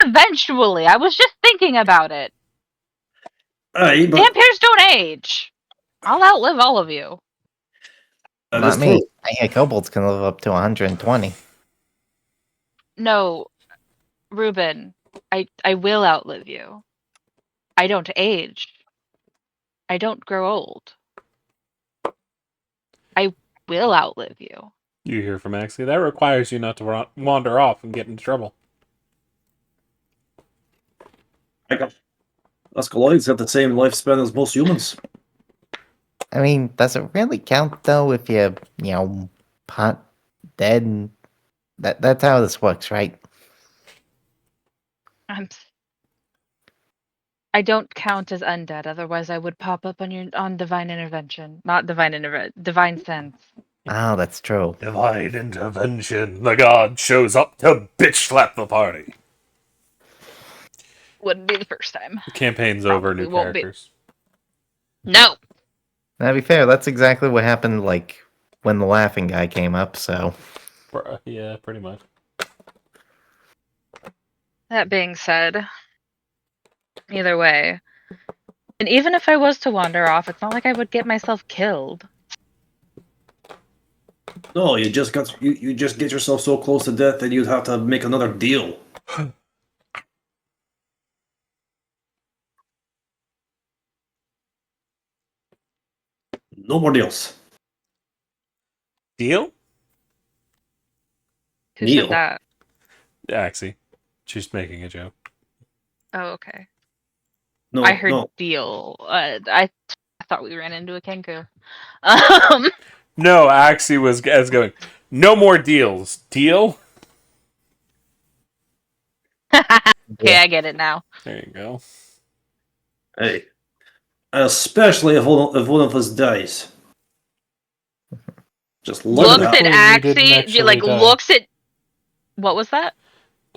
eventually. I was just thinking about it. Aye, but Vampires don't age. I'll outlive all of you. that Not is me. true. I hear kobolds can live up to 120. No, Ruben, I will outlive you. I don't age. I don't grow old. I will outlive you. You hear from Axie. That requires you not to wander off and get into trouble. Ascaloids have the same lifespan as most humans. I mean, does it really count though if pot dead? That's how this works, right? I don't count as undead, otherwise I would pop up on divine intervention. Not divine sense. Oh, that's true. Divine intervention. The god shows up to bitch slap the party. Wouldn't be the first time. The campaign's over, new Won't be. characters. No. Now, to be fair, that's exactly what happened, like, when the laughing guy came up, so... Yeah, pretty much. That being said, either way, and even if I was to wander off, it's not like I would get myself killed. No, you just get yourself so close to death that you'd have to make another deal. No more deals. Deal? Who Neil. said that? Axie. She's making a joke. Oh, okay. No, I heard no. deal. I thought we ran into a Kenku. Um, No, Axie was going, no more deals. Deal? okay, I get it now. There you go. Hey, especially if one of us dies. Just let Looks it at out. You didn't Axie, actually like die. looks at. What was that?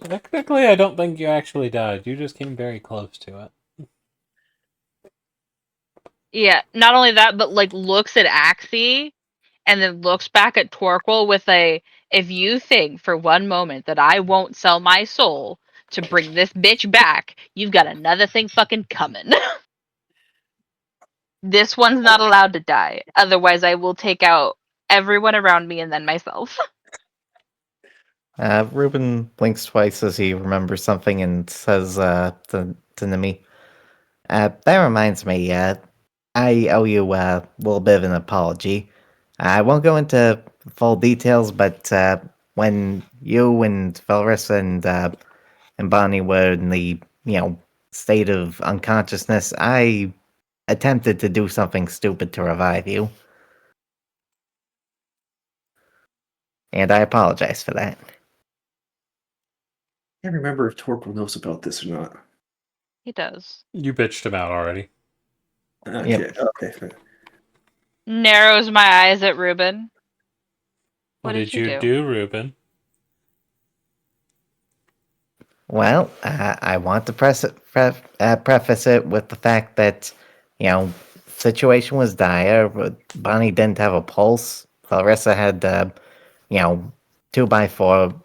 Technically, I don't think you actually died. You just came very close to it. Yeah, not only that, but like looks at Axie, and then looks back at Torquil with a. If you think for one moment that I won't sell my soul to bring this bitch back, you've got another thing fucking coming. This one's not allowed to die. Otherwise, I will take out everyone around me and then myself. Ruben blinks twice as he remembers something and says to Nimi, that reminds me, I owe you a little bit of an apology. I won't go into full details, but when you and Valrissa and Bonnie were in the, state of unconsciousness, I attempted to do something stupid to revive you. And I apologize for that. I can't remember if Torquil knows about this or not. He does. You bitched him out already. Okay, Yep. okay. Narrows my eyes at Ruben. What did you do, Ruben? Well, I want to preface it with the fact that, situation was dire. But Bonnie didn't have a pulse. Clarissa had, 2x4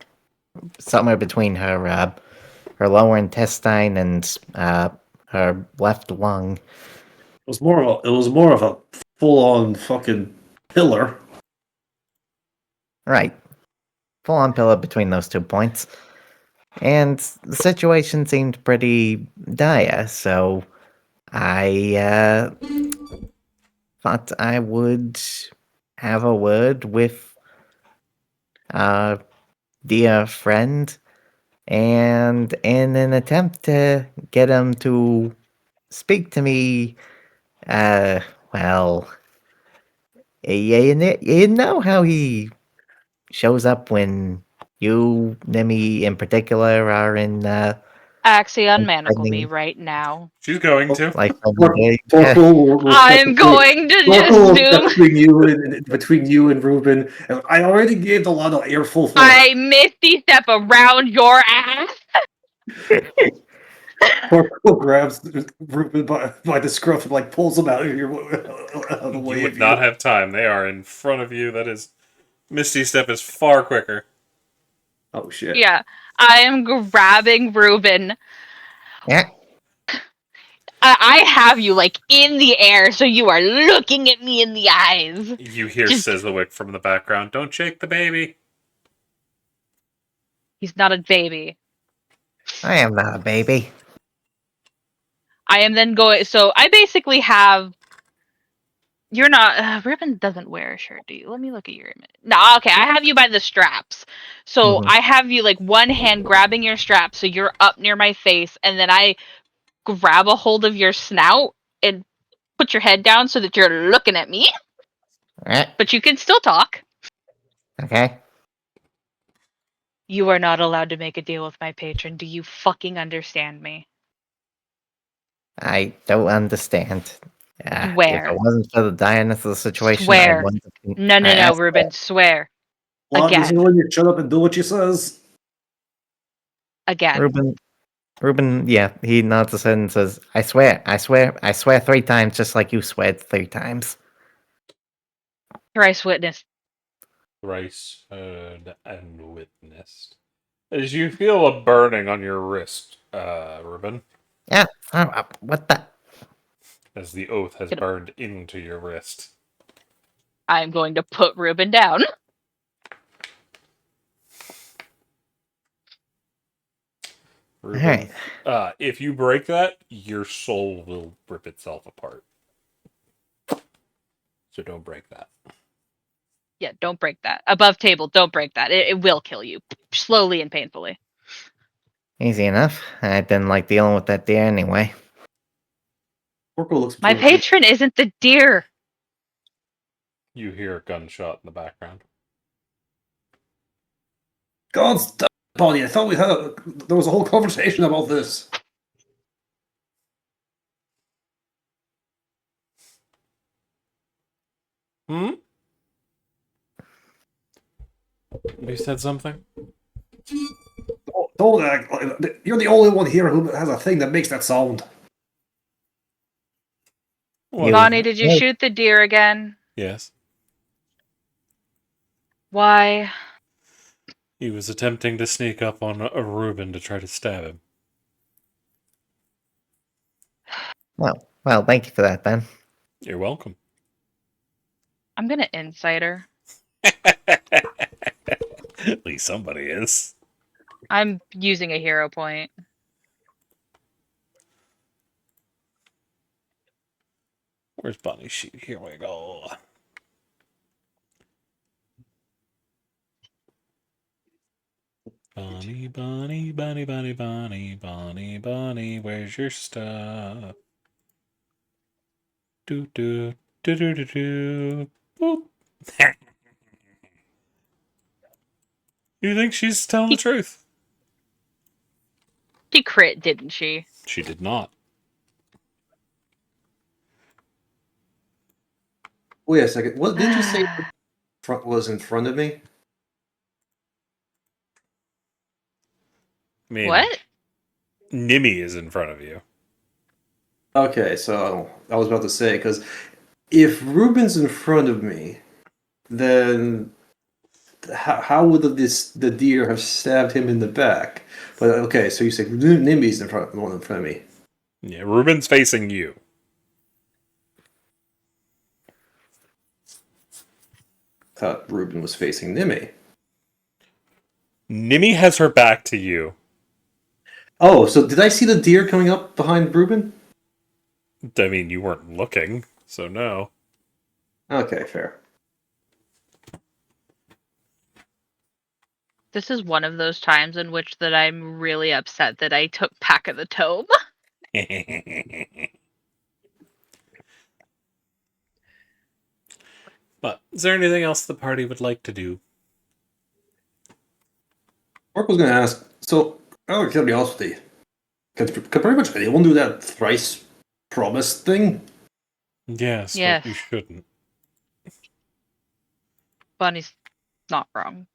somewhere between her lower intestine and her left lung. It was more of a full-on fucking pillar. Right. Full on pillow between those 2 points. And the situation seemed pretty dire, so I thought I would have a word with our dear friend, and in an attempt to get him to speak to me, well, you know how he shows up when you, Nemi in particular, are in Axie, unmanacle me threatening, right now. She's going to. like I'm going to just zoom. between you and Ruben. And I already gave the lot of earful for I misty step around your ass. Torko grabs Ruben by the scruff and like pulls him out of your out of the way You would of not you. have time. They are in front of you. That is, Misty Step is far quicker. Oh shit! Yeah, I am grabbing Ruben. Yeah. I have you like in the air, so you are looking at me in the eyes. You hear Just- Sizzlewick from the background. Don't shake the baby. He's not a baby. I am not a baby. I am then going. So I basically have. You're not. Ruben doesn't wear a shirt, do you? Let me look at your image. No, okay. I have you by the straps. So Mhm. I have you like one hand grabbing your straps, so you're up near my face, and then I grab a hold of your snout and put your head down so that you're looking at me. But you can still talk. Okay. You are not allowed to make a deal with my patron. Do you fucking understand me? I don't understand. If it Swear. wasn't for the direness of the situation, Swear. I wouldn't. No, Ruben. Swear. Lon Again. isn't willing to shut up and do what she says. Again. Ruben, yeah, he nods his head and says, I swear 3 times, just like you sweared 3 times. Thrice witness. Thrice heard and witnessed. As you feel a burning on your wrist, Ruben, Yeah, what the? as the oath has burned into your wrist. I'm going to put Ruben down. Ruben, if you break that, your soul will rip itself apart. So don't break that. Yeah, don't break that. Above table, don't break that. It will kill you. Slowly and painfully. Easy enough. I didn't like dealing with that deer anyway. Torko looks. My patron isn't the deer. You hear a gunshot in the background. God's damn, Bonnie! I thought there was a whole conversation about this. Hmm? You said something? Don't act like you're the only one here who has a thing that makes that sound. What? Bonnie, did you shoot the deer again? Yes. Why? He was attempting to sneak up on a Reuben to try to stab him. Well, thank you for that, then. You're welcome. I'm gonna insider. At least somebody is. I'm using a hero point. Where's Bunny's sheet? Here we go. Bunny, bunny, bunny, bunny, bunny, bunny, bunny, where's your stuff? Do do do do do do. Boop. You think she's telling the truth? She crit, didn't she? She did not. Wait a second. What did you say? Was in front of me? I mean, What? Nimmy is in front of you. Okay, so I was about to say because if Ruben's in front of me, then how would the deer have stabbed him in the back? But okay, so you say Nimby's the one in front of me. Yeah, Ruben's facing you. Thought Ruben was facing Nimmy. Nimmy has her back to you. Oh, so did I see the deer coming up behind Ruben? I mean, you weren't looking, so no. Okay, fair. This is one of those times in which that I'm really upset that I took Pack of the Tome. But is there anything else the party would like to do? Mark was going to ask, so I gotta be honest with you. Could pretty much anyone do that thrice promise thing? Yes, Yeah. but you shouldn't. Bunny's not wrong.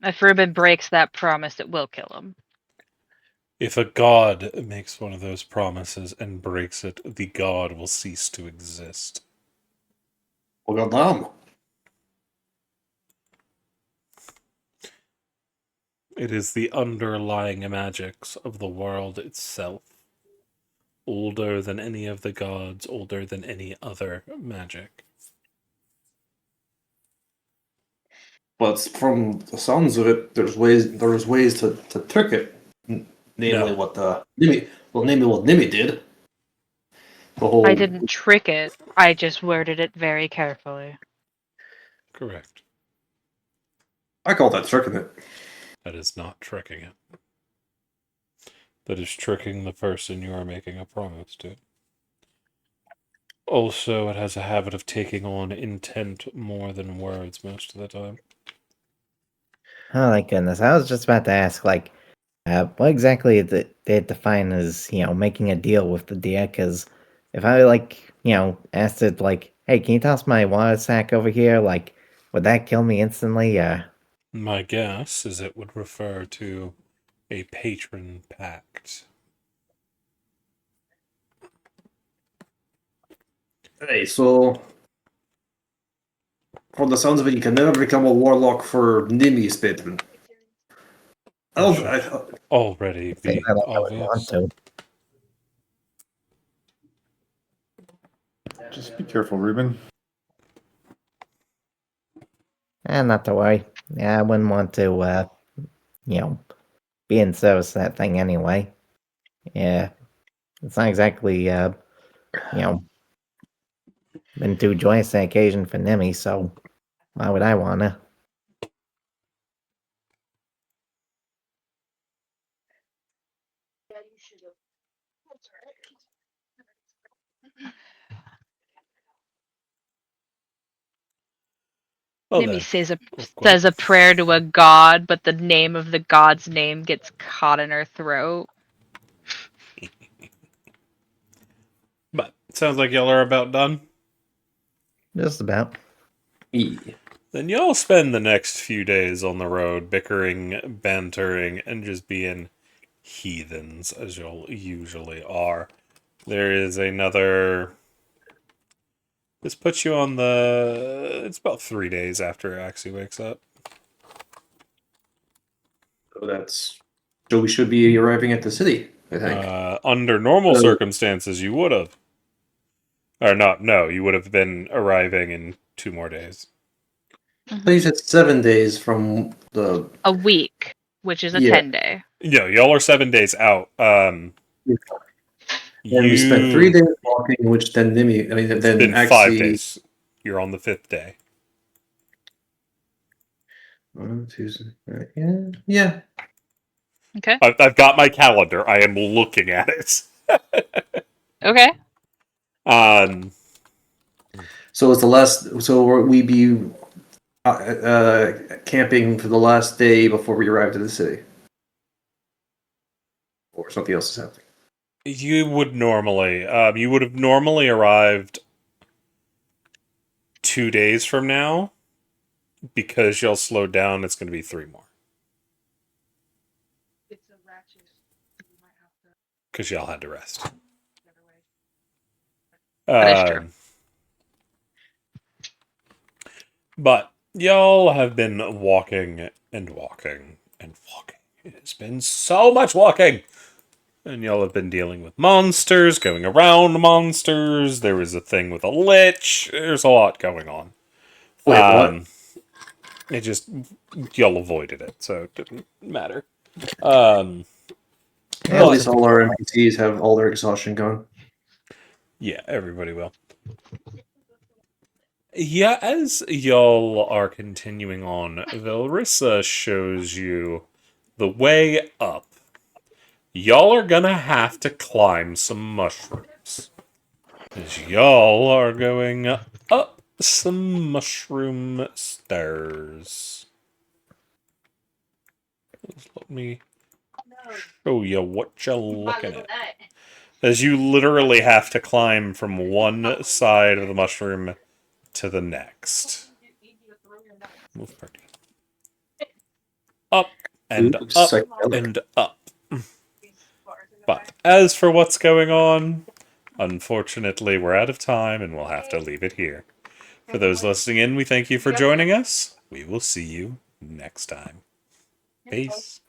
If Ruben breaks that promise, it will kill him. If a god makes one of those promises and breaks it, the god will cease to exist. Well, goddamn. It is the underlying magics of the world itself. Older than any of the gods, older than any other magic. But from the sounds of it, there's ways to trick it. Namely, No. what namely what Nimmy did. The whole. I didn't trick it. I just worded it very carefully. Correct. I call that tricking it. That is not tricking it. That is tricking the person you are making a promise to. Also, it has a habit of taking on intent more than words most of the time. Oh my goodness! I was just about to ask, like, what exactly they define as, making a deal with the deer? Because if I asked it, like, hey, can you toss my water sack over here? Like, would that kill me instantly? My guess is it would refer to a patron pact. Hey, so from the sounds of it, you can never become a warlock for Nimmy's patron. Already Say be that like I would want obvious. to. Just be careful, Ruben. Not to worry. Yeah, I wouldn't want to, be in service of that thing anyway. Yeah, it's not exactly, been too joyous an occasion for Nimmy, so why would I wanna? Well, Nimmy then. says a prayer to a god, but the name of the god's name gets caught in her throat. But sounds like y'all are about done. Just about. Then y'all spend the next few days on the road, bickering, bantering, and just being heathens, as y'all usually are. There is another... This puts you on the... It's about 3 days after Axie wakes up. So we should be arriving at the city, I think. Under normal circumstances, you would have. Or not, no, you would have been arriving in 2 more days. So you said 7 days from the... A week, which is a Yeah. 10-day. No, y'all are 7 days out. And we spent 3 days walking, which then Nimmy... I mean, It's then been Axie... 5 days. You're on the 5th day. 1, 2, 3, yeah. Okay. I've got my calendar. I am looking at it. Okay. So it's the last... So we be camping for the last day before we arrived at the city. Or something else is happening. You would normally, you would have normally arrived 2 days from now. Because y'all slowed down, it's going to be 3 more. Because y'all had to rest. That is true. But y'all have been walking and walking and walking. It's been so much walking! And y'all have been dealing with monsters, going around monsters. There was a thing with a lich. There's a lot going on. Wait, what? It just, y'all avoided it, so it didn't matter. At least all our NPCs have all their exhaustion gone. Yeah, everybody will. Yeah, as y'all are continuing on, Velrissa shows you the way up. Y'all are gonna have to climb some mushrooms. As y'all are going up some mushroom stairs. Let me show you what you're looking at. As you literally have to climb from one side of the mushroom to the next. Move party. Up and Oops, up psychedelic. and up. But as for what's going on, unfortunately we're out of time and we'll have to leave it here. For those listening in, we thank you for joining us. We will see you next time. Peace.